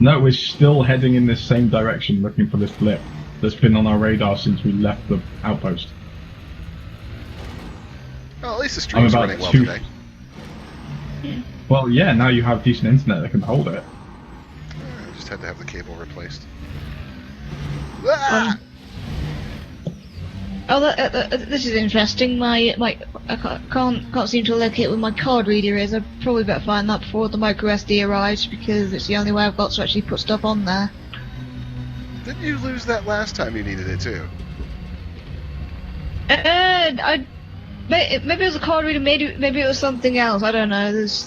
No, we're still heading in this same direction, looking for this blip that's been on our radar since we left the outpost. Well, at least the I'm stream's about running well 2. today. Well, yeah, now you have decent internet that can hold it. I just had to have the cable replaced. Ah! This is interesting. I can't seem to locate where my card reader is. I'd probably better find that before the micro SD arrives, because it's the only way I've got to actually put stuff on there. Didn't you lose that last time you needed it too? Maybe it was a card reader. Maybe it was something else. I don't know. There's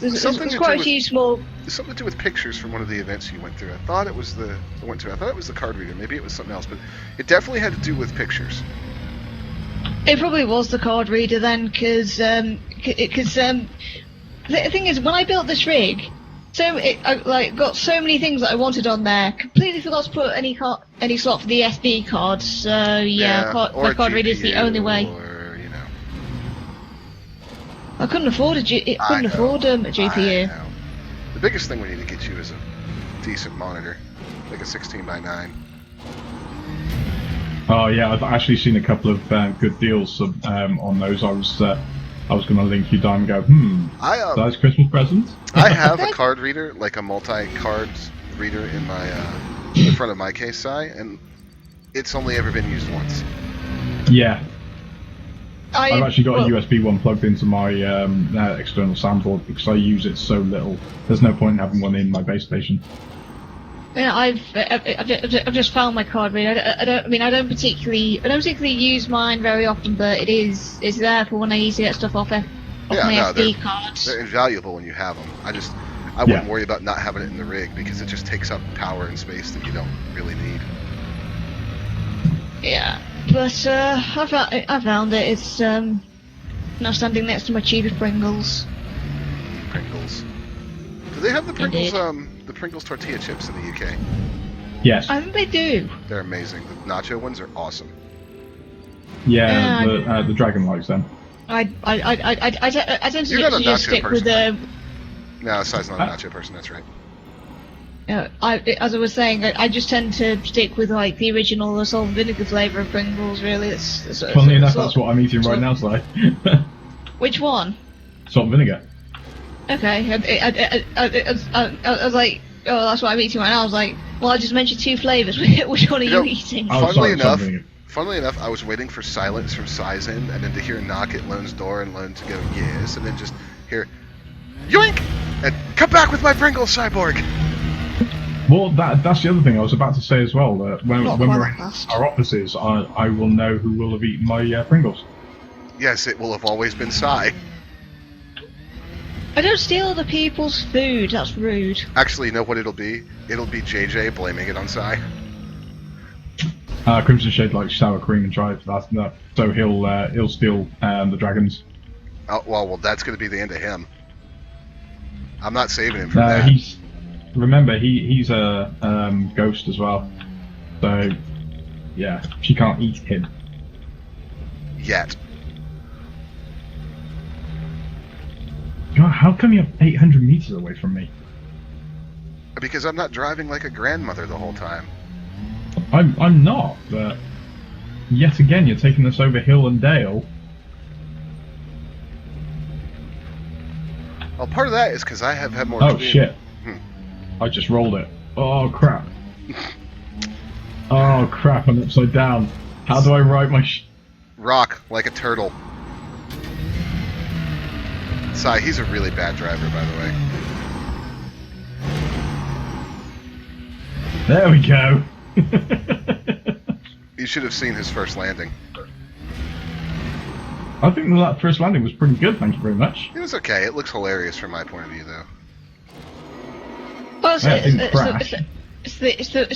quite a few small. There's something to do with pictures from one of the events you went through. I thought it was the card reader. Maybe it was something else, but it definitely had to do with pictures. It probably was the card reader then, because the thing is, when I built this rig, I got so many things that I wanted on there. Completely forgot to put any slot for the SD cards. So yeah, my card reader is the only way. Or, you know. I couldn't afford a GPU. I know. The biggest thing we need to get you is a decent monitor, like a 16:9. Oh yeah, I've actually seen a couple of good deals on those. I was going to link you down and go, that's Christmas present. I have a card reader, like a multi-card reader in my in front of my case, Si, and it's only ever been used once. Yeah. I've actually got a USB one plugged into my external soundboard because I use it so little. There's no point in having one in my base station. Yeah, I've just found my card reader. I don't particularly use mine very often, but it's there for when I need to get stuff off my SD cards. They're invaluable when you have them. I wouldn't worry about not having it in the rig because it just takes up power and space that you don't really need. Yeah, but I found it. It's now standing next to my cheapest Pringles. Pringles. Do they have the Pringles? Indeed. The Pringles tortilla chips in the UK? Yes. I think they do. They're amazing. The nacho ones are awesome. Yeah, the dragon likes them. I tend to You're not a just nacho stick with person, the. No, Si's not a nacho person. That's right. As I was saying, I just tend to stick with like the original salt and vinegar flavour of Pringles. Really, Funnily enough, that's what I'm eating right now, Si. Which one? Salt and vinegar. Okay, I was like, oh, that's what I'm eating right now. I was like, well, I just mentioned 2 flavours. Which one are you eating? Funnily enough, I was waiting for silence from Si's end, and then to hear a knock at Lone's door and Lone to go yes, and then just hear yoink and come back with my Pringles, Cyborg. Well, that's the other thing I was about to say as well. That when we're in our offices, I will know who will have eaten my Pringles. Yes, it will have always been Si. I don't steal other people's food. That's rude. Actually, you know what it'll be? It'll be JJ blaming it on Si. Crimson Shade likes sour cream and chives. So he'll steal the dragons. Oh, well, that's going to be the end of him. I'm not saving him for that. He's a ghost as well. So yeah, she can't eat him Yet. God, how come you're 800 meters away from me? Because I'm not driving like a grandmother the whole time. I'm not, but yet again you're taking us over hill and dale. Well, part of that is because I have had more. Oh shit! I just rolled it. Oh crap! Oh crap! I'm upside down. How do I ride my? Rock like a turtle. Si, he's a really bad driver, by the way. There we go. You should have seen his first landing. I think that first landing was pretty good, thank you very much. It was okay. It looks hilarious from my point of view, though. Well, it's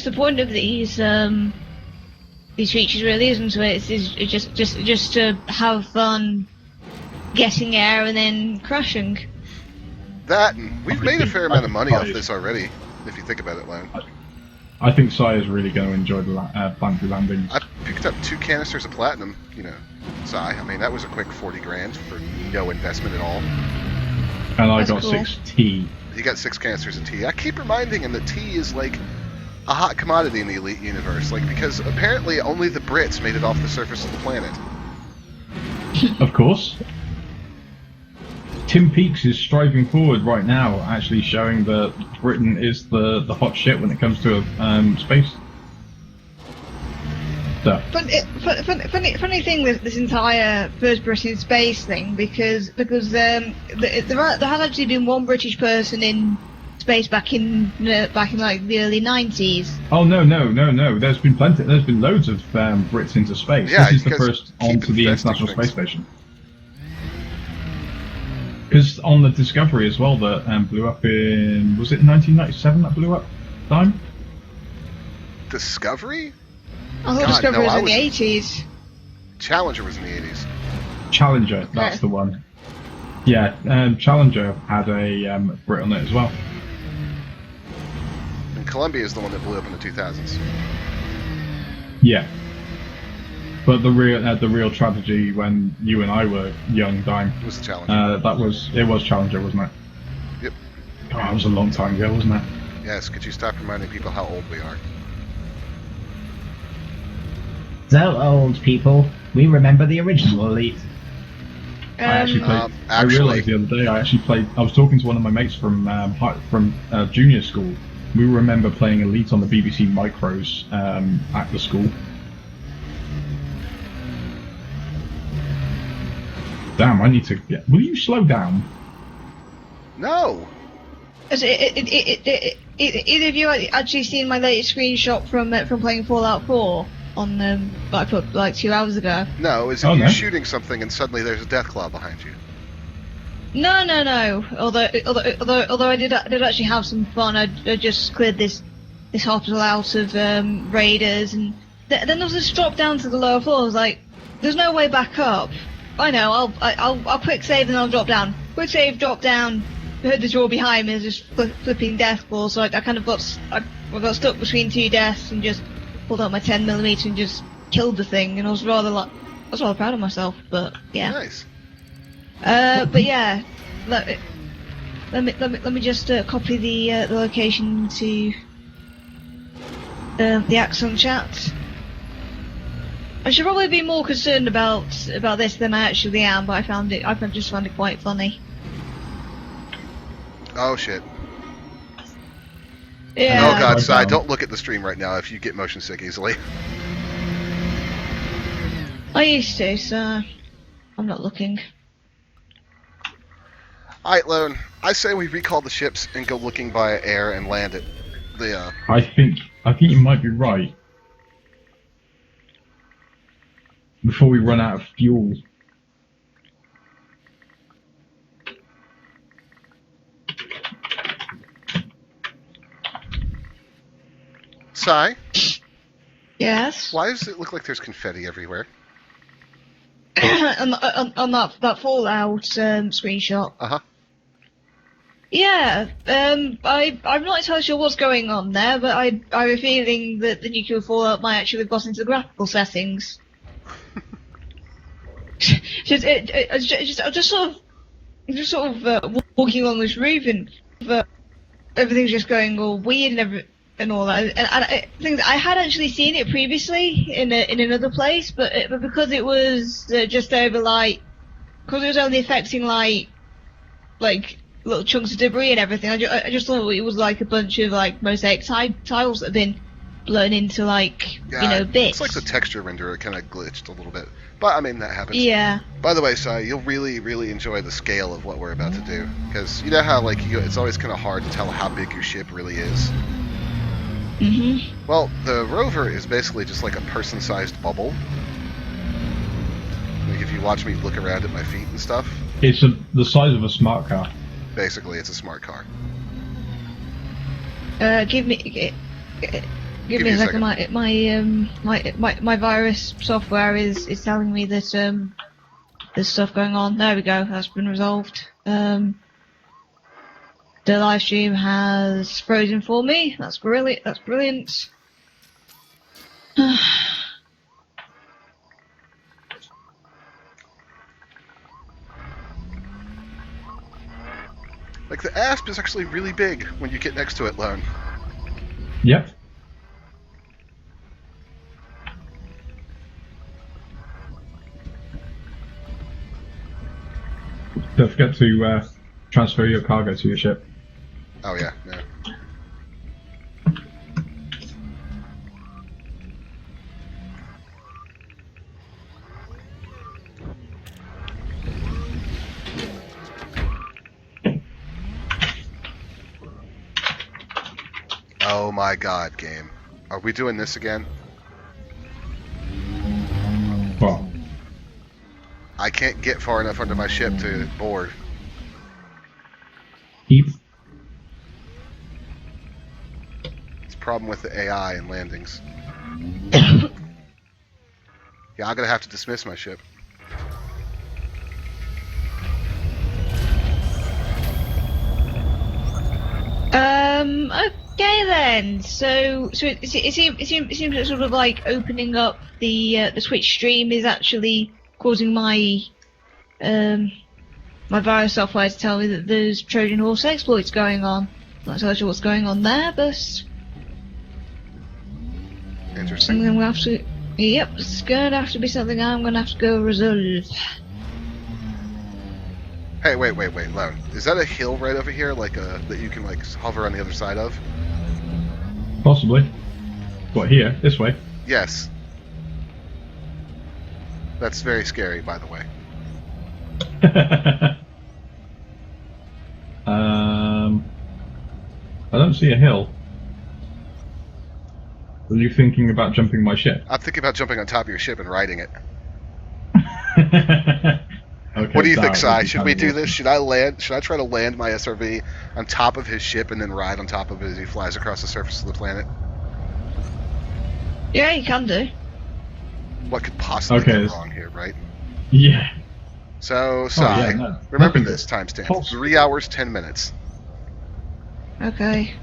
the point of these features, really, isn't it? It's just to have fun getting air and then crashing. That, and we've made a fair amount of money off this already, if you think about it, Lone. I think Si is really going to enjoy the planetary landings. I picked up 2 canisters of platinum, Si. I mean, that was a quick 40 grand for no investment at all. And I got cool. 6 tea. You got 6 canisters of tea. I keep reminding him that tea is like a hot commodity in the Elite universe, like because apparently only the Brits made it off the surface of the planet. Of course. Tim Peaks is striving forward right now, actually showing that Britain is the hot shit when it comes to space stuff. Funny thing with this entire first British space thing, because there has actually been one British person in space back in like the early 90s. Oh no! There's been plenty. There's been loads of Brits into space. Yeah, this is you the guys first keep onto the investing International things. Space Station. Because on the Discovery as well, that blew up in, was it 1997 that blew up? Time? Discovery? I thought God, Discovery no, was I in the was- 80s. Challenger was in the 80s. Challenger, that's Okay. the one. Yeah, Challenger had a Brit on it as well. And Columbia is the one that blew up in the 2000s. Yeah. But the real tragedy when you and I were young, Dime, It was the Challenger. it was Challenger, wasn't it? Yep. God, that was a long time ago, wasn't it? Yes, could you stop reminding people how old we are? So old people, we remember the original Elite. I actually played. I Actually, realised the other day I actually played. I was talking to one of my mates from junior school. We remember playing Elite on the BBC Micros at the school. Damn, I need to get. Will you slow down? no! Either of you actually seen my latest screenshot from playing Fallout 4 on that I put like 2 hours ago? No, is Oh, you no? shooting something and suddenly there's a deathclaw behind you. No. Although I did actually have some fun. I just cleared this hospital out of raiders, and then there was this drop down to the lower floor. I was like, "There's no way back up." I know. I'll quick save and I'll drop down. Quick save, drop down. Heard the door behind me, just flipping death balls. So I kind of got stuck between 2 deaths and just pulled out my 10mm and just killed the thing. And I was rather proud of myself. But yeah. Nice. But yeah, let me just copy the location to the Axon chat. I should probably be more concerned about this than I actually am, but I just found it quite funny. Oh shit. Yeah. Oh god, Right Sai, down. don't look at the stream right now if you get motion sick easily. I used to, so I'm not looking. Alright, Lone, I say we recall the ships and go looking by air and land at the, I think you might be right. Before we run out of fuel. Sai, Yes. why does it look like there's confetti everywhere? on that Fallout screenshot. Uh-huh. Yeah, I'm not entirely sure what's going on there, but I have a feeling that the nuclear fallout might actually have got into the graphical settings. just sort of walking along this roof and everything's just going all weird and all that. And things I had actually seen it previously in another place, but because it was just over because it was only affecting like little chunks of debris and everything. I just thought it was like a bunch of like mosaic tiles that have been blown into bits. It's like the texture renderer kind of glitched a little bit. But, I mean, that happens. Yeah. By the way, Sai, you'll really, really enjoy the scale of what we're about to do. Because you know how, it's always kind of hard to tell how big your ship really is? Mhm. Well, the rover is basically just like a person-sized bubble. Like, if you watch me look around at my feet and stuff, It's the size of a smart car. basically it's a smart car. Give me me a a second. My virus software is telling me that there's stuff going on. There we go. That's been resolved. The live stream has frozen for me. That's brilliant. That's brilliant. Like, the asp is actually really big when you get next to it, Lone. Yep. Don't forget to transfer your cargo to your ship. Oh, yeah, yeah. Oh my god, game. Are we doing this again? Well, I can't get far enough under my ship to board. keep. It's a problem with the AI and landings. Yeah, I'm gonna have to dismiss my ship. Okay then. So it seems that sort of like opening up the Twitch stream is actually causing my my virus software to tell me that there's Trojan horse exploits going on. Not so sure what's going on there, but Interesting. something I'm gonna have to. Yep, it's gonna have to be something I'm gonna have to go resolve. Hey, wait, Lone. Is that a hill right over here, like that you can like hover on the other side of? Possibly. What, here? This way? Yes. That's very scary, by the way. I don't see a hill. Are you thinking about jumping my ship? I'm thinking about jumping on top of your ship and riding it. Okay, What do you that think, would Si? be Should we kind of do this? Should I try to land my SRV on top of his ship and then ride on top of it as he flies across the surface of the planet? Yeah, you can do. What could possibly Okay, go this- wrong here, right? Yeah. So, Si, yeah, no, remember nothing this but timestamp. false. 3 hours, 10 minutes. Okay.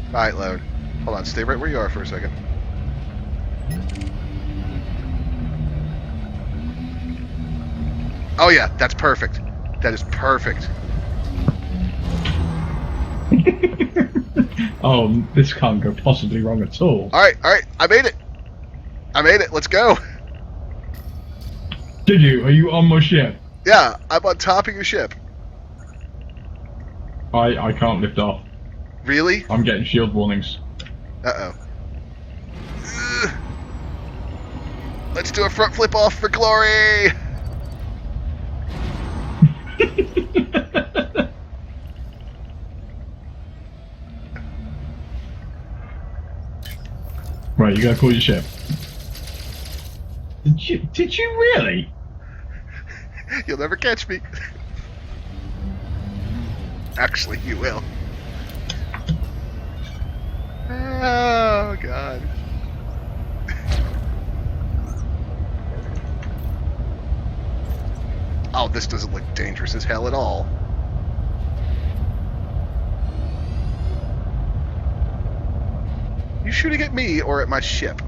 Alright, Lone. Hold on, stay right where you are for a second. Oh yeah, that's perfect. That is perfect. Oh, this can't go possibly wrong at all. Alright, I made it! Let's go! Did you? Are you on my ship? Yeah, I'm on top of your ship. I can't lift off. Really? I'm getting shield warnings. Uh-oh. Ugh. Let's do a front flip off for glory! Right, you gotta call your ship. Did you really? You'll never catch me. Actually, you will. Oh, God. Oh, this doesn't look dangerous as hell at all. You shooting at me or at my ship?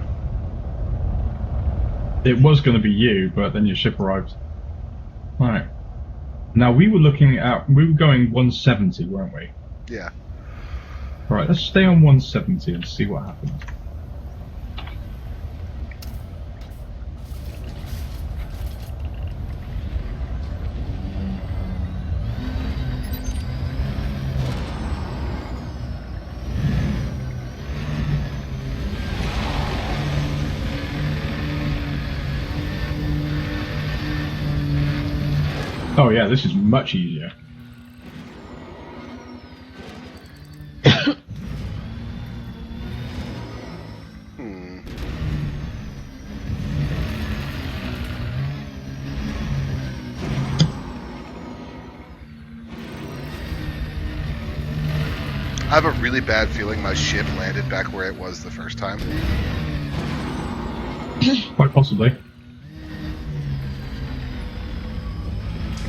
It was gonna be you, but then your ship arrived. Right. Now we were going 170, weren't we? Yeah. Right, let's stay on 170 and see what happens. Oh yeah, this is much easier. Hmm. I have a really bad feeling my ship landed back where it was the first time. Quite possibly.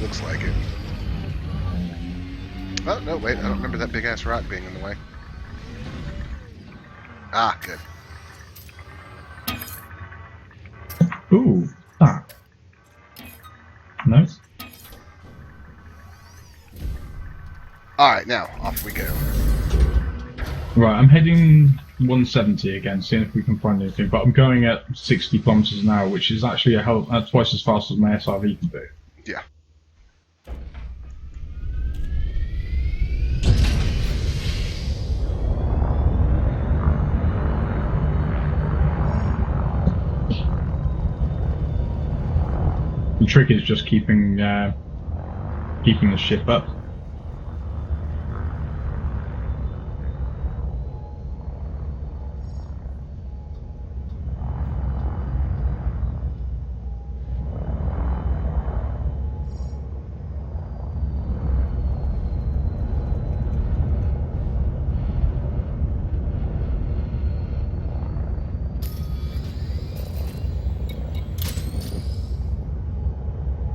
Looks like it. Oh, no, wait, I don't remember that big ass rock being in the way. Ah, good. Ooh, that. No. Alright, now, off we go. Right, I'm heading 170 again, seeing if we can find anything. But I'm going at 60 kilometers an hour, which is actually twice as fast as my SRV can do. Yeah. The trick is just keeping the ship up.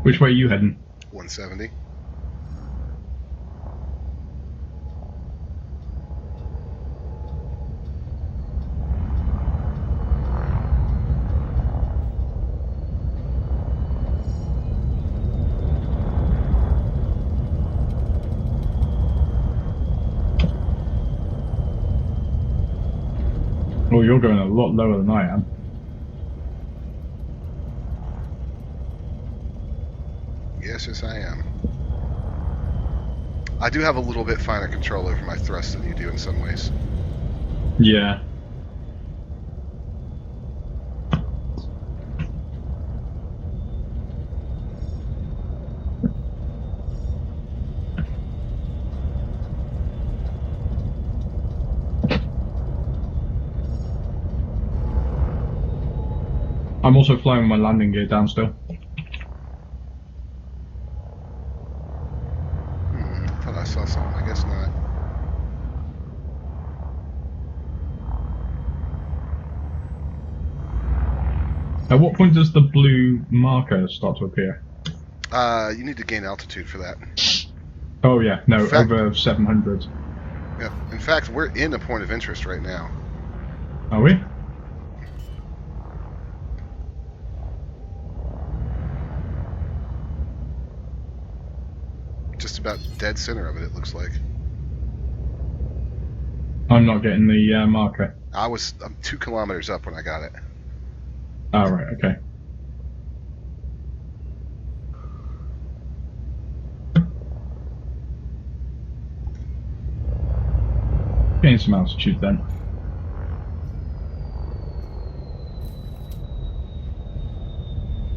Which way are you heading? 170. Oh, you're going a lot lower than I am. Yes, I am. I do have a little bit finer control over my thrust than you do in some ways. Yeah. I'm also flying with my landing gear down still. Thought I saw something. I guess not. At what point does the blue marker start to appear? You need to gain altitude for that. Oh yeah, no, In fact- over 700. Yeah. In fact, we're in a point of interest right now. Are we? Just about dead center of it, it looks like. I'm not getting the marker. I'm 2 kilometers up when I got it. Oh, right, okay. Getting some altitude then.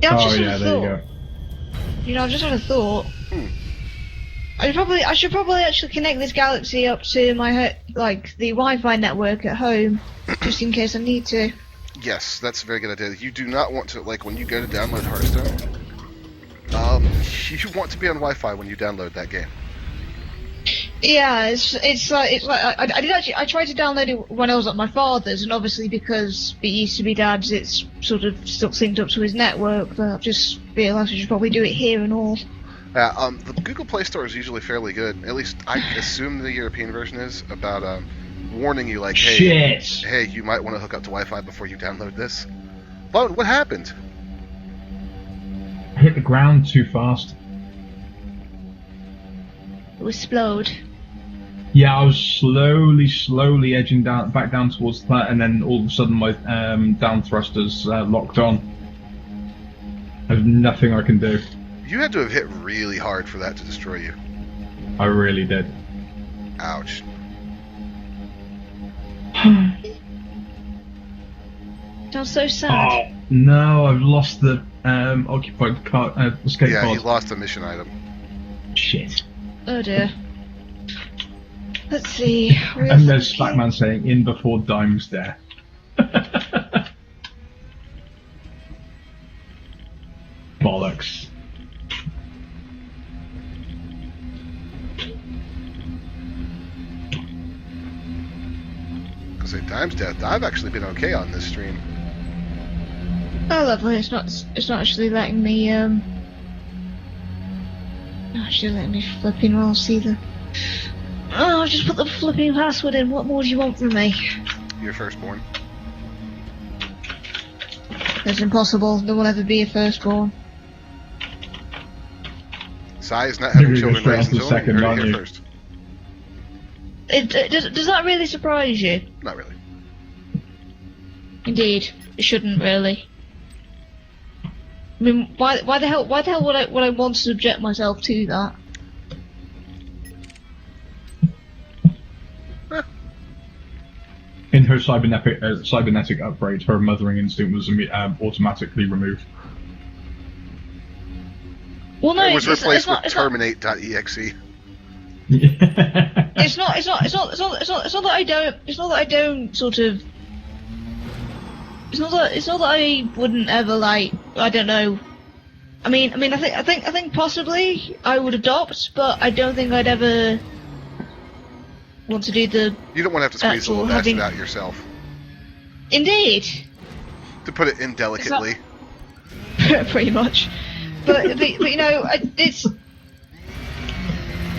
Yeah, I've Oh just had yeah, a there you thought. go. You know, I've just had a thought. I should probably actually connect this Galaxy up to my the Wi-Fi network at home, just in case I need to. Yes, that's a very good idea. You do not want to, like, when you go to download Hearthstone, you want to be on Wi-Fi when you download that game. Yeah, it's like I tried to download it when I was at my father's, and obviously because it used to be Dad's, it's sort of still synced up to his network. But I've just realised I should probably do it here and all. The Google Play Store is usually fairly good. At least I assume the European version is, about warning you, like, hey, you might want to hook up to Wi-Fi before you download this. But what happened? I hit the ground too fast. It was explode. Yeah, I was slowly edging back down towards that, and then all of a sudden my down thrusters locked on. There's nothing I can do. You had to have hit really hard for that to destroy you. I really did. Ouch. Sounds so sad. Oh no, I've lost the occupied car escape Yeah, pod. you lost a mission item. Shit. Oh dear. Let's see. And there's Slackman saying, in before Dime's death. Bollocks. Because at Dime's death, I've actually been okay on this stream. Oh, lovely. It's not actually letting me. Actually letting me flipping. Well, see the. Oh, just put the flipping password in. What more do you want from me? Your firstborn. That's impossible. There will ever be a firstborn. Sai is not having Maybe children go raised straight until on to you the heard it second, here aren't you? first. Does that really surprise you? Not really. Indeed, it shouldn't really. I mean, why the hell would I want to subject myself to that? In her cybernetic upgrade, her mothering instinct was automatically removed. Well, no, It was replaced with it's not. Terminate.exe. It's not that I don't. It's not that I don't sort of. It's not that I wouldn't ever like. I don't know. I mean, I think possibly I would adopt, but I don't think I'd ever want to do the. You don't want to have to squeeze a Actual little bastard having- out yourself. Indeed. To put it indelicately. Pretty much. But you know, it's.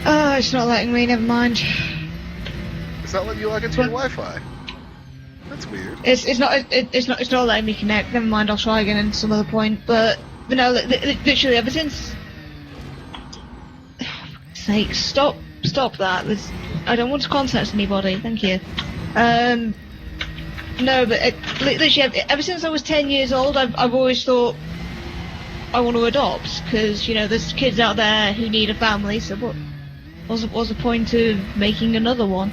Oh, it's not letting me. Never mind. It's not letting you log into your Wi-Fi. That's weird. It's not letting me connect. Never mind. I'll try again at some other point. But no, literally ever since. For God's sake, stop that. I don't want to contact anybody. Thank you. No, but literally ever since I was 10 years old, I've always thought I want to adopt because you know there's kids out there who need a family. So what's the point of making another one?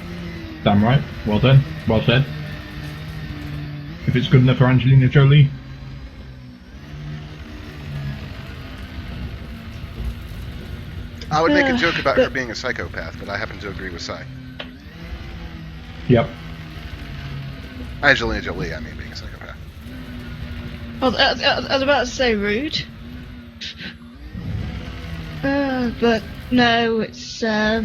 Damn right. Well done. Well said. If it's good enough for Angelina Jolie. I would make a joke about her being a psychopath, but I happen to agree with Sai. Yep. Angelina Jolie, I mean, being a psychopath. I was about to say rude. But no, it's not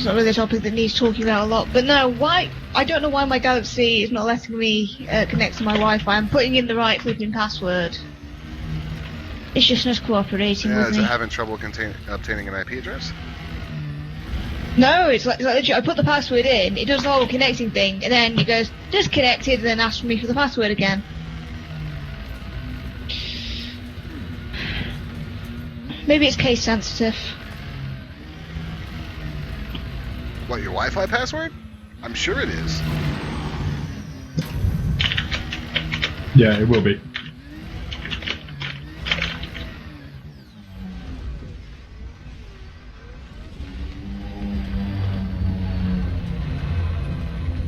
really a topic that needs talking about a lot. But no, why? I don't know why my Galaxy is not letting me connect to my Wi-Fi. I'm putting in the right flipping password. It's just not cooperating Yeah, with is me. it having trouble obtaining an IP address? No, it's like literally, I put the password in, it does the whole connecting thing, and then it goes disconnected, and then asks me for the password again. Maybe it's case sensitive. What, your Wi-Fi password? I'm sure it is. Yeah, it will be.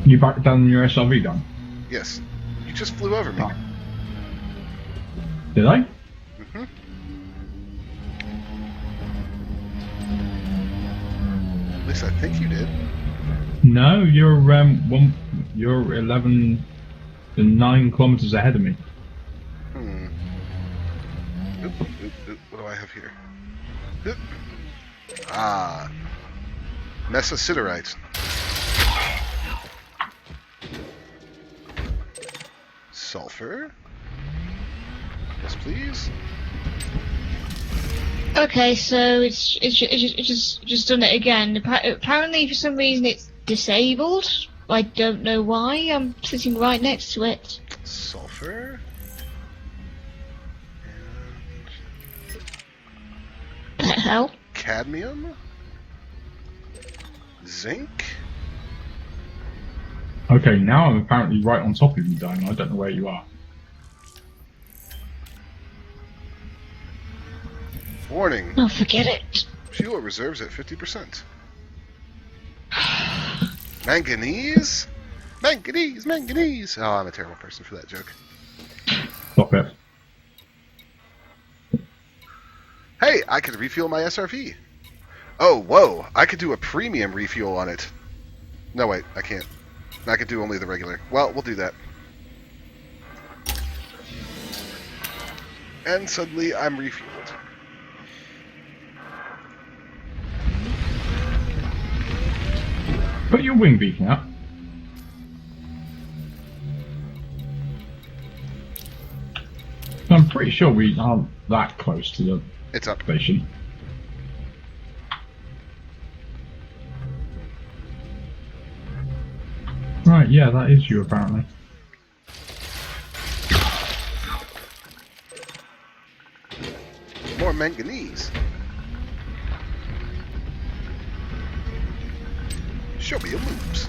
You back down your SRV, Dan? Yes. You just flew over me. Oh. Did I? Mm-hmm. At least I think you did. No, you're you're 11 to 9 kilometers ahead of me. Oop, what do I have here? Oop. Ah. Mesositerites. Sulfur. Yes, please. Okay, so it's just done it again. Apparently, for some reason, it's disabled. I don't know why. I'm sitting right next to it. Sulfur. What the hell? Cadmium. Zinc. Okay, now I'm apparently right on top of you, Dan. I don't know where you are. Warning. Oh, forget it. Fuel reserves at 50%. Manganese? Manganese, manganese! Oh, I'm a terrible person for that joke. Stop it. Hey, I could refuel my SRV. Oh, whoa, I could do a premium refuel on it. No, wait, I can't. I could do only the regular. Well, we'll do that. And suddenly I'm refueled. Put your wing beacon up. I'm pretty sure we aren't that close to the It's up. station. Right, yeah, that is you apparently. More manganese. Show me your moves.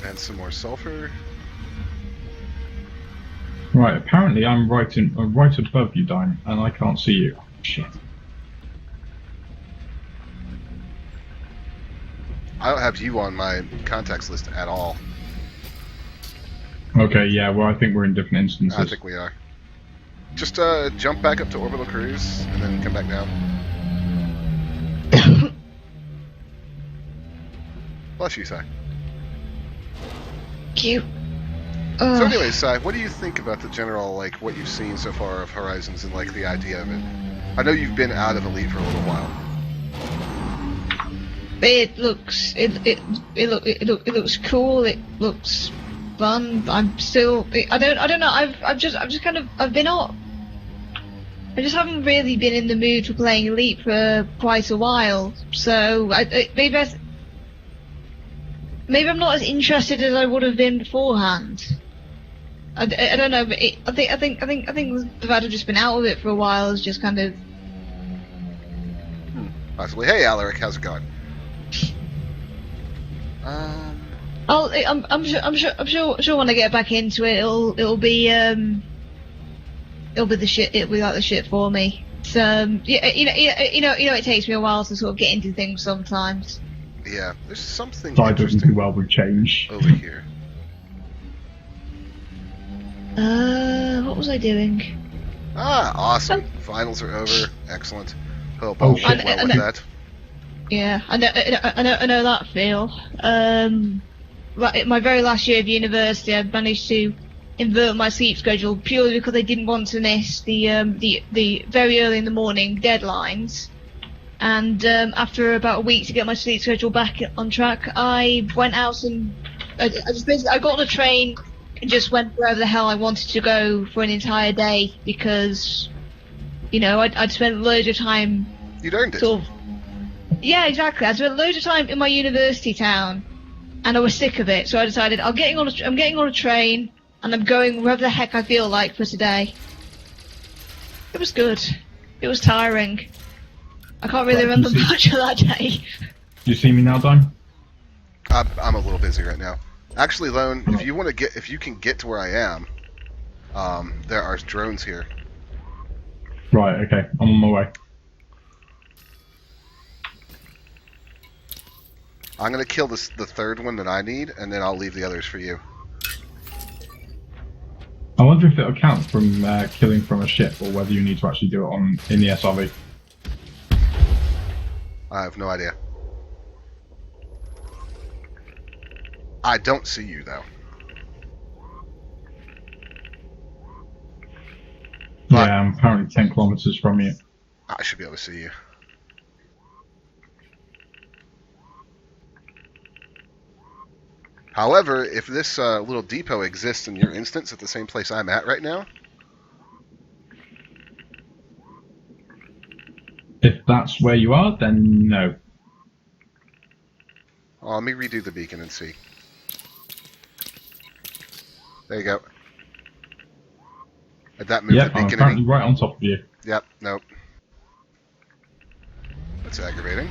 And some more sulfur. Right, apparently I'm right above you, Dime, and I can't see you. Shit. I don't have you on my contacts list at all. Okay, yeah, well I think we're in different instances. I think we are. Just jump back up to orbital cruise and then come back down. Bless you, Sai. Cute. So anyways, Sai, what do you think about the general, like, what you've seen so far of Horizons and, like, the idea of it? I know you've been out of Elite for a little while. It looks looks cool. It looks fun. I'm still. I don't know. I just haven't really been in the mood for playing Elite for quite a while. So maybe I'm not as interested as I would have been beforehand. I don't know, but I think the fact I've just been out of it for a while is just kind of. Possibly. Hey, Alaric, how's it going? I'm sure when I get back into it, it'll be the shit. It'll be like the shit for me. So yeah, it takes me a while to sort of get into things sometimes. Yeah, there's something Sai doesn't interesting do well with change. over here. What was I doing? Ah, awesome. Finals are over. Excellent. Hope Oh, all shit. went well with that. Yeah, I know that feel. My very last year of university, I managed to invert my sleep schedule purely because I didn't want to miss the very early in the morning deadlines. And after about a week to get my sleep schedule back on track, I went out and I got on a train and just went wherever the hell I wanted to go for an entire day because, I'd spent loads of time. You'd earned it. Sort of, yeah, exactly. I spent loads of time in my university town, and I was sick of it. So I decided I'm getting on a train, and I'm going wherever the heck I feel like for today. It was good. It was tiring. I can't really remember much of that day. Do you see me now, Dime? I'm a little busy right now. Actually, Lone, if you can get to where I am, there are drones here. Right, okay, I'm on my way. I'm gonna kill the third one that I need, and then I'll leave the others for you. I wonder if it'll count from killing from a ship, or whether you need to actually do it in the SRV. I have no idea. I don't see you, though. But Yeah, I'm apparently 10 kilometers from you. I should be able to see you. However, if this little depot exists in your instance at the same place I'm at right now, If that's where you are, then no. let me redo the beacon and see. There you go. Did that move Yep, the I'm beacon apparently any? right on top of you. Yep, nope. That's aggravating.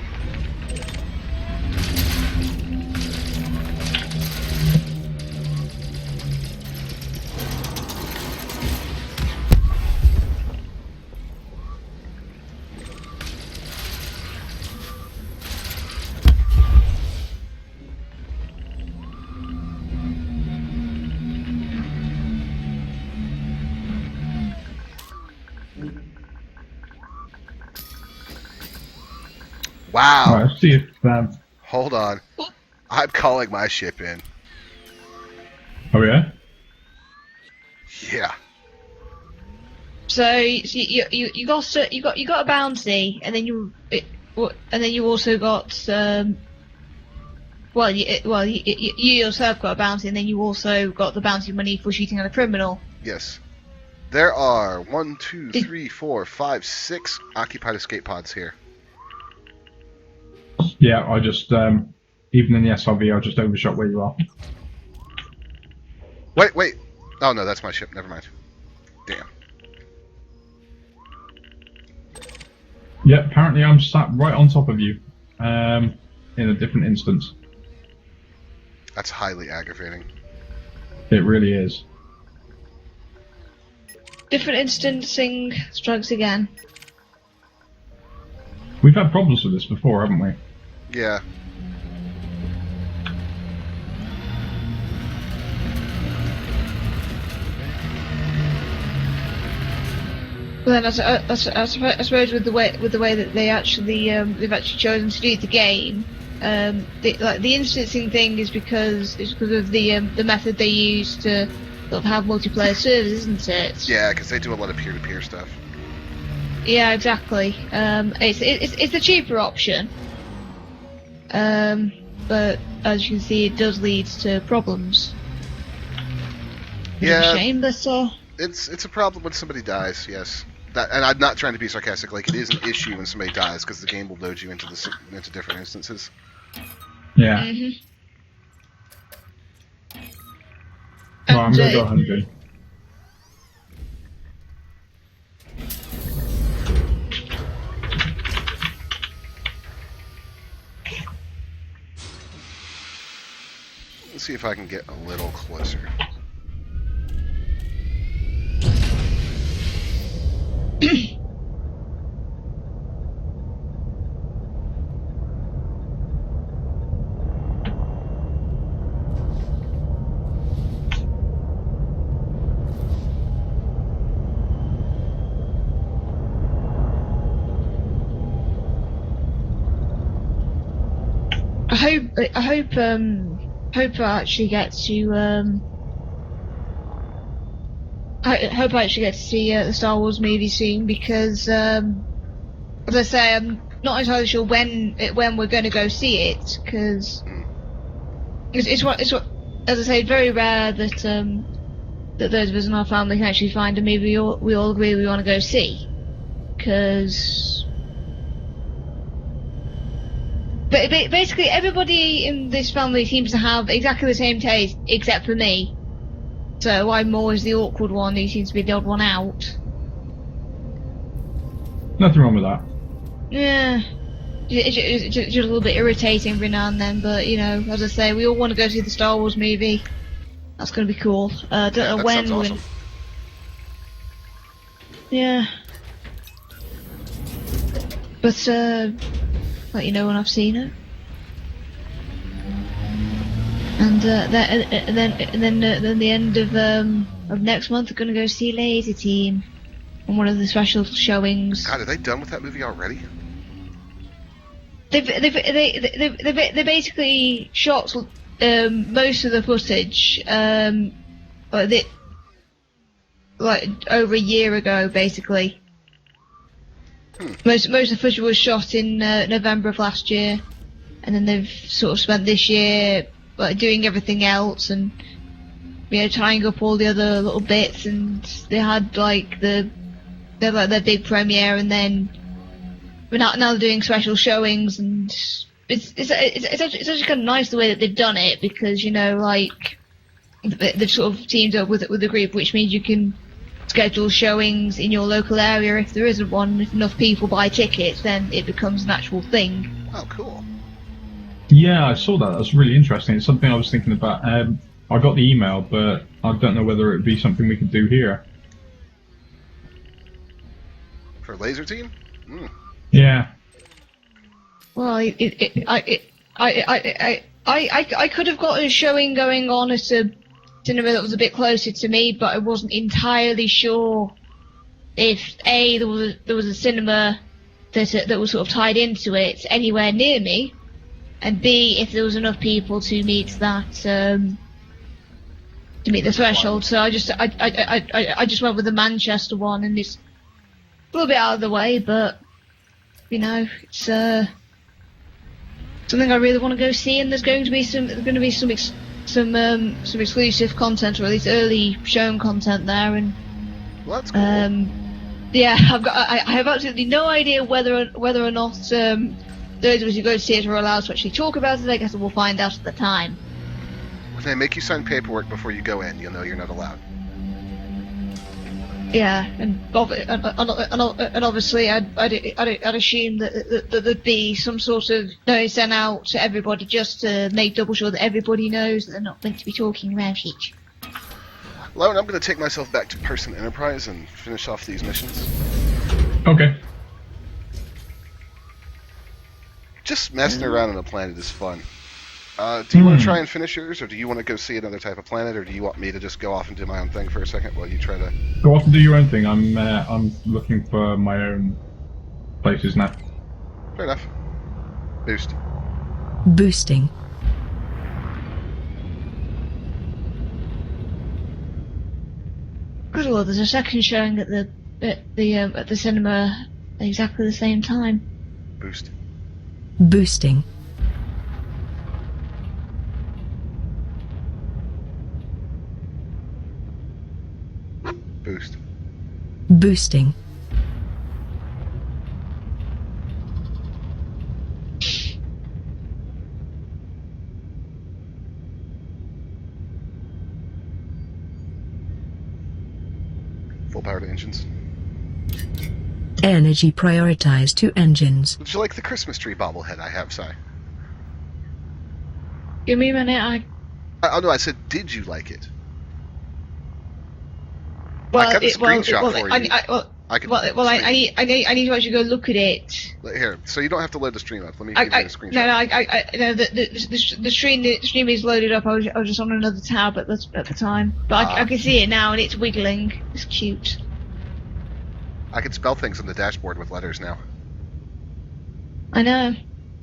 Wow. Alright, let's see if... Hold on. I'm calling my ship in. oh yeah? Yeah. So you got a bounty, and then you also got you yourself got a bounty, and then you also got the bounty money for shooting at a criminal. Yes. There are 1, 2, 3, 4, 5, 6 occupied escape pods here. Yeah, I just... even in the SRV, I just overshot where you are. Wait. Oh no, that's my ship. Never mind. Damn. Yeah, apparently I'm sat right on top of you, in a different instance. That's highly aggravating. It really is. Different instancing strikes again. We've had problems with this before, haven't we? Yeah. But then I suppose with the way that they actually they've actually chosen to do the game, the instancing thing is because of the method they use to sort of have multiplayer servers, isn't it? Yeah, because they do a lot of peer-to-peer stuff. Yeah, exactly. It's the cheaper option, but as you can see, it does lead to problems. Bit of a shame, but It's a problem when somebody dies. Yes. And I'm not trying to be sarcastic. Like, it is an issue when somebody dies because the game will load you into different instances. Yeah. Mhm. Well, I'm gonna go hungry. Let's see if I can get a little closer. I hope I actually get to I hope I actually get to see the Star Wars movie soon because as I say, I'm not entirely sure when we're going to go see it because it's what as I say, very rare that that those of us in our family can actually find a movie we all agree we want to go see because. But basically, everybody in this family seems to have exactly the same taste, except for me. So I'm always the awkward one who seems to be the odd one out. Nothing wrong with that. Yeah. It's just a little bit irritating every now and then, but, you know, as I say, we all want to go see the Star Wars movie. That's going to be cool. Don't know that when. sounds awesome. Yeah. But, let you know when I've seen it. And then the end of next month, we're gonna go see Laser Team on one of the special showings. God, are they done with that movie already? They basically shot most of the footage like over a year ago, basically. Most of the footage was shot in November of last year, and then they've sort of spent this year like doing everything else and tying up all the other little bits. And they had like their big premiere, and then now they're doing special showings, and it's actually kind of nice the way that they've done it because like they've sort of teamed up with the group, which means you can schedule showings in your local area if there isn't one. If enough people buy tickets, then it becomes an actual thing. Oh, cool. Yeah, I saw that. That's really interesting. It's something I was thinking about. I got the email, but I don't know whether it would be something we could do here. For Laser Team? Yeah. Well, I could have got a showing going on at a cinema that was a bit closer to me, but I wasn't entirely sure if A, there was a cinema that was sort of tied into it anywhere near me, and B, if there was enough people to meet that to meet the threshold. So I just went with the Manchester one, and it's a little bit out of the way, but it's something I really want to go see, and there's going to be some exclusive content, or at least early shown content there, and Well, that's cool. yeah, I have absolutely no idea whether or not those of us who go to see it are allowed to actually talk about it. I guess we'll find out at the time. When they make you sign paperwork before you go in, you'll know you're not allowed. Yeah, and obviously I'd assume that there'd be some sort of notice sent out to everybody just to make double sure that everybody knows that they're not meant to be talking around each. Lone, I'm going to take myself back to Person Enterprise and finish off these missions. Okay. Just messing around on a planet is fun. Do you want to try and finish yours, or do you want to go see another type of planet, or do you want me to just go off and do my own thing for a second while you try to... Go off and do your own thing. I'm looking for my own places now. Fair enough. Boost. Boosting. Good lord, there's a second showing at the cinema at exactly the same time. Boost. Boosting. Boost. Boosting. Full power to engines. Energy prioritized to engines. Would you like the Christmas tree bobblehead I have, Si? Give me a minute, Oh no, I said, did you like it? Well, I got a screenshot for you. I need to actually go look at it. Here, so you don't have to load the stream up. Let me give you a screenshot. No, the stream is loaded up. I was just on another tab at the time, but I can see it now, and it's wiggling. It's cute. I can spell things on the dashboard with letters now. I know.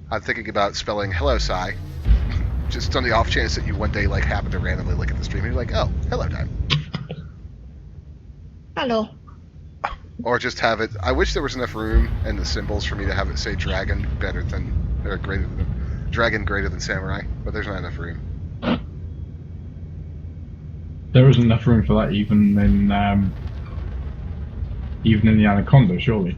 I'm thinking about spelling hello, Si. Just on the off chance that you one day like happen to randomly look at the stream and you're like, oh, hello time. Hello. Or just have it. I wish there was enough room in the symbols for me to have it say dragon greater than samurai, but there's not enough room. There isn't enough room for that even in the Anaconda, surely.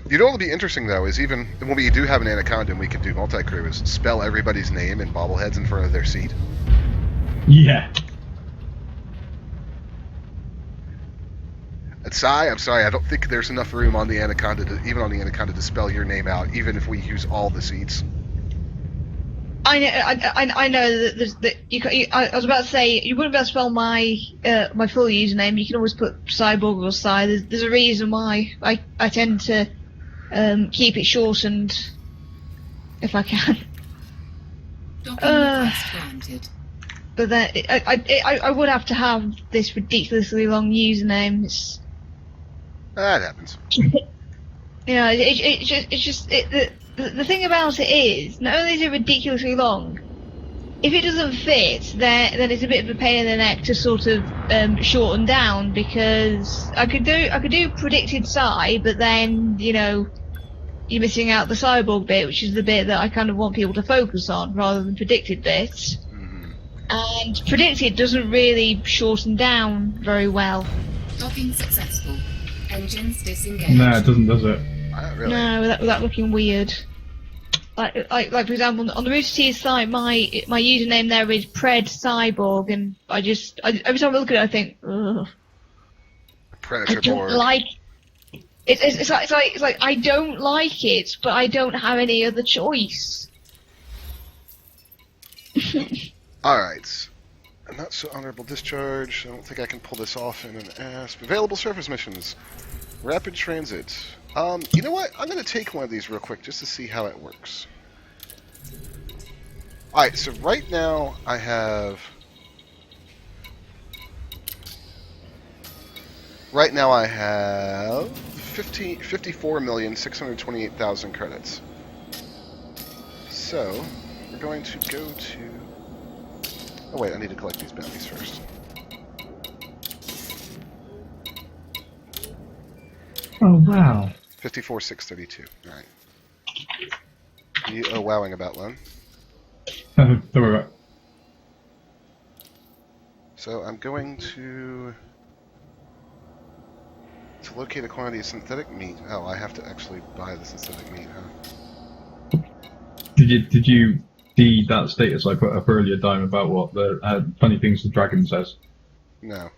You know what would be interesting though is even when we do have an Anaconda and we can do multi-crew is spell everybody's name in bobbleheads in front of their seat. Yeah. And Si, I'm sorry, I don't think there's enough room on the Anaconda to spell your name out, even if we use all the seats. I know that I was about to say you wouldn't be able to spell my full username. You can always put Cyborg or Cy. There's a reason why I tend to keep it shortened if I can. Docking request granted. But then I would have to have this ridiculously long username. It's, That happens. yeah, the thing about it is, not only is it ridiculously long, if it doesn't fit, then it's a bit of a pain in the neck to sort of shorten down, because I could do predicted psi, but then you're missing out the cyborg bit, which is the bit that I kind of want people to focus on rather than predicted bits. Mm-hmm. And predicted doesn't really shorten down very well. Docking successful. Engines disengaged. No, it doesn't, does it? Really? No, without looking weird. Like for example, on the Rooster Teeth site, my username there is Pred Cyborg, and every time I look at it, I think, ugh. Predator I don't board. like. It's like I don't like it, but I don't have any other choice. Alright. Not so honorable discharge. I don't think I can pull this off in an ASP. Available surface missions. Rapid transit. You know what? I'm going to take one of these real quick just to see how it works. Alright, so right now I have... Right now I have 54,628,000 credits. So, we're going to go to... Oh wait, I need to collect these bounties first. Oh, wow. 54,632. Alright. You wowing about, Lone? Don't worry about it. So I'm going to locate a quantity of synthetic meat. Oh, I have to actually buy the synthetic meat, huh? Did you see that status I put up earlier, Dime, about what the funny things the dragon says? No.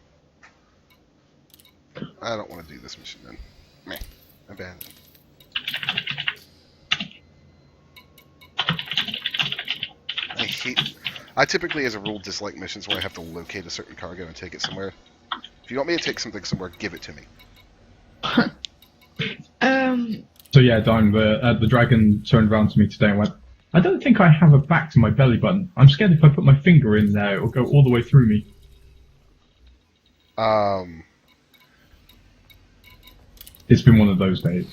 I don't want to do this mission then. Meh. Abandon. I typically, as a rule, dislike missions where I have to locate a certain cargo and take it somewhere. If you want me to take something somewhere, give it to me. So yeah, Dime, the dragon turned around to me today and went, I don't think I have a back to my belly button. I'm scared if I put my finger in there, it'll go all the way through me. It's been one of those days.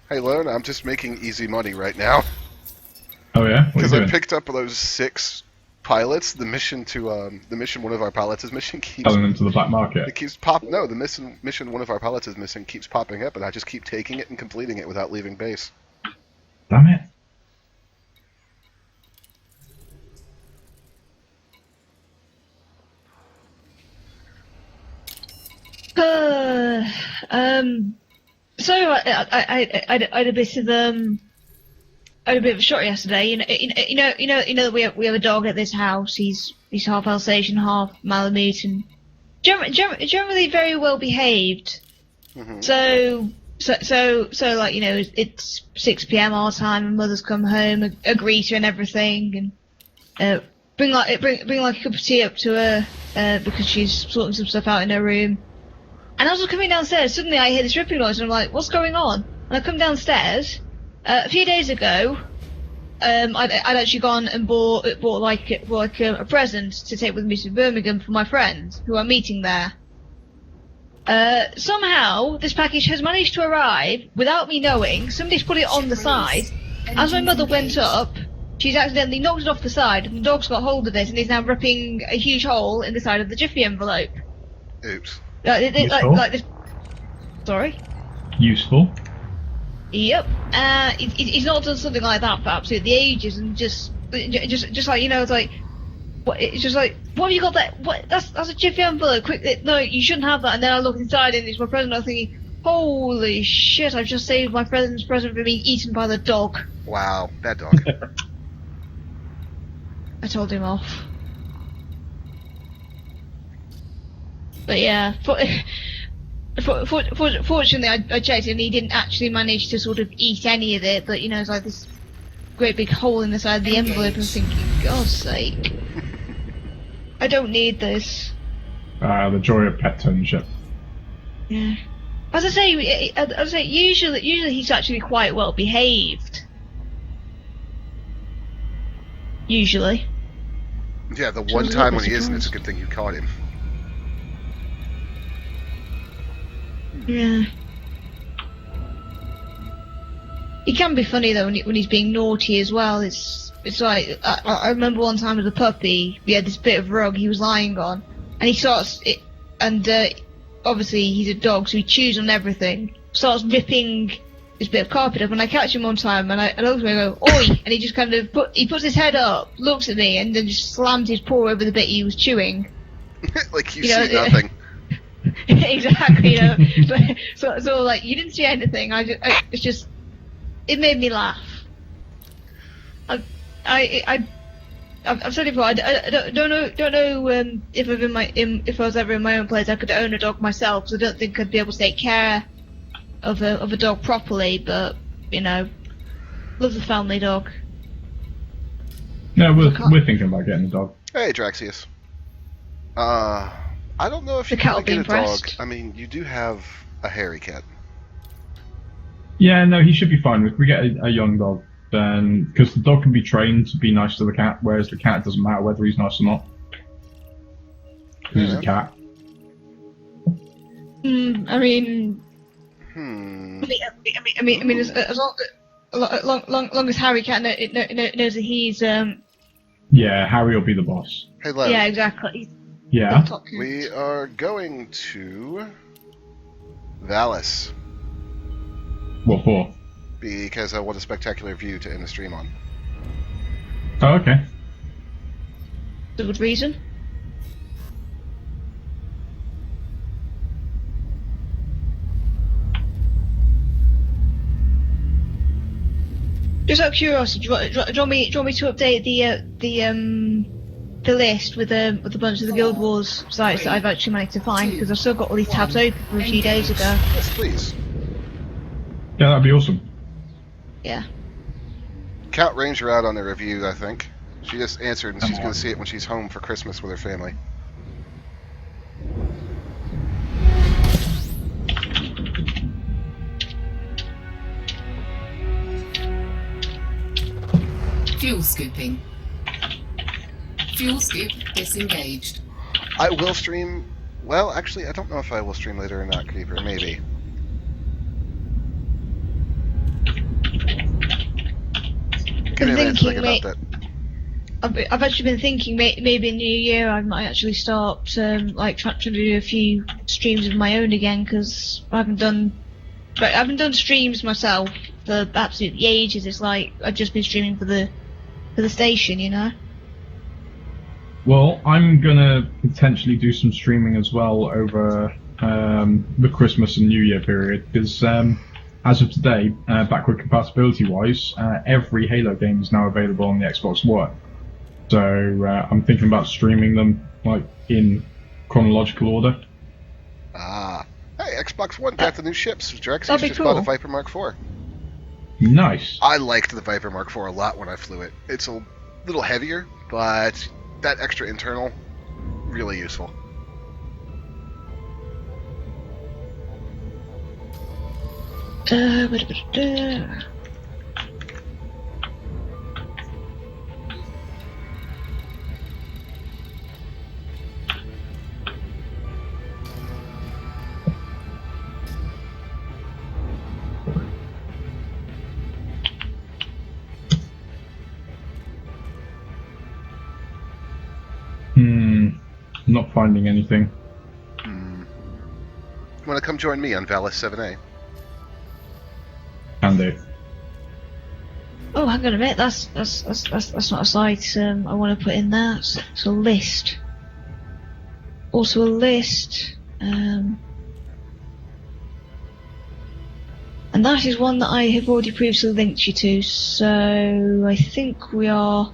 Hey, Lone, I'm just making easy money right now. Oh yeah? What are you Because I doing? picked up those 6 pilots. The mission one of our pilots is missing keeps... Selling them to the black market. It keeps the mission one of our pilots is missing keeps popping up, and I just keep taking it and completing it without leaving base. Damn it. So I had a bit of I had a bit of a shot yesterday. You know we have a dog at this house. He's half Alsatian, half Malamute, and generally very well behaved. Mm-hmm. So like it's 6 p.m. our time, and mother's come home, a greeter and everything, and bring like a cup of tea up to her because she's sorting some stuff out in her room. And as I was coming downstairs, suddenly I hear this ripping noise, and I'm like, what's going on? And I come downstairs. A few days ago, I'd actually gone and bought a present to take with me to Birmingham for my friends who are meeting there. Somehow, this package has managed to arrive without me knowing. Somebody's put it on the side. As my mother went up, she's accidentally knocked it off the side, and the dog's got hold of it, and is now ripping a huge hole in the side of the Jiffy envelope. Oops. Like this. Sorry? Useful. Yep. He's not done something like that for absolutely ages, and just like it's like, what? It's just like, what have you got there? What? That's a Jiffy envelope. Quick! No, you shouldn't have that. And then I look inside, and it's my present. I'm thinking, holy shit! I've just saved my friend's present from being eaten by the dog. Wow, that dog. I told him off. But yeah, fortunately I checked and he didn't actually manage to sort of eat any of it, but it's like this great big hole in the side of the envelope. I'm thinking, God's sake, I don't need this. The joy of pet ownership. Yeah. As I say, usually he's actually quite well behaved. Usually. Yeah, the So one I was a time little when he isn't, it's a surprised. good thing you caught him. Yeah. He can be funny though when he's being naughty as well. It's like I remember one time as a puppy, we had this bit of rug he was lying on, and he starts it, and obviously he's a dog, so he chews on everything. Starts ripping this bit of carpet up, and I catch him one time, and I look at him and go, "Oi!" And he just kind of puts his head up, looks at me, and then just slams his paw over the bit he was chewing. Like you You know, see nothing. Exactly, so like you didn't see anything. It's just, it made me laugh. I've said it before. I don't know if I was ever in my own place I could own a dog myself. So I don't think I'd be able to take care of a dog properly. But love the family dog. No, we're thinking about getting a dog. Hey, Draxius. I don't know if The you cat want to will get be a dog. impressed. I mean, you do have a hairy cat. Yeah, no, he should be fine. If we get a young dog, then because the dog can be trained to be nice to the cat, whereas the cat doesn't matter whether he's nice or not. 'Cause he's a cat. I mean, as long as Harry Cat knows that he's Yeah, Harry will be the boss. Hey, Len. yeah, exactly. Yeah. Top cat. We are going to Valis What for? because I want a spectacular view to end the stream on. Oh, okay. A good reason. Just out of curiosity, do you want me to update the list with a bunch of the Guild Wars sites that I've actually managed to find, because I've still got all these tabs open from a few days ago. Yes, please. Yeah, that'd be awesome. Yeah. Count Ranger out on the review, I think. She just answered, and she's going to see it when she's home for Christmas with her family. Fuel scooping. Fuel scoop disengaged. I will stream... Well, actually, I don't know if I will stream later or not, Creeper. Maybe. Give me a minute to think about that. I've actually been thinking maybe in New Year I might actually start trying to do a few streams of my own again, because I haven't done streams myself for absolutely ages. It's like I've just been streaming for the station, you know. Well, I'm gonna potentially do some streaming as well over the Christmas and New Year period, because as of today, backward compatibility wise, every Halo game is now available on the Xbox One. So I'm thinking about streaming them like in chronological order. Ah. Hey, Xbox One got the new ships. Drexy's That'd be just bought a cool. Viper Mark IV. Nice. I liked the Viper Mark IV a lot when I flew it. It's a little heavier, but that extra internal, really useful. Not finding anything. You want to come join me on Valis 7A? Can do. Oh, hang on a minute. That's not a site I want to put in there. It's a list. Also a list. And that is one that I have already previously linked you to. So I think we are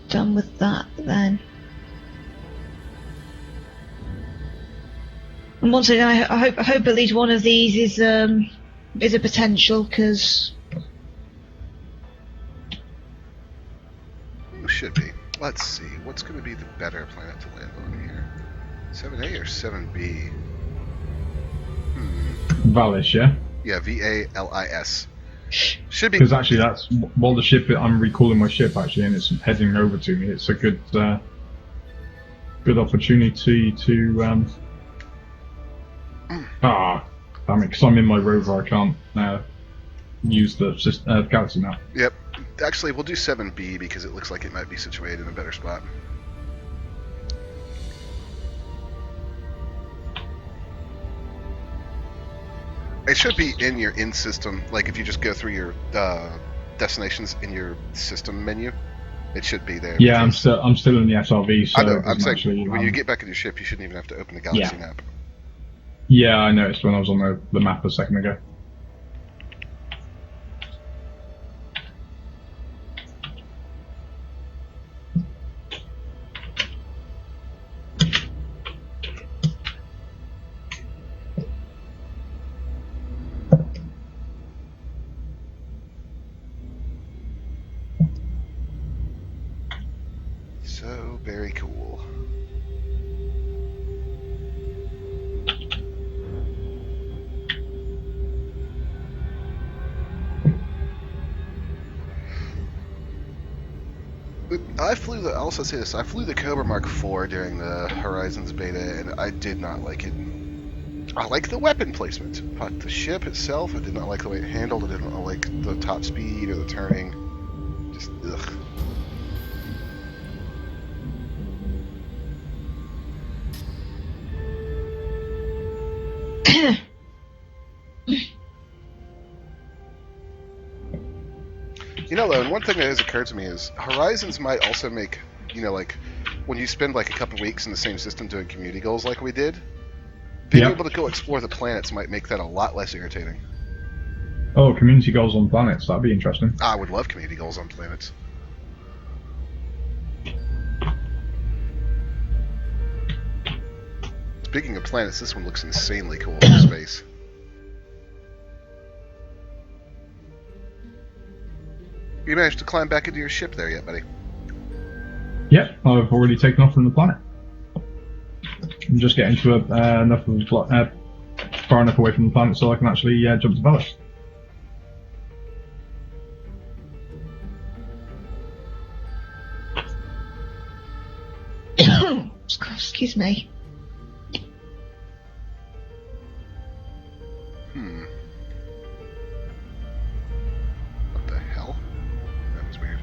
done with that then. And once again, I hope at least one of these is a potential, because Should be. Let's see. What's going to be the better planet to land on here? 7A or 7B? Valis, yeah? Yeah, Valis. Should be. Because actually, that's while the ship I'm recalling my ship actually, and it's heading over to me. It's a good opportunity to. Damn it! Because I'm in my rover, I can't use the galaxy map. Yep. Actually, we'll do 7B because it looks like it might be situated in a better spot. It should be in your in-system, like if you just go through your destinations in your system menu, it should be there. Yeah, I'm still in the SRV. So I know. I'm saying actually, when you get back in your ship, you shouldn't even have to open the galaxy map. Yeah, I noticed when I was on the map a second ago. So very cool. I'll also say this, I flew the Cobra Mark IV during the Horizons beta, and I did not like it. I like the weapon placement, but the ship itself, I did not like the way it handled, I didn't like the top speed or the turning. Just, ugh. You know, though, and one thing that has occurred to me is Horizons might also make, you know, like, when you spend like a couple weeks in the same system doing community goals like we did, being able to go explore the planets might make that a lot less irritating. Oh, community goals on planets, that'd be interesting. I would love community goals on planets. Speaking of planets, this one looks insanely cool in space. You managed to climb back into your ship there yet, buddy? Yep, I've already taken off from the planet. I'm just getting to far enough away from the planet so I can actually jump to Velis. Excuse me. What the hell? That was weird.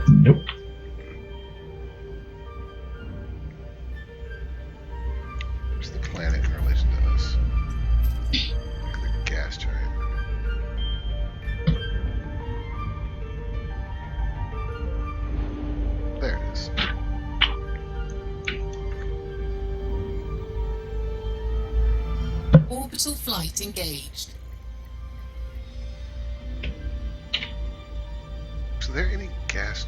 Nope. Where's the planet in relation to us? Like the gas giant. There it is. Orbital flight engaged. So are there any gas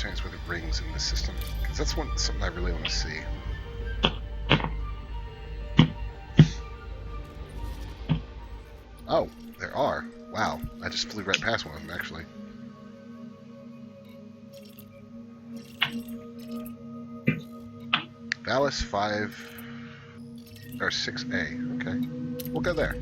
giants with rings in the system? Because that's something I really want to see. Oh, there are. Wow, I just flew right past one of them, actually. Valis 5 or 6A. Okay, we'll go there.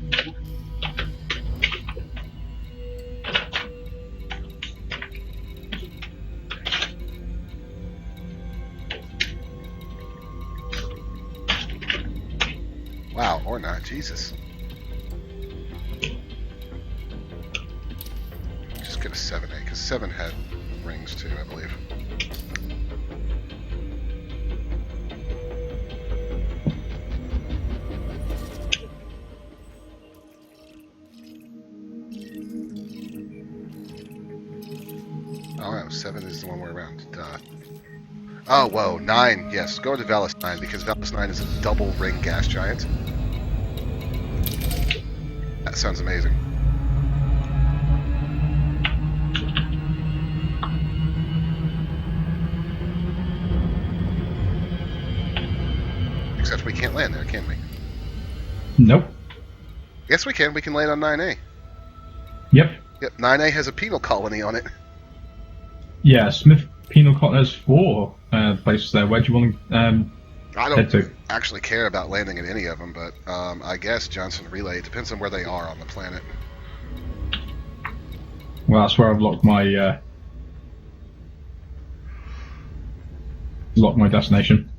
Wow, or not, Jesus. Just get a 7A, because 7 had rings too, I believe. Oh no, 7 is the one we're around. Duh. Oh, whoa, 9, yes, go to Valis 9, because Valis 9 is a double ring gas giant. That sounds amazing. Except we can't land there, can we? Nope. Yes, we can. We can land on 9A. Yep. Yep, 9A has a penal colony on it. Yeah, Smith Penal Colony. There's 4 places there. Where do you want to I head don't to? actually care about landing at any of them, but I guess Johnson Relay. It depends on where they are on the planet. Well, that's where I've locked my destination.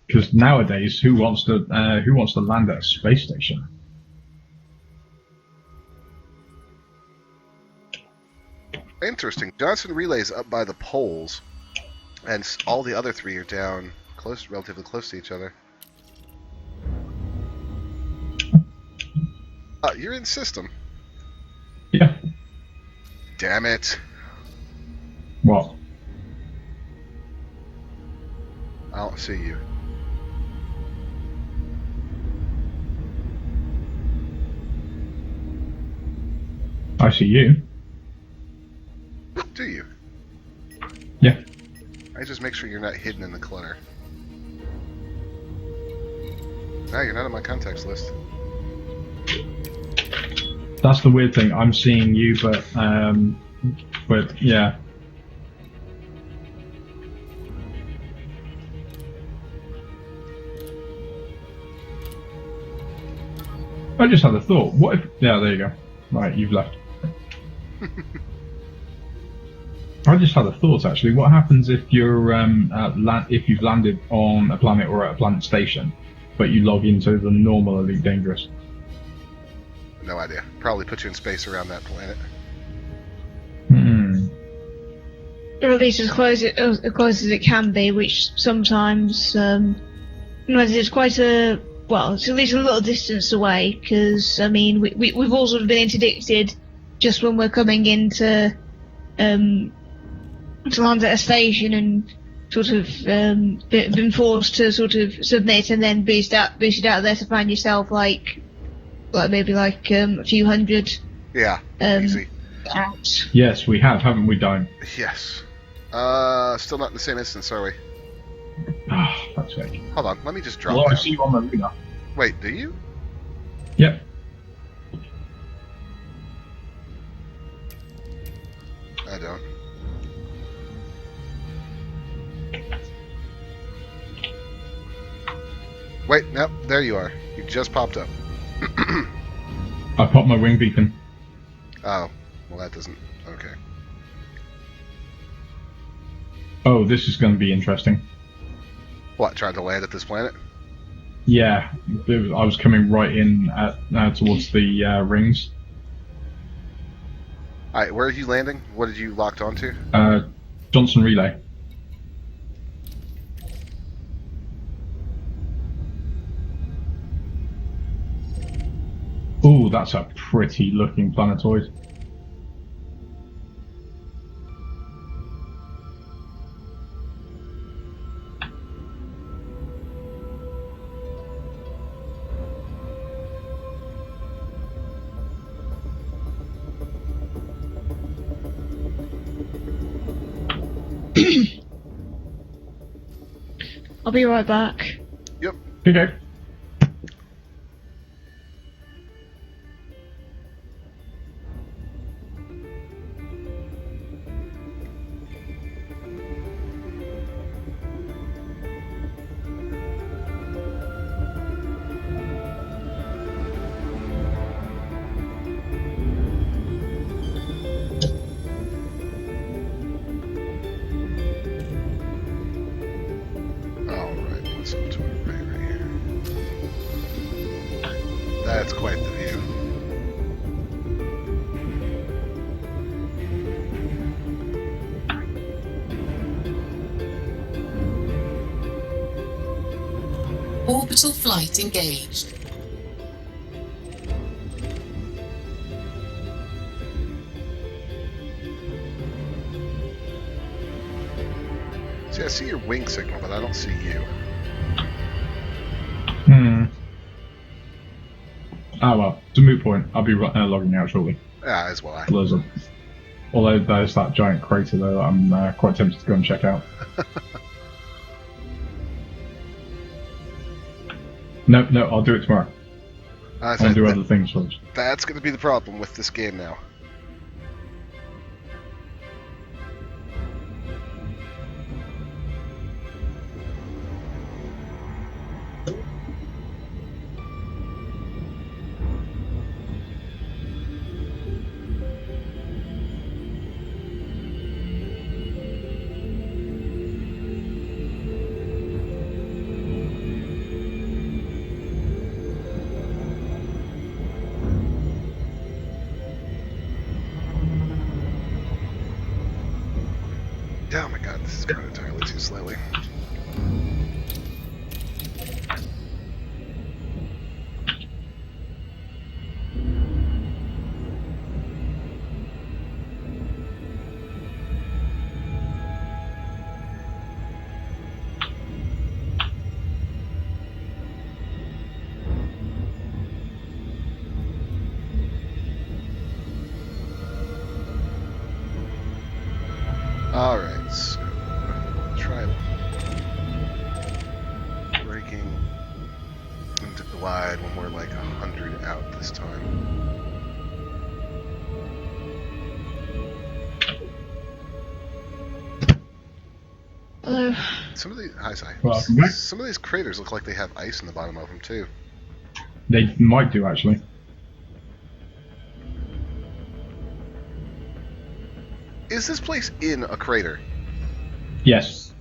Because nowadays, who wants to land at a space station? Interesting. Johnson Relay's up by the poles, and all the other 3 are down close, relatively close to each other. You're in system. Yeah. Damn it. What? I don't see you. I see you. Do you? Yeah. I just make sure you're not hidden in the clutter. No, you're not on my contacts list. That's the weird thing. I'm seeing you, but yeah. I just had a thought. What if? Yeah, there you go. Right, you've left. I just had a thought actually. What happens if you're if you've landed on a planet or at a planet station, but you log into the normal Elite Dangerous? No idea. Probably put you in space around that planet. Or at least as close as it can be, which sometimes it's quite a it's at least a little distance away. Because I mean, we've all sort of been interdicted just when we're coming into to land at a station and sort of been forced to sort of submit and then boosted out there to find yourself like maybe a few hundred Yeah, easy. Out. Yes, we have, haven't we, Dime? Yes. Still not in the same instance, are we? Ah, fuck's sake. Hold on, let me just drop Well, I down. see you on the arena. Wait, do you? Yep. I don't. Wait, nope, there you are. You just popped up. I popped my wing beacon. Oh, well that doesn't... Okay. Oh, this is going to be interesting. What, trying to land at this planet? Yeah, I was coming right in towards the rings. Alright, where are you landing? What did you locked onto? Johnson Relay. Ooh, that's a pretty looking planetoid. I'll be right back. Yep. Okay. Alright, let's go to it right here. That's quite the view. Orbital flight engaged. See, I see your wing signal, but I don't see you. Ah well, it's a moot point. I'll be logging out shortly. Ah, as well I. Although there's that giant crater there that I'm quite tempted to go and check out. No, I'll do it tomorrow. I'll do other things first. That's going to be the problem with this game now. Oh my god, this is going entirely too slowly. Alright, so try breaking into glide when we're like 100 out this time. Hello. Some of these, hi, Sai. Welcome back. Some of these craters look like they have ice in the bottom of them too. They might do, actually. Is this place in a crater? Yes.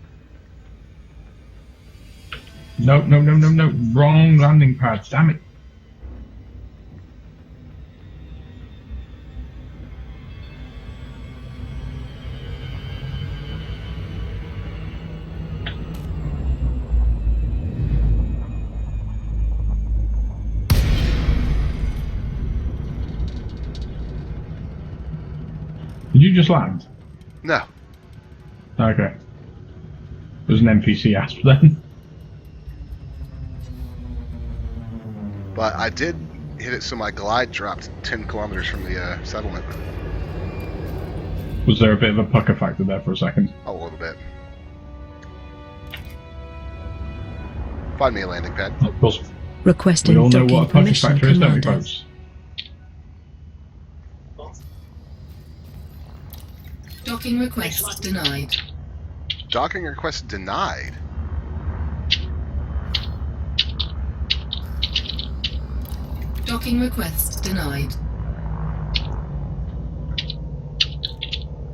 No. Wrong landing pad. Damn it. Did you just land? No. Okay. It was an NPC asp then. But I did hit it so my glide dropped 10 kilometers from the settlement. Was there a bit of a pucker factor there for a second? A little bit. Find me a landing pad. Of course, we Requesting all know docking what a pucker permission, factor is, don't we, Commander. folks? Docking request denied. Docking request denied. Docking request denied.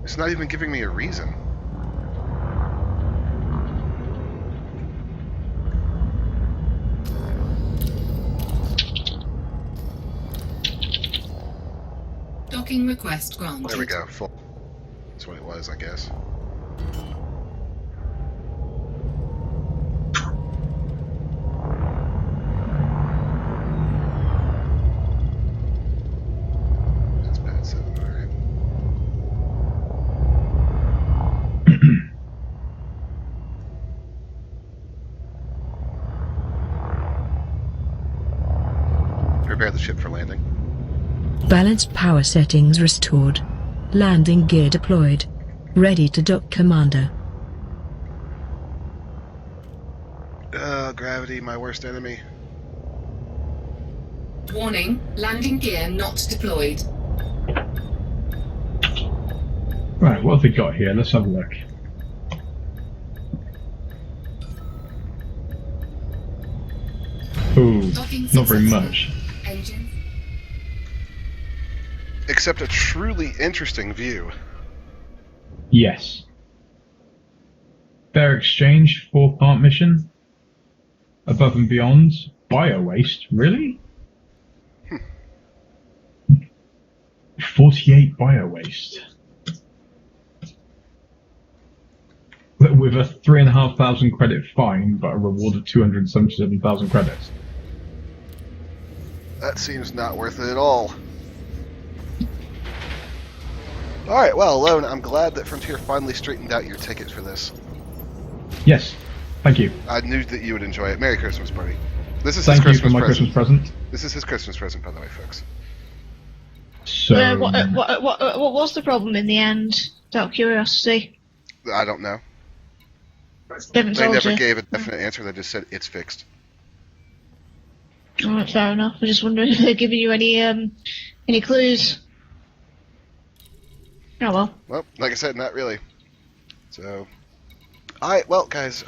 It's not even giving me a reason. Docking request granted. There we go. Full. That's what it was, I guess. That's bad 7, alright. Prepare the ship for landing. Balanced power settings restored. Landing gear deployed. Ready to dock, Commander. Gravity, my worst enemy. Warning, landing gear not deployed. Right, what have they got here? Let's have a look. Ooh, Docking not very successful. much. Engine. Except a truly interesting view. Yes. Fair exchange, 4-part mission. Above and beyond. Bio waste, really? 48 bio waste. With a 3,500 credit fine, but a reward of 277,000 credits. That seems not worth it at all. Alright, well, Lone, I'm glad that Frontier finally straightened out your ticket for this. Yes, thank you. I knew that you would enjoy it. Merry Christmas, buddy. This is Thank his you for Christmas my present. Christmas present. This is his Christmas present, by the way, folks. So, What's the problem in the end? Out of curiosity. I don't know. They haven't They told never you. gave a definite answer. They just said it's fixed. Alright, fair enough. I'm just wondering if they're giving you any clues. Oh well. Well, like I said, not really. So, well, guys,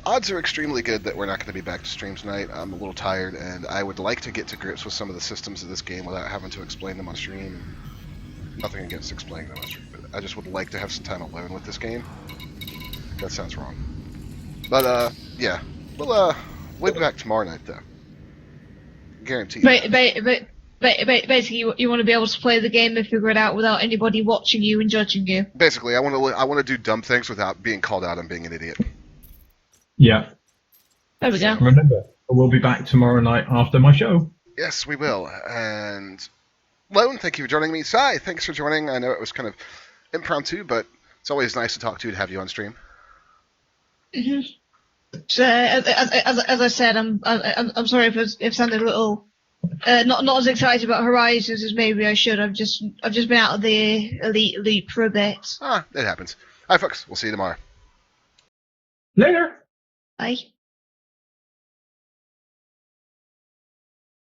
odds are extremely good that we're not going to be back to stream tonight. I'm a little tired, and I would like to get to grips with some of the systems of this game without having to explain them on stream. Nothing against explaining them on stream, but I just would like to have some time alone with this game. That sounds wrong. But, yeah. We'll be back tomorrow night, though. Guaranteed. Basically, you want to be able to play the game and figure it out without anybody watching you and judging you. Basically, I want to do dumb things without being called out on being an idiot. yeah. There we go. Remember, we'll be back tomorrow night after my show. Yes, we will. And Lone, thank you for joining me. Sai, thanks for joining. I know it was kind of impromptu, but it's always nice to talk to you and have you on stream. hmm So, as I said, I'm sorry if it sounded a little not as excited about Horizons as maybe I should. I've just been out of the elite loop for a bit. It happens. All right, folks. We'll see you tomorrow. Later! Bye.